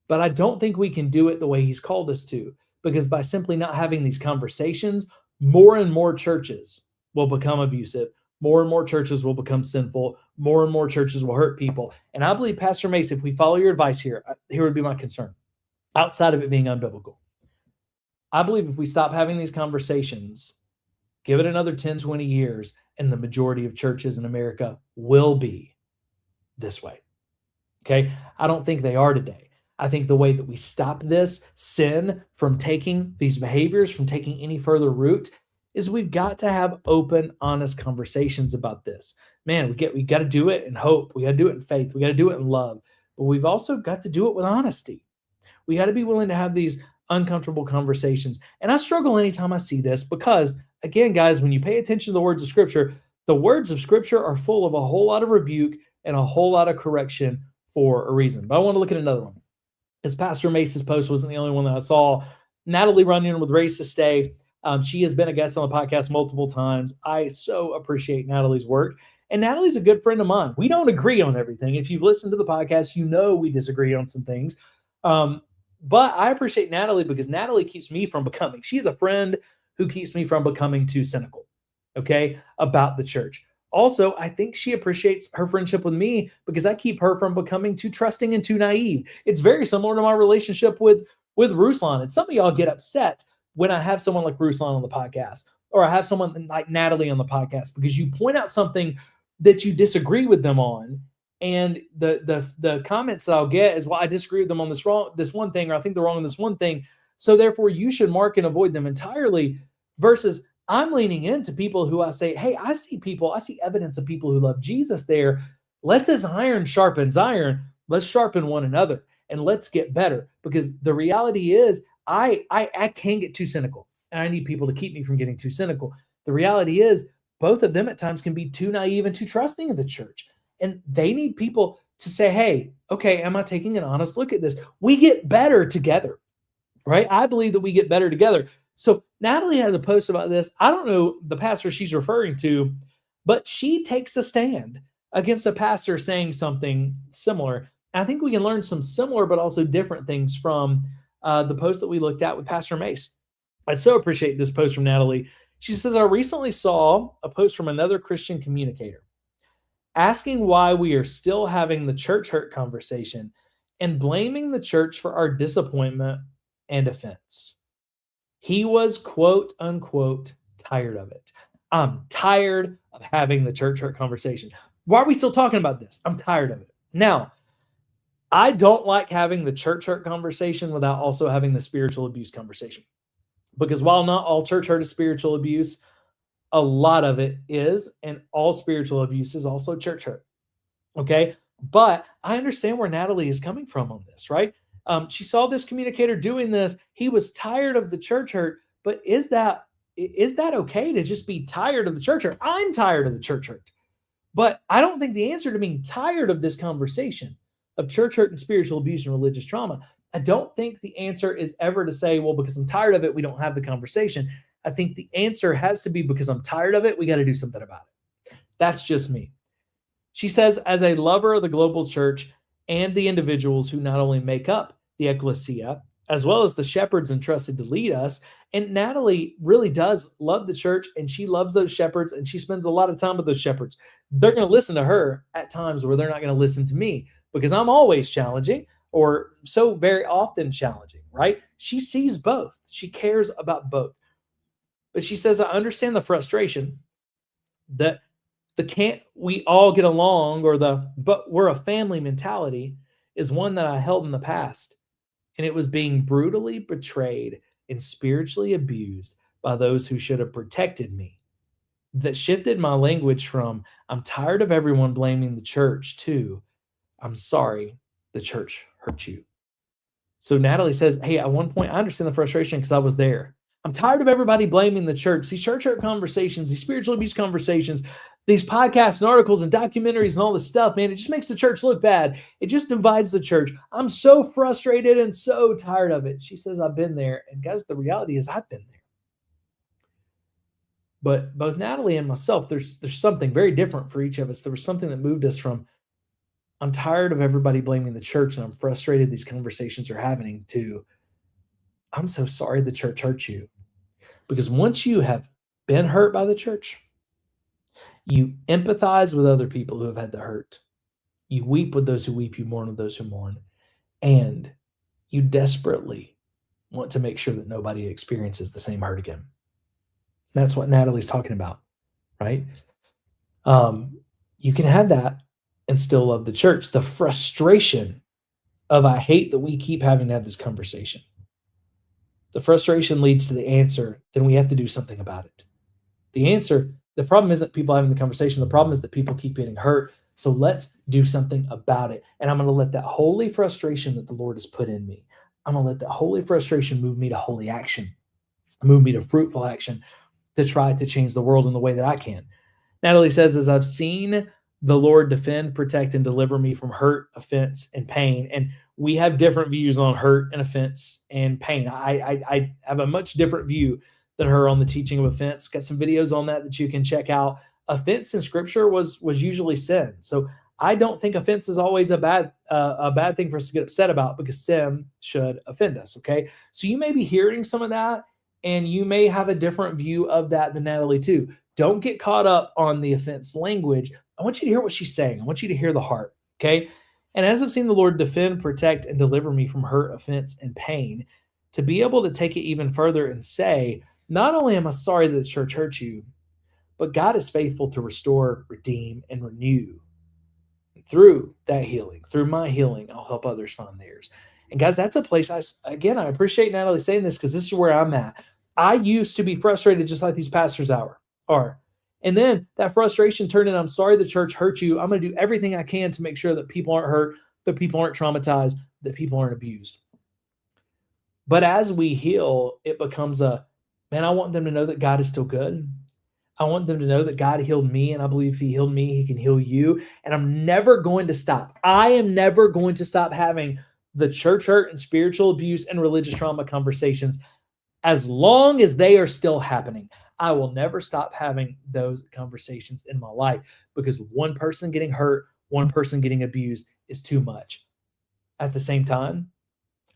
But I don't think we can do it the way he's called us to, because by simply not having these conversations, more and more churches will become abusive. More and more churches will become sinful. More and more churches will hurt people. And I believe, Pastor Mace, if we follow your advice here, here would be my concern, outside of it being unbiblical. I believe if we stop having these conversations, give it another 10, 20 years, and the majority of churches in America will be this way. Okay? I don't think they are today. I think the way that we stop this sin from taking these behaviors, from taking any further root, is we've got to have open, honest conversations about this. Man, we got to do it in hope. We got to do it in faith. We got to do it in love. But we've also got to do it with honesty. We got to be willing to have these uncomfortable conversations. And I struggle anytime I see this because, again, guys, when you pay attention to the words of Scripture are full of a whole lot of rebuke and a whole lot of correction for a reason. But I want to look at another one. As Pastor Mace's post wasn't the only one that I saw. Natalie Runyon with Race to Stay. She has been a guest on the podcast multiple times. I so appreciate Natalie's work. And Natalie's a good friend of mine. We don't agree on everything. If you've listened to the podcast, you know we disagree on some things. But I appreciate Natalie because Natalie keeps me from becoming. She's a friend who keeps me from becoming too cynical, okay, about the church. Also, I think she appreciates her friendship with me because I keep her from becoming too trusting and too naive. It's very similar to my relationship with Ruslan. And some of y'all get upset when I have someone like Ruslan on the podcast, or I have someone like Natalie on the podcast, because you point out something that you disagree with them on. And the comments that I'll get is, well, I disagree with them on this one thing, or I think they're wrong on this one thing. So therefore you should mark and avoid them entirely, versus I'm leaning into people who I say, hey, I see evidence of people who love Jesus there. Let's, as iron sharpens iron, let's sharpen one another and let's get better. Because the reality is I can get too cynical, and I need people to keep me from getting too cynical. The reality is both of them at times can be too naive and too trusting of the church. And they need people to say, hey, okay, am I taking an honest look at this? We get better together, right? I believe that we get better together. So Natalie has a post about this. I don't know the pastor she's referring to, but she takes a stand against a pastor saying something similar. I think we can learn some similar but also different things from the post that we looked at with Pastor Mace. I so appreciate this post from Natalie. She says, I recently saw a post from another Christian communicator asking why we are still having the church hurt conversation and blaming the church for our disappointment and offense. He was, quote unquote, tired of it. I'm tired of having the church hurt conversation. Why are we still talking about this? I'm tired of it. Now, I don't like having the church hurt conversation without also having the spiritual abuse conversation. Because while not all church hurt is spiritual abuse, a lot of it is, and all spiritual abuse is also church hurt. Okay? But I understand where Natalie is coming from on this, right? She saw this communicator doing this. He was tired of the church hurt, but is that okay to just be tired of the church hurt? I'm tired of the church hurt. But I don't think the answer to being tired of this conversation of church hurt and spiritual abuse and religious trauma, I don't think the answer is ever to say, well, because I'm tired of it, we don't have the conversation. I think the answer has to be, because I'm tired of it, we got to do something about it. That's just me. She says, as a lover of the global church and the individuals who not only make up the ecclesia, as well as the shepherds entrusted to lead us, and Natalie really does love the church, and she loves those shepherds, and she spends a lot of time with those shepherds. They're going to listen to her at times where they're not going to listen to me, because I'm always challenging, or so very often challenging, right? She sees both. She cares about both. But she says, I understand the frustration that the can't we all get along, or the but we're a family mentality is one that I held in the past. And it was being brutally betrayed and spiritually abused by those who should have protected me. That shifted my language from, I'm tired of everyone blaming the church, to, I'm sorry the church hurt you. So Natalie says, hey, at one point, I understand the frustration because I was there. I'm tired of everybody blaming the church. These church hurt conversations, these spiritual abuse conversations, these podcasts and articles and documentaries and all this stuff, man, it just makes the church look bad. It just divides the church. I'm so frustrated and so tired of it. She says, I've been there. And guys, the reality is I've been there. But both Natalie and myself, there's something very different for each of us. There was something that moved us from, I'm tired of everybody blaming the church and I'm frustrated these conversations are happening, to, I'm so sorry the church hurt you. Because once you have been hurt by the church, you empathize with other people who have had the hurt. You weep with those who weep, you mourn with those who mourn. And you desperately want to make sure that nobody experiences the same hurt again. That's what Natalie's talking about, right? You can have that and still love the church. The frustration of, I hate that we keep having to have this conversation. The frustration leads to the answer, then we have to do something about it. The problem isn't people having the conversation. The problem is that people keep getting hurt. So let's do something about it. And I'm going to let that holy frustration that the Lord has put in me, I'm going to let that holy frustration move me to holy action, move me to fruitful action, to try to change the world in the way that I can. Natalie says, as I've seen the Lord defend, protect, and deliver me from hurt, offense, and pain. And we have different views on hurt and offense and pain. I have a much different view than her on the teaching of offense. Got some videos on that you can check out. Offense in Scripture was usually sin. So I don't think offense is always a bad thing for us to get upset about, because sin should offend us. Okay, so you may be hearing some of that, and you may have a different view of that than Natalie too. Don't get caught up on the offense language. I want you to hear what she's saying. I want you to hear the heart. Okay. And as I've seen the Lord defend, protect, and deliver me from hurt, offense, and pain, to be able to take it even further and say, not only am I sorry that the church hurt you, but God is faithful to restore, redeem, and renew. And through that healing, through my healing, I'll help others find theirs. And guys, that's a place I appreciate Natalie saying this, because this is where I'm at. I used to be frustrated just like these pastors are. And then that frustration turned into, I'm sorry the church hurt you. I'm going to do everything I can to make sure that people aren't hurt, that people aren't traumatized, that people aren't abused. But as we heal, it becomes I want them to know that God is still good. I want them to know that God healed me, and I believe if he healed me, he can heal you. And I'm never going to stop. I am never going to stop having the church hurt and spiritual abuse and religious trauma conversations as long as they are still happening. I will never stop having those conversations in my life, because one person getting hurt, one person getting abused is too much. At the same time,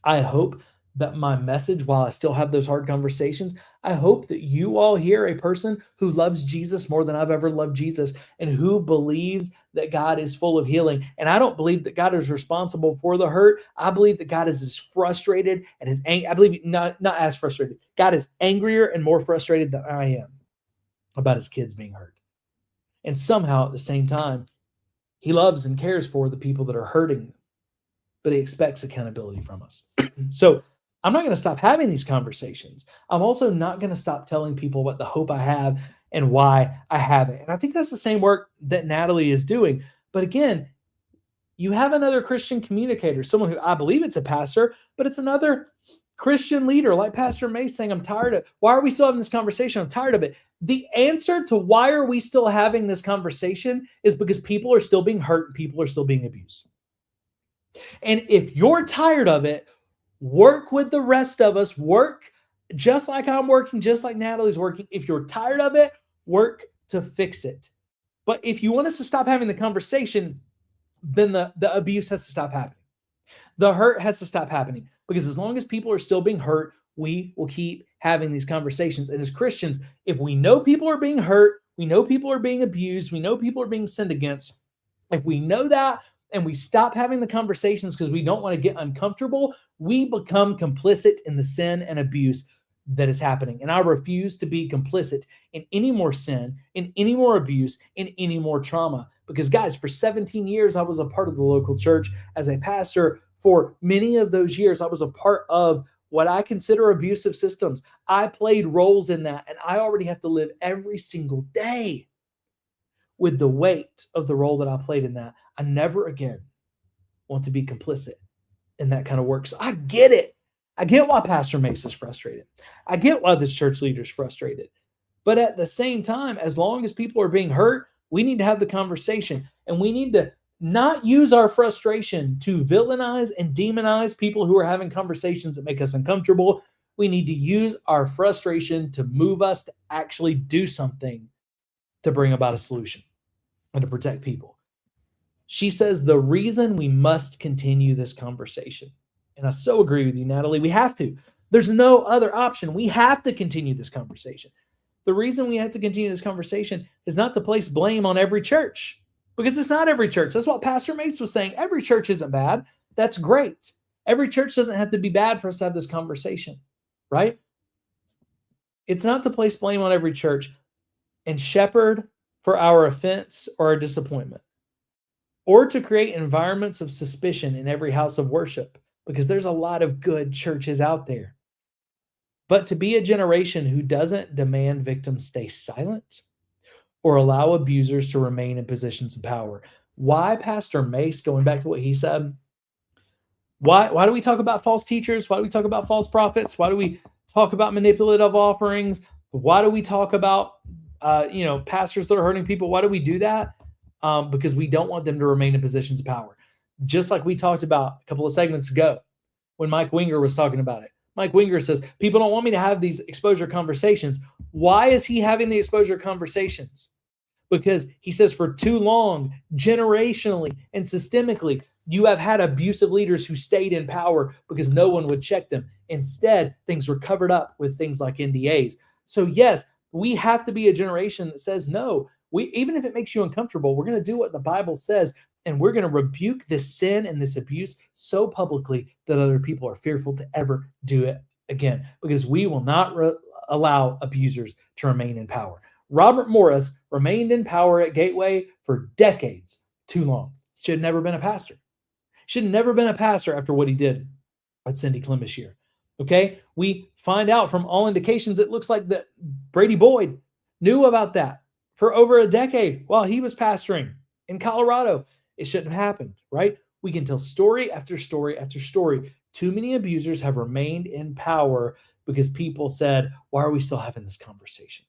I hope that my message, while I still have those hard conversations, I hope that you all hear a person who loves Jesus more than I've ever loved Jesus and who believes that God is full of healing. And I don't believe that God is responsible for the hurt. I believe that God is as frustrated and I believe not as frustrated. God is angrier and more frustrated than I am about his kids being hurt. And somehow at the same time, he loves and cares for the people that are hurting, but he expects accountability from us. So I'm not going to stop having these conversations. I'm also not going to stop telling people what the hope I have and why I have it. And I think that's the same work that Natalie is doing. But again, you have another Christian communicator, someone who I believe it's a pastor, but it's another Christian leader like Pastor May saying, I'm tired of, why are we still having this conversation? I'm tired of it. The answer to why are we still having this conversation is because people are still being hurt and people are still being abused. And if you're tired of it, work with the rest of us. Work just like I'm working, just like Natalie's working. If you're tired of it, work to fix it. But if you want us to stop having the conversation, then the abuse has to stop happening. The hurt has to stop happening. Because as long as people are still being hurt, we will keep having these conversations. And as Christians, if we know people are being hurt, we know people are being abused, we know people are being sinned against, if we know that, and we stop having the conversations because we don't want to get uncomfortable, we become complicit in the sin and abuse that is happening. And I refuse to be complicit in any more sin, in any more abuse, in any more trauma. Because guys, for 17 years, I was a part of the local church as a pastor. For many of those years, I was a part of what I consider abusive systems. I played roles in that, and I already have to live every single day with the weight of the role that I played in that. I never again want to be complicit in that kind of work. So I get it. I get why Pastor Mace is frustrated. I get why this church leader is frustrated. But at the same time, as long as people are being hurt, we need to have the conversation. And we need to not use our frustration to villainize and demonize people who are having conversations that make us uncomfortable. We need to use our frustration to move us to actually do something to bring about a solution and to protect people. She says the reason we must continue this conversation, and I so agree with you, Natalie, we have to. There's no other option. We have to continue this conversation. The reason we have to continue this conversation is not to place blame on every church, because it's not every church. That's what Pastor Mates was saying. Every church isn't bad. That's great. Every church doesn't have to be bad for us to have this conversation, right? It's not to place blame on every church and shepherd for our offense or our disappointment, or to create environments of suspicion in every house of worship, because there's a lot of good churches out there. But to be a generation who doesn't demand victims stay silent or allow abusers to remain in positions of power. Why Pastor Mace, going back to what he said, why do we talk about false teachers? Why do we talk about false prophets? Why do we talk about manipulative offerings? Why do we talk about pastors that are hurting people? Why do we do that? Because we don't want them to remain in positions of power. Just like we talked about a couple of segments ago when Mike Winger was talking about it. Mike Winger says, people don't want me to have these exposure conversations. Why is he having the exposure conversations? Because he says for too long, generationally and systemically, you have had abusive leaders who stayed in power because no one would check them. Instead, things were covered up with things like NDAs. So yes, we have to be a generation that says, no, even if it makes you uncomfortable, we're going to do what the Bible says, and we're going to rebuke this sin and this abuse so publicly that other people are fearful to ever do it again, because we will not allow abusers to remain in power. Robert Morris remained in power at Gateway for decades, too long. He should have never been a pastor. Should have never been a pastor after what he did at Cindy Clemens year. Okay, we find out from all indications it looks like that Brady Boyd knew about that for over a decade while he was pastoring in Colorado. It shouldn't have happened, right? We can tell story after story after story. Too many abusers have remained in power because people said, why are we still having this conversation?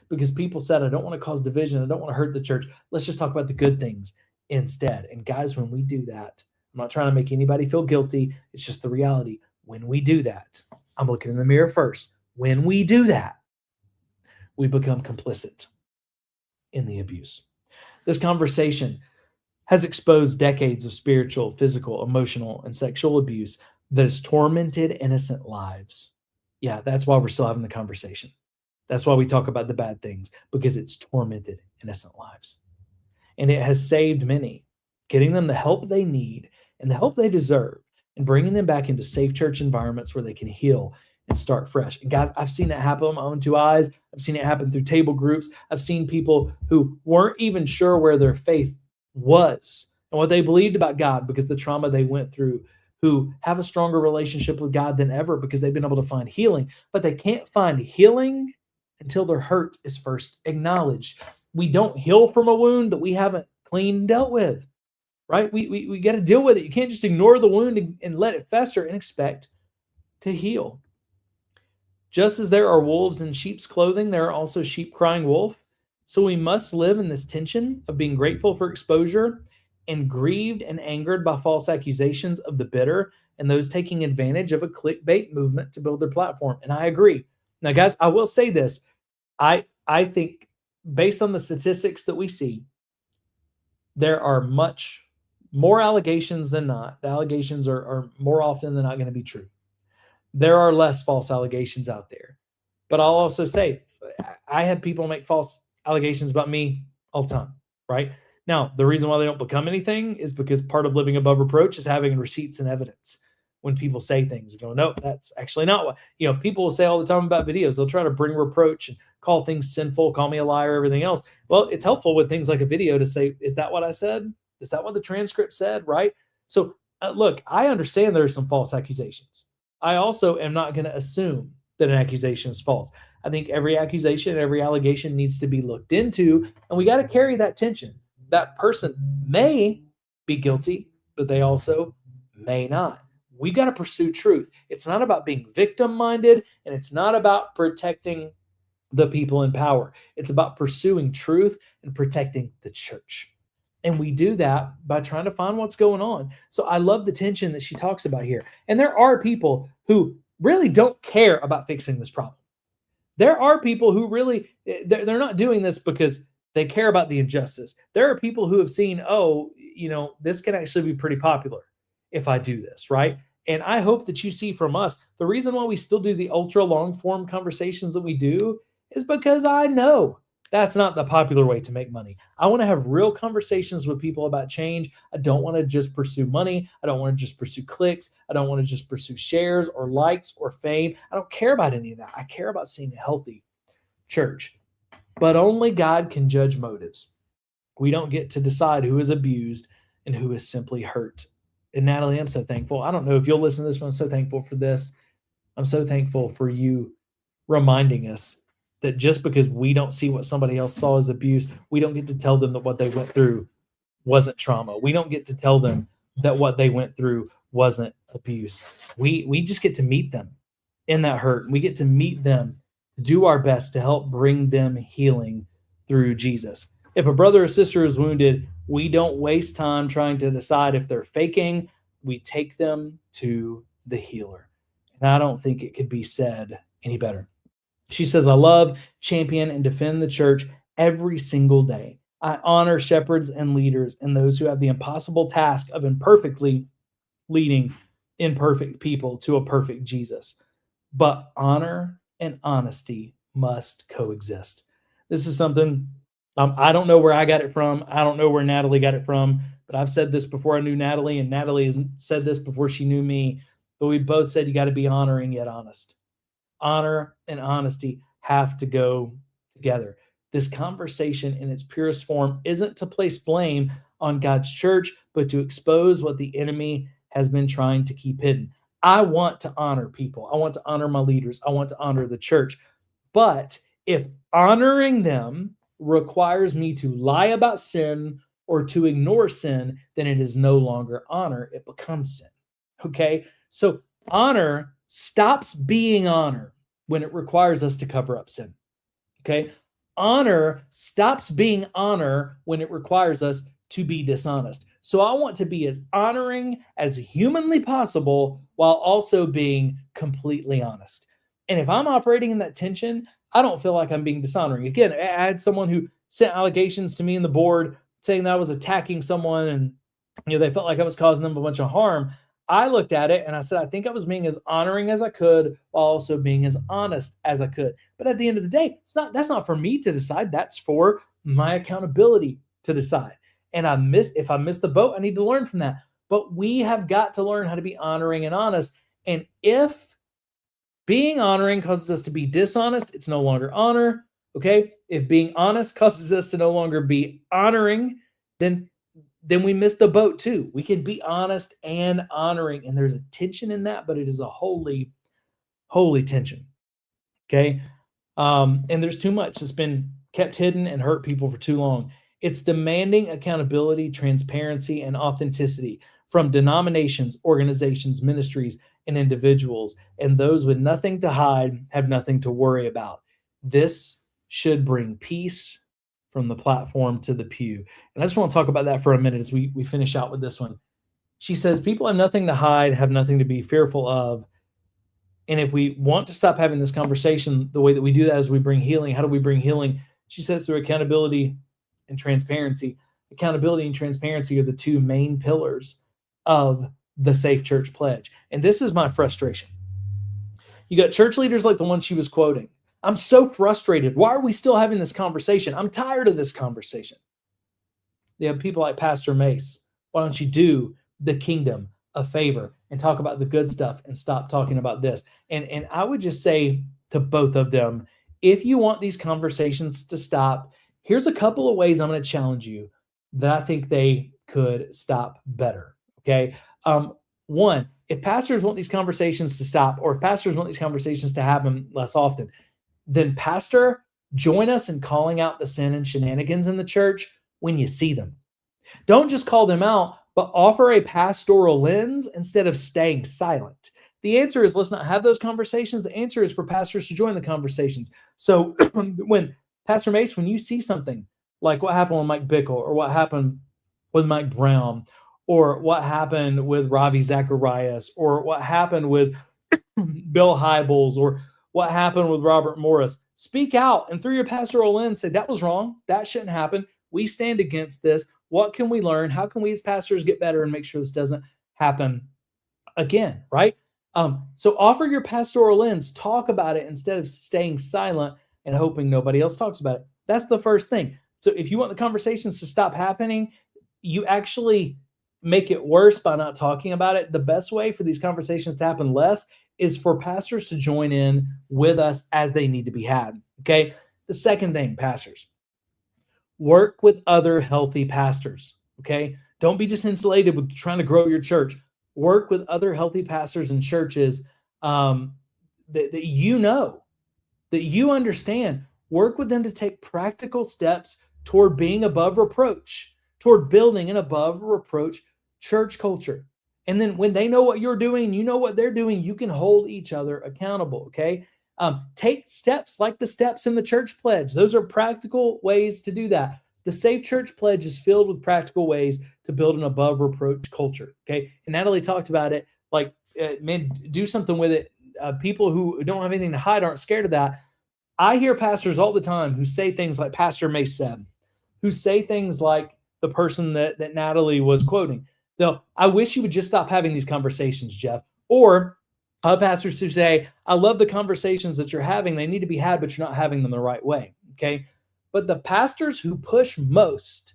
Because people said, I don't want to cause division. I don't want to hurt the church. Let's just talk about the good things instead. And guys, when we do that, I'm not trying to make anybody feel guilty. It's just the reality. When we do that, I'm looking in the mirror first. When we do that, we become complicit in the abuse. This conversation has exposed decades of spiritual, physical, emotional, and sexual abuse that has tormented innocent lives. Yeah, that's why we're still having the conversation. That's why we talk about the bad things, because it's tormented innocent lives. And it has saved many, getting them the help they need and the help they deserve, and bringing them back into safe church environments where they can heal and start fresh. And guys, I've seen it happen with my own two eyes. I've seen it happen through table groups. I've seen people who weren't even sure where their faith was and what they believed about God because the trauma they went through, who have a stronger relationship with God than ever because they've been able to find healing. But they can't find healing until their hurt is first acknowledged. We don't heal from a wound that we haven't cleaned and dealt with, right? We got to deal with it. You can't just ignore the wound and let it fester and expect to heal. Just as there are wolves in sheep's clothing, there are also sheep crying wolf. So we must live in this tension of being grateful for exposure and grieved and angered by false accusations of the bitter and those taking advantage of a clickbait movement to build their platform. And I agree. Now, guys, I will say this. I think based on the statistics that we see, there are much more allegations than not. The allegations are more often than not going to be true. There are less false allegations out there. But I'll also say, I have people make false allegations about me all the time, right? Now, the reason why they don't become anything is because part of living above reproach is having receipts and evidence. When people say things and go, no, that's actually not what, people will say all the time about videos. They'll try to bring reproach and call things sinful, call me a liar, everything else. Well, it's helpful with things like a video to say, is that what I said? Is that what the transcript said? Right? So look, I understand there are some false accusations. I also am not going to assume that an accusation is false. I think every accusation, every allegation needs to be looked into, and we got to carry that tension. That person may be guilty, but they also may not. We got to pursue truth. It's not about being victim-minded, and it's not about protecting the people in power. It's about pursuing truth and protecting the church. And we do that by trying to find what's going on. So I love the tension that she talks about here. And there are people who really don't care about fixing this problem. There are people who really, they're not doing this because they care about the injustice. There are people who have seen, this can actually be pretty popular if I do this, right? And I hope that you see from us, the reason why we still do the ultra long form conversations that we do is because I know that's not the popular way to make money. I want to have real conversations with people about change. I don't want to just pursue money. I don't want to just pursue clicks. I don't want to just pursue shares or likes or fame. I don't care about any of that. I care about seeing a healthy church. But only God can judge motives. We don't get to decide who is abused and who is simply hurt. And Natalie, I'm so thankful. I don't know if you'll listen to this, but I'm so thankful for this. I'm so thankful for you reminding us that just because we don't see what somebody else saw as abuse, we don't get to tell them that what they went through wasn't trauma. We don't get to tell them that what they went through wasn't abuse. We just get to meet them in that hurt. We get to meet them, do our best to help bring them healing through Jesus. If a brother or sister is wounded, we don't waste time trying to decide if they're faking. We take them to the healer. And I don't think it could be said any better. She says, I love, champion, and defend the church every single day. I honor shepherds and leaders and those who have the impossible task of imperfectly leading imperfect people to a perfect Jesus. But honor and honesty must coexist. This is something I don't know where I got it from. I don't know where Natalie got it from, but I've said this before I knew Natalie, and Natalie has said this before she knew me. But we both said you got to be honoring yet honest. Honor and honesty have to go together. This conversation in its purest form isn't to place blame on God's church, but to expose what the enemy has been trying to keep hidden. I want to honor people. I want to honor my leaders. I want to honor the church. But if honoring them requires me to lie about sin or to ignore sin, then it is no longer honor. It becomes sin. Okay? So honor stops being honor when it requires us to cover up sin. Okay? Honor stops being honor when it requires us to be dishonest. So I want to be as honoring as humanly possible while also being completely honest. And if I'm operating in that tension, I don't feel like I'm being dishonoring. Again, I had someone who sent allegations to me and the board saying that I was attacking someone and, they felt like I was causing them a bunch of harm. I looked at it and I said, I think I was being as honoring as I could while also being as honest as I could. But at the end of the day, that's not for me to decide. That's for my accountability to decide. And if I miss the boat, I need to learn from that. But we have got to learn how to be honoring and honest. And if being honoring causes us to be dishonest, it's no longer honor. Okay? If being honest causes us to no longer be honoring, then we miss the boat too. We can be honest and honoring, and there's a tension in that, but it is a holy, holy tension. Okay? And there's too much that's been kept hidden and hurt people for too long. It's demanding accountability, transparency, and authenticity from denominations, organizations, ministries, and individuals. And those with nothing to hide have nothing to worry about. This should bring peace from the platform to the pew. And I just want to talk about that for a minute as we finish out with this one. She says, people have nothing to hide, have nothing to be fearful of. And if we want to stop having this conversation, the way that we do that is we bring healing. How do we bring healing? She says through accountability and transparency. Accountability and transparency are the two main pillars of the Safe Church Pledge. And this is my frustration. You got church leaders like the one she was quoting. I'm so frustrated. Why are we still having this conversation? I'm tired of this conversation. You have people like Pastor Mace. Why don't you do the kingdom a favor and talk about the good stuff and stop talking about this? And I would just say to both of them, if you want these conversations to stop, here's a couple of ways I'm going to challenge you that I think they could stop better. Okay. One, if pastors want these conversations to stop, or if pastors want these conversations to happen less often, then pastor, join us in calling out the sin and shenanigans in the church when you see them. Don't just call them out, but offer a pastoral lens instead of staying silent. The answer is let's not have those conversations. The answer is for pastors to join the conversations. So when Pastor Mace, when you see something like what happened with Mike Bickle, or what happened with Mike Brown, or what happened with Ravi Zacharias, or what happened with Bill Hybels, or what happened with Robert Morris, speak out and through your pastoral lens say, that was wrong. That shouldn't happen. We stand against this. What can we learn? How can we as pastors get better and make sure this doesn't happen again, right? So offer your pastoral lens, talk about it instead of staying silent and hoping nobody else talks about it. That's the first thing. So if you want the conversations to stop happening, you actually make it worse by not talking about it. The best way for these conversations to happen less is for pastors to join in with us as they need to be had. Okay. The second thing, pastors, work with other healthy pastors. Okay. Don't be just insulated with trying to grow your church. Work with other healthy pastors and churches that you understand. Work with them to take practical steps toward being above reproach, toward building an above reproach church culture. And then when they know what you're doing, you know what they're doing, you can hold each other accountable, okay? Take steps like the steps in the church pledge. Those are practical ways to do that. The Safe Church Pledge is filled with practical ways to build an above reproach culture, okay? And Natalie talked about it, like, man, do something with it. People who don't have anything to hide aren't scared of that. I hear pastors all the time who say things like Pastor Mace said, who say things like the person that Natalie was quoting. I wish you would just stop having these conversations, Jeff. Or pastors who say, I love the conversations that you're having. They need to be had, but you're not having them the right way. Okay. But the pastors who push most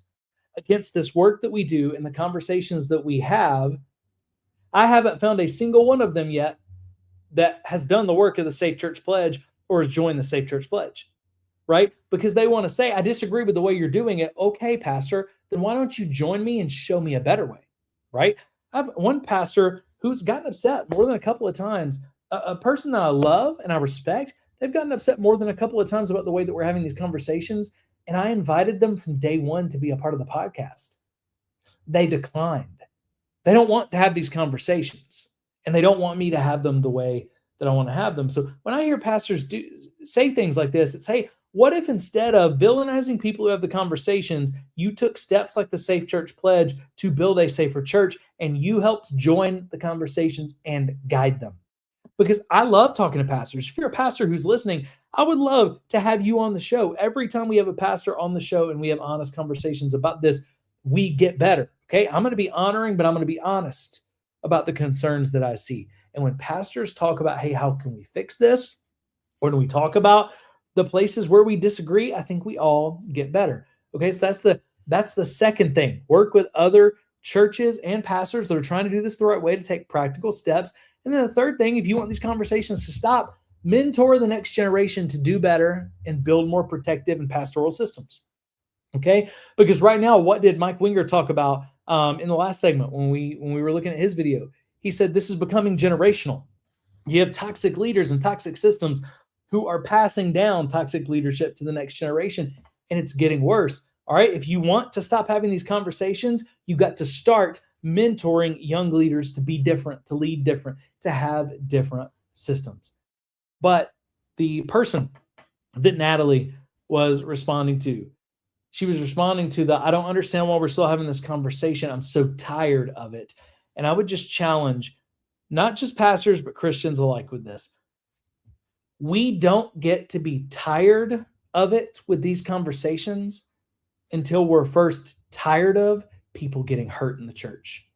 against this work that we do and the conversations that we have, I haven't found a single one of them yet that has done the work of the Safe Church Pledge or has joined the Safe Church Pledge, right? Because they want to say, I disagree with the way you're doing it. Okay, pastor, then why don't you join me and show me a better way? Right? I have one pastor who's gotten upset more than a couple of times. A person that I love and I respect, they've gotten upset more than a couple of times about the way that we're having these conversations. And I invited them from day one to be a part of the podcast. They declined. They don't want to have these conversations. And they don't want me to have them the way that I want to have them. So when I hear pastors say things like this, it's, hey, what if instead of villainizing people who have the conversations, you took steps like the Safe Church Pledge to build a safer church and you helped join the conversations and guide them? Because I love talking to pastors. If you're a pastor who's listening, I would love to have you on the show. Every time we have a pastor on the show and we have honest conversations about this we get better. Okay. I'm going to be honoring, but I'm going to be honest about the concerns that I see. And when pastors talk about, hey, how can we fix this? When we talk about the places where we disagree, I think we all get better. Okay. So that's the second thing. Work with other churches and pastors that are trying to do this the right way to take practical steps. And then the third thing, if you want these conversations to stop, mentor the next generation to do better and build more protective and pastoral systems. Okay, because right now, what did Mike Winger talk about in the last segment when we were looking at his video? He said this is becoming generational. You have toxic leaders and toxic systems who are passing down toxic leadership to the next generation, and it's getting worse. All right, if you want to stop having these conversations, you got to start mentoring young leaders to be different, to lead different, to have different systems. But the person that Natalie was responding to, she was responding to I don't understand why we're still having this conversation. I'm so tired of it. And I would just challenge not just pastors, but Christians alike with this. We don't get to be tired of it with these conversations until we're first tired of people getting hurt in the church,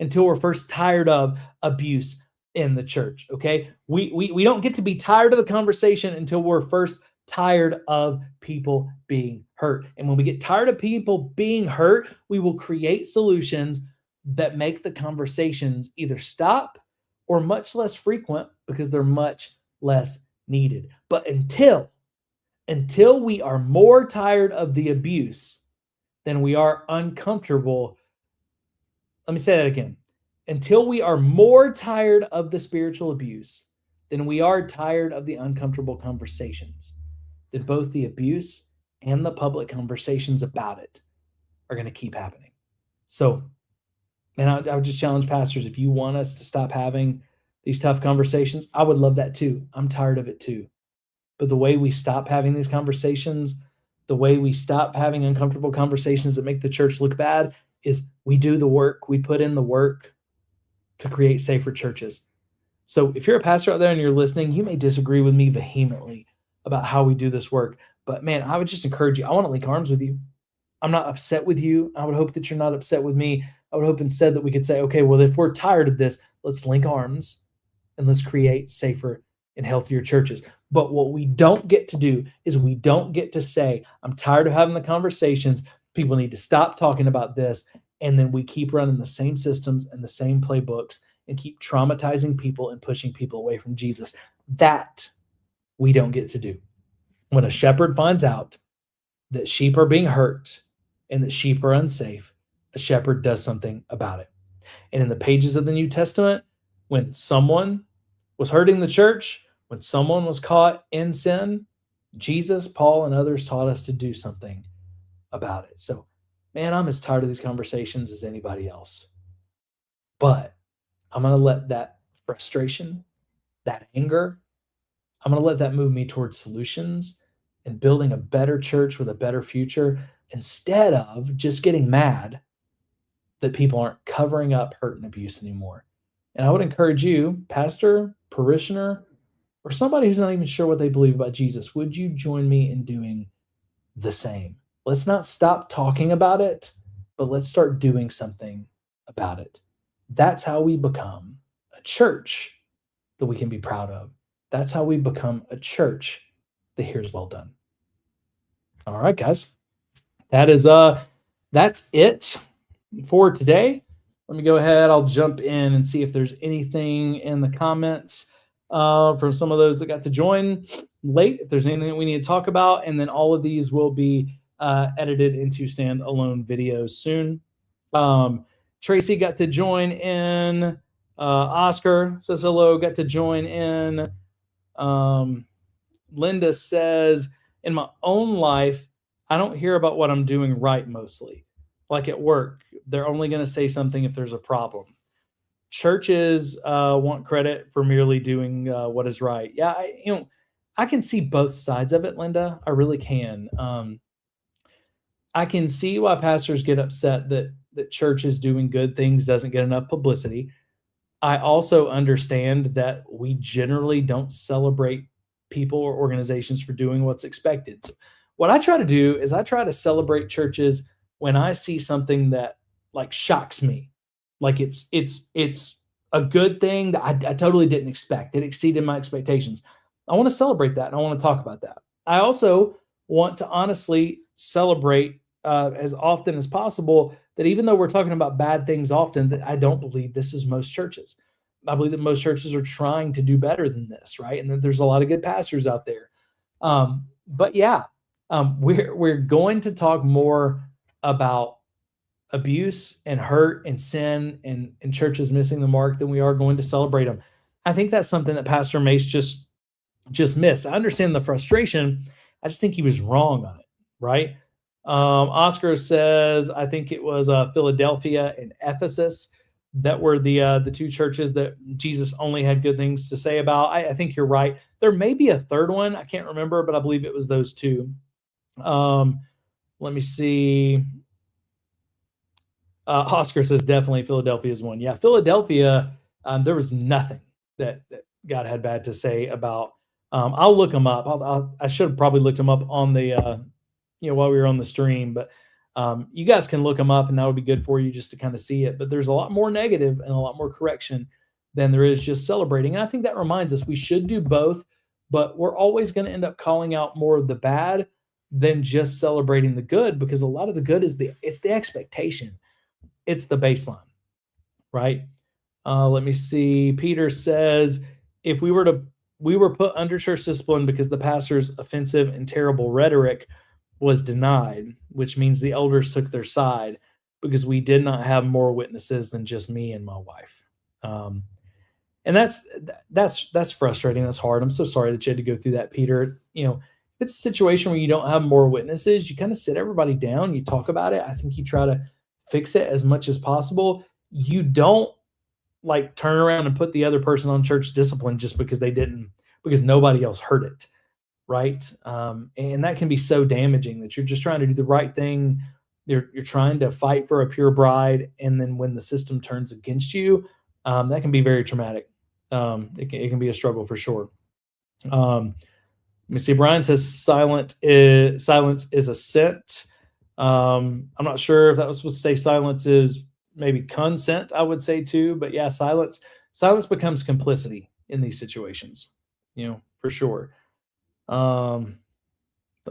until we're first tired of abuse in the church. Okay. We don't get to be tired of the conversation until we're first tired of people being hurt. And when we get tired of people being hurt, we will create solutions that make the conversations either stop or much less frequent because they're much less needed. But until we are more tired of the abuse than we are uncomfortable. Let me say that again. Until we are more tired of the spiritual abuse than we are tired of the uncomfortable conversations, then both the abuse and the public conversations about it are going to keep happening. So, man, I would just challenge pastors, if you want us to stop having these tough conversations, I would love that too. I'm tired of it too. But the way we stop having these conversations, the way we stop having uncomfortable conversations that make the church look bad, is we do the work. We put in the work to create safer churches. So if you're a pastor out there and you're listening, you may disagree with me vehemently about how we do this work. But man, I would just encourage you. I want to link arms with you. I'm not upset with you. I would hope that you're not upset with me. I would hope instead that we could say, okay, well, if we're tired of this, let's link arms and let's create safer and healthier churches. But what we don't get to do is we don't get to say, I'm tired of having the conversations. People need to stop talking about this. And then we keep running the same systems and the same playbooks and keep traumatizing people and pushing people away from Jesus. That we don't get to do. When a shepherd finds out that sheep are being hurt and that sheep are unsafe, a shepherd does something about it. And in the pages of the New Testament, when someone was hurting the church, when someone was caught in sin, Jesus, Paul, and others taught us to do something about it. So, man, I'm as tired of these conversations as anybody else. But I'm going to let that frustration, that anger, I'm going to let that move me towards solutions and building a better church with a better future instead of just getting mad that people aren't covering up hurt and abuse anymore. And I would encourage you, pastor, parishioner, or somebody who's not even sure what they believe about Jesus, would you join me in doing the same? Let's not stop talking about it, but let's start doing something about it. That's how we become a church that we can be proud of. That's how we become a church that hears well done. All right, guys. That's it for today. Let me go ahead. I'll jump in and see if there's anything in the comments from some of those that got to join late, if there's anything that we need to talk about. And then all of these will be edited into standalone videos soon. Tracy got to join in. Oscar says hello, got to join in. Linda says, in my own life, I don't hear about what I'm doing right mostly. Like at work, they're only going to say something if there's a problem. Churches want credit for merely doing what is right. Yeah, I can see both sides of it, Linda. I really can. I can see why pastors get upset that church is doing good things doesn't get enough publicity. I also understand that we generally don't celebrate people or organizations for doing what's expected. So what I try to do is I try to celebrate churches when I see something that like shocks me, like it's a good thing that I totally didn't expect. It exceeded my expectations. I want to celebrate that, and I want to talk about that. I also want to honestly celebrate as often as possible that even though we're talking about bad things often, that I don't believe this is most churches. I believe that most churches are trying to do better than this, right? And that there's a lot of good pastors out there. But yeah, we're going to talk more about abuse and hurt and sin and churches missing the mark than we are going to celebrate them. I think that's something that Pastor Mace just missed. I understand the frustration. I just think he was wrong on it, right? Oscar says, I think it was Philadelphia and Ephesus that were the two churches that Jesus only had good things to say about. I think you're right. There may be a third one. I can't remember, but I believe it was those two. Let me see. Oscar says definitely Philadelphia is one. Yeah, Philadelphia, there was nothing that God had bad to say about. I'll look them up. I should have probably looked them up on the, while we were on the stream, but you guys can look them up and that would be good for you just to kind of see it. But there's a lot more negative and a lot more correction than there is just celebrating. And I think that reminds us we should do both, but we're always going to end up calling out more of the bad than just celebrating the good, because a lot of the good is it's the expectation. It's the baseline, right? Let me see. Peter says, if we were put under church discipline because the pastor's offensive and terrible rhetoric was denied, which means the elders took their side because we did not have more witnesses than just me and my wife. And that's frustrating. That's hard. I'm so sorry that you had to go through that, Peter. It's a situation where you don't have more witnesses. You kind of sit everybody down. You talk about it. I think you try to fix it as much as possible. You don't like turn around and put the other person on church discipline just because because nobody else heard it. Right. And that can be so damaging that you're just trying to do the right thing. You're trying to fight for a pure bride. And then when the system turns against you, that can be very traumatic. It can be a struggle for sure. Let me see. Brian says silence is assent. I'm not sure if that was supposed to say silence is maybe consent, I would say too, but yeah, silence becomes complicity in these situations, for sure. Let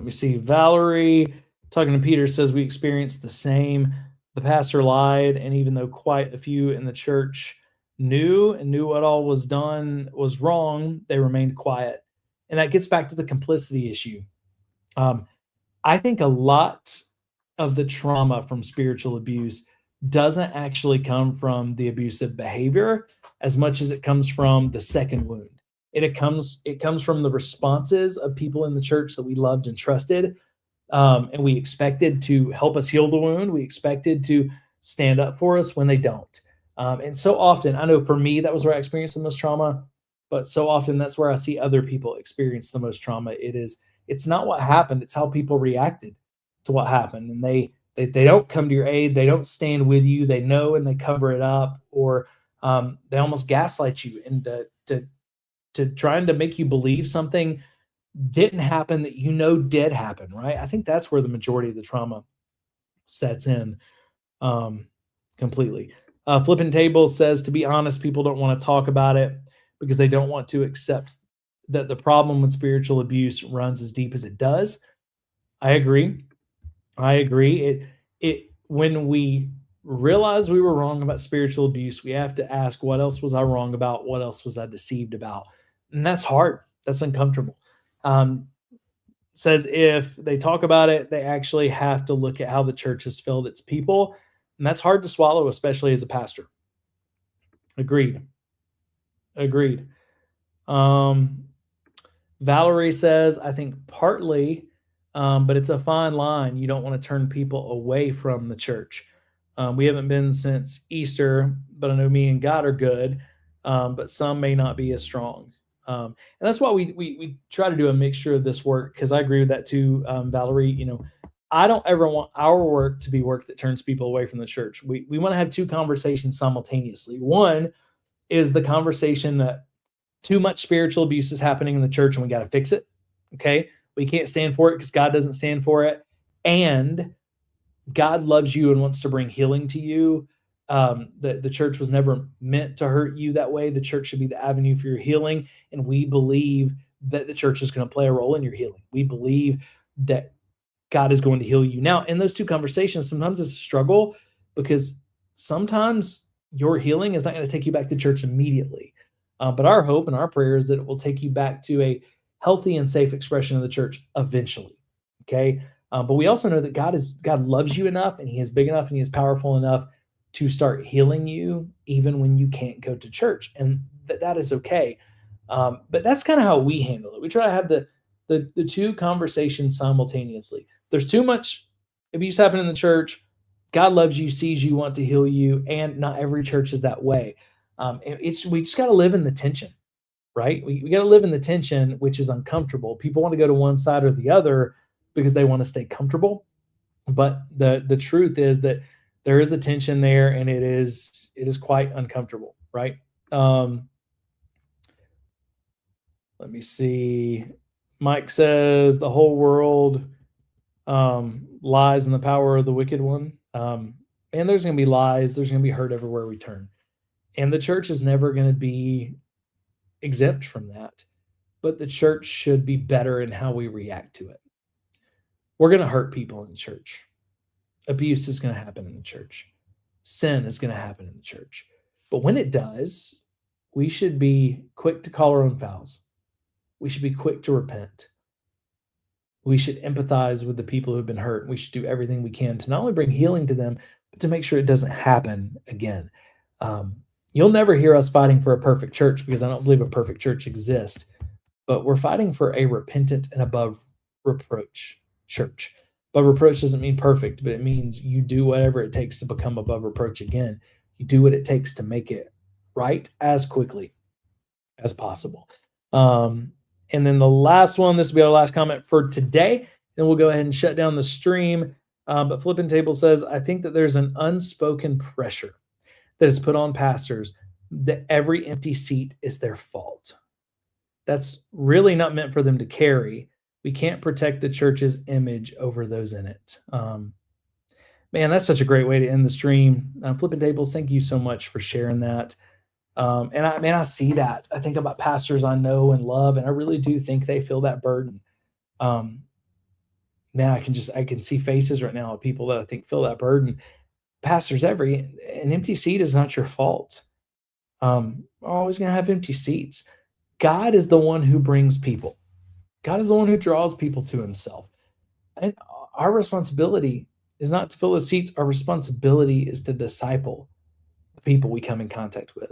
me see. Valerie talking to Peter says we experienced the same. The pastor lied, and even though quite a few in the church knew what all was done was wrong, they remained quiet. And that gets back to the complicity issue. I think a lot of the trauma from spiritual abuse doesn't actually come from the abusive behavior as much as it comes from the second wound. It comes from the responses of people in the church that we loved and trusted, and we expected to help us heal the wound. We expected to stand up for us when they don't. And so often, I know for me, that was where I experienced the most trauma, but so often that's where I see other people experience the most trauma. It's not what happened. It's how people reacted to what happened. And they don't come to your aid. They don't stand with you. They know and they cover it up, or they almost gaslight you into to trying to make you believe something didn't happen that did happen, right? I think that's where the majority of the trauma sets in completely. Flipping Tables says, to be honest, people don't want to talk about it because they don't want to accept that the problem with spiritual abuse runs as deep as it does. I agree. When we realize we were wrong about spiritual abuse, we have to ask, what else was I wrong about? What else was I deceived about? And that's hard. That's uncomfortable. Says if they talk about it, they actually have to look at how the church has failed its people. And that's hard to swallow, especially as a pastor. Agreed. Valerie says, I think partly, but it's a fine line. You don't want to turn people away from the church. We haven't been since Easter, but I know me and God are good, but some may not be as strong. And that's why we try to do a mixture of this work, because I agree with that too, Valerie. I don't ever want our work to be work that turns people away from the church. We want to have two conversations simultaneously. One is the conversation that too much spiritual abuse is happening in the church and we got to fix it. Okay. We can't stand for it because God doesn't stand for it. And God loves you and wants to bring healing to you. The church was never meant to hurt you that way. The church should be the avenue for your healing. And we believe that the church is going to play a role in your healing. We believe that God is going to heal you. Now, in those two conversations, sometimes it's a struggle because sometimes your healing is not going to take you back to church immediately. But our hope and our prayer is that it will take you back to a healthy and safe expression of the church eventually. Okay. But we also know that God loves you enough, and he is big enough, and he is powerful enough to start healing you even when you can't go to church. And that is okay. But that's kind of how we handle it. We try to have the two conversations simultaneously. There's too much abuse happening in the church. God loves you, sees you, want to heal you, and not every church is that way. We just got to live in the tension, right? We got to live in the tension, which is uncomfortable. People want to go to one side or the other because they want to stay comfortable. But the truth is that there is a tension there, and it is quite uncomfortable, right? Let me see. Mike says the whole world lies in the power of the wicked one. And there's going to be lies. There's going to be hurt everywhere we turn. And the church is never going to be exempt from that. But the church should be better in how we react to it. We're going to hurt people in the church. Abuse is going to happen in the church. Sin is going to happen in the church. But when it does, we should be quick to call our own fouls. We should be quick to repent. We should empathize with the people who have been hurt. We should do everything we can to not only bring healing to them, but to make sure it doesn't happen again. You'll never hear us fighting for a perfect church, because I don't believe a perfect church exists. But we're fighting for a repentant and above reproach church. But reproach doesn't mean perfect, but it means you do whatever it takes to become above reproach again. You do what it takes to make it right as quickly as possible. And then the last one, this will be our last comment for today. Then we'll go ahead and shut down the stream. But Flipping Table says, I think that there's an unspoken pressure that is put on pastors that every empty seat is their fault. That's really not meant for them to carry. We can't protect the church's image over those in it. Man, that's such a great way to end the stream. Flipping Tables, thank you so much for sharing that. I see that. I think about pastors I know and love, and I really do think they feel that burden. Man, I can see faces right now of people that I think feel that burden. Pastors, an empty seat is not your fault. We're always going to have empty seats. God is the one who brings people. God is the one who draws people to himself. And our responsibility is not to fill those seats. Our responsibility is to disciple the people we come in contact with.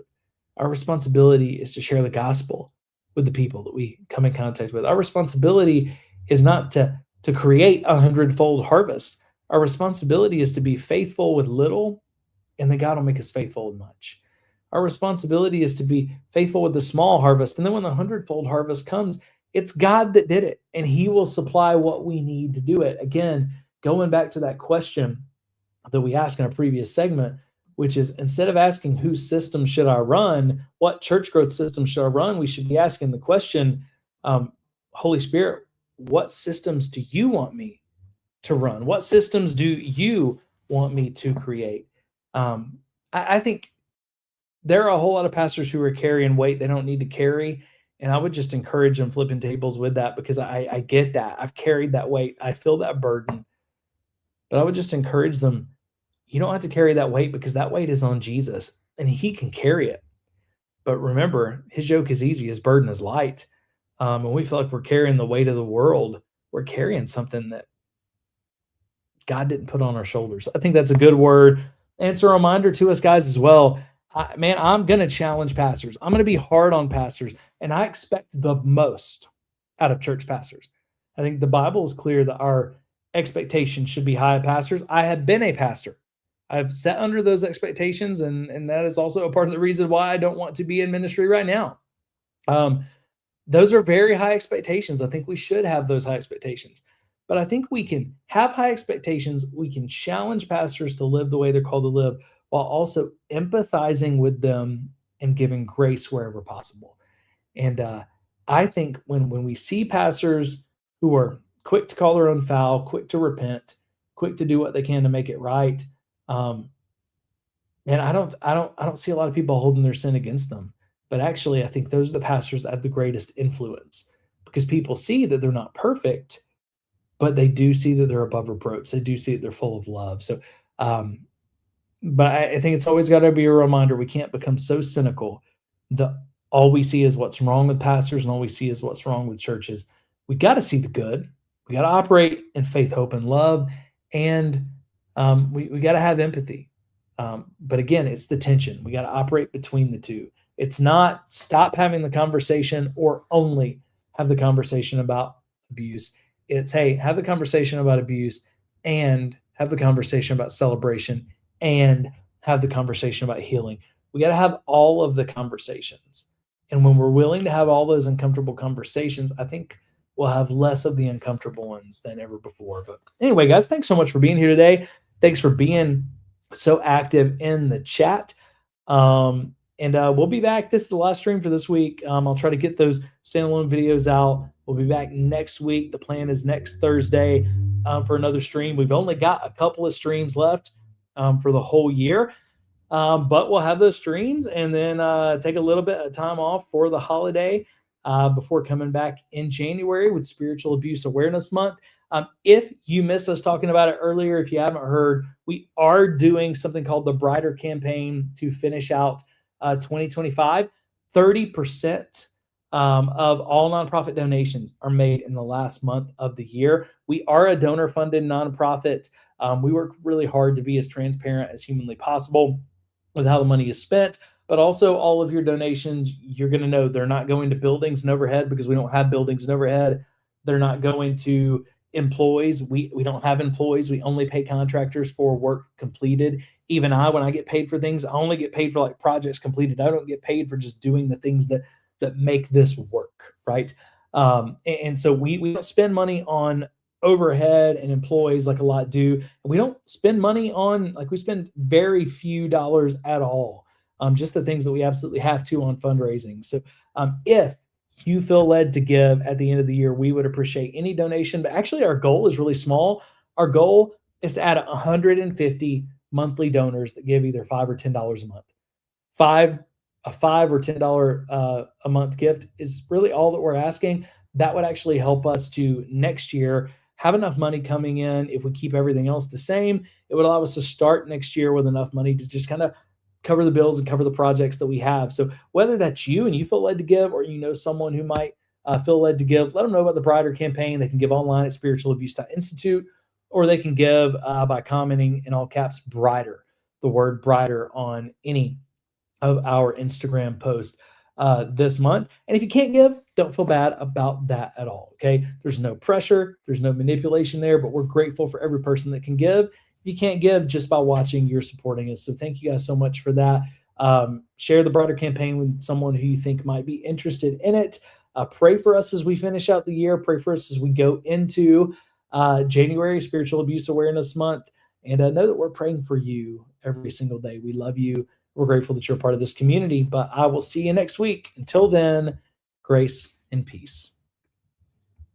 Our responsibility is to share the gospel with the people that we come in contact with. Our responsibility is not to create 100-fold harvest. Our responsibility is to be faithful with little, and then God will make us faithful with much. Our responsibility is to be faithful with the small harvest. And then when the 100-fold harvest comes, it's God that did it, and he will supply what we need to do it. Again, going back to that question that we asked in a previous segment, which is, instead of asking whose system should I run, what church growth system should I run, we should be asking the question, Holy Spirit, what systems do you want me to run? What systems do you want me to create? I think there are a whole lot of pastors who are carrying weight they don't need to carry. And I would just encourage them Flipping Tables with that, because I get that. I've carried that weight. I feel that burden. But I would just encourage them, you don't have to carry that weight, because that weight is on Jesus and he can carry it. But remember, his yoke is easy, his burden is light. And we feel like we're carrying the weight of the world. We're carrying something that God didn't put on our shoulders. I think that's a good word. And it's a reminder to us guys as well. I'm going to challenge pastors. I'm going to be hard on pastors. And I expect the most out of church pastors. I think the Bible is clear that our expectations should be high of pastors. I have been a pastor. I've sat under those expectations, and that is also a part of the reason why I don't want to be in ministry right now. Those are very high expectations. I think we should have those high expectations. But I think we can have high expectations. We can challenge pastors to live the way they're called to live, while also empathizing with them and giving grace wherever possible. And I think when we see pastors who are quick to call their own foul, quick to repent, quick to do what they can to make it right. And I don't see a lot of people holding their sin against them. But actually, I think those are the pastors that have the greatest influence, because people see that they're not perfect, but they do see that they're above reproach. They do see that they're full of love. So, but I think it's always got to be a reminder, we can't become so cynical that all we see is what's wrong with pastors and all we see is what's wrong with churches. We got to see the good. We got to operate in faith, hope, and love. And we got to have empathy. But again, it's the tension. We got to operate between the two. It's not stop having the conversation or only have the conversation about abuse. It's, hey, have the conversation about abuse and have the conversation about celebration and have the conversation about healing. We got to have all of the conversations. And when we're willing to have all those uncomfortable conversations, I think we'll have less of the uncomfortable ones than ever before. But anyway, guys, thanks so much for being here today. Thanks for being so active in the chat. And we'll be back. This is the last stream for this week. I'll try to get those standalone videos out. We'll be back next week. The plan is next Thursday for another stream. We've only got a couple of streams left for the whole year. But we'll have those streams and then take a little bit of time off for the holiday before coming back in January with Spiritual Abuse Awareness Month. If you missed us talking about it earlier, if you haven't heard, we are doing something called the Brighter Campaign to finish out 2025. 30% of all nonprofit donations are made in the last month of the year. We are a donor-funded nonprofit. We work really hard to be as transparent as humanly possible with how the money is spent, but also all of your donations, you're going to know they're not going to buildings and overhead, because we don't have buildings and overhead. They're not going to employees. We don't have employees. We only pay contractors for work completed. Even when I get paid for things, I only get paid for like projects completed. I don't get paid for just doing the things that make this work, right? And so we don't spend money on overhead and employees like a lot do. And we don't spend money on, like, we spend very few dollars at all. Just the things that we absolutely have to on fundraising. So if you feel led to give at the end of the year, we would appreciate any donation. But actually, our goal is really small. Our goal is to add 150 monthly donors that give either $5 or $10 a month. A $5 or $10 a month gift is really all that we're asking. That would actually help us to next year have enough money coming in. If we keep everything else the same, it would allow us to start next year with enough money to just kind of cover the bills and cover the projects that we have. So whether that's you and you feel led to give, or you know someone who might feel led to give, let them know about the Brighter Campaign. They can give online at spiritualabuse.institute, or they can give by commenting in all caps Brighter, the word Brighter, on any of our Instagram posts this month. And if you can't give, don't feel bad about that at all. Okay. There's no pressure. There's no manipulation there, but we're grateful for every person that can give. If you can't give, just by watching, you're supporting us. So thank you guys so much for that. Share the Brighter Campaign with someone who you think might be interested in it. Pray for us as we finish out the year. Pray for us as we go into January, Spiritual Abuse Awareness Month. And know that we're praying for you every single day. We love you. We're grateful that you're a part of this community, but I will see you next week. Until then, grace and peace.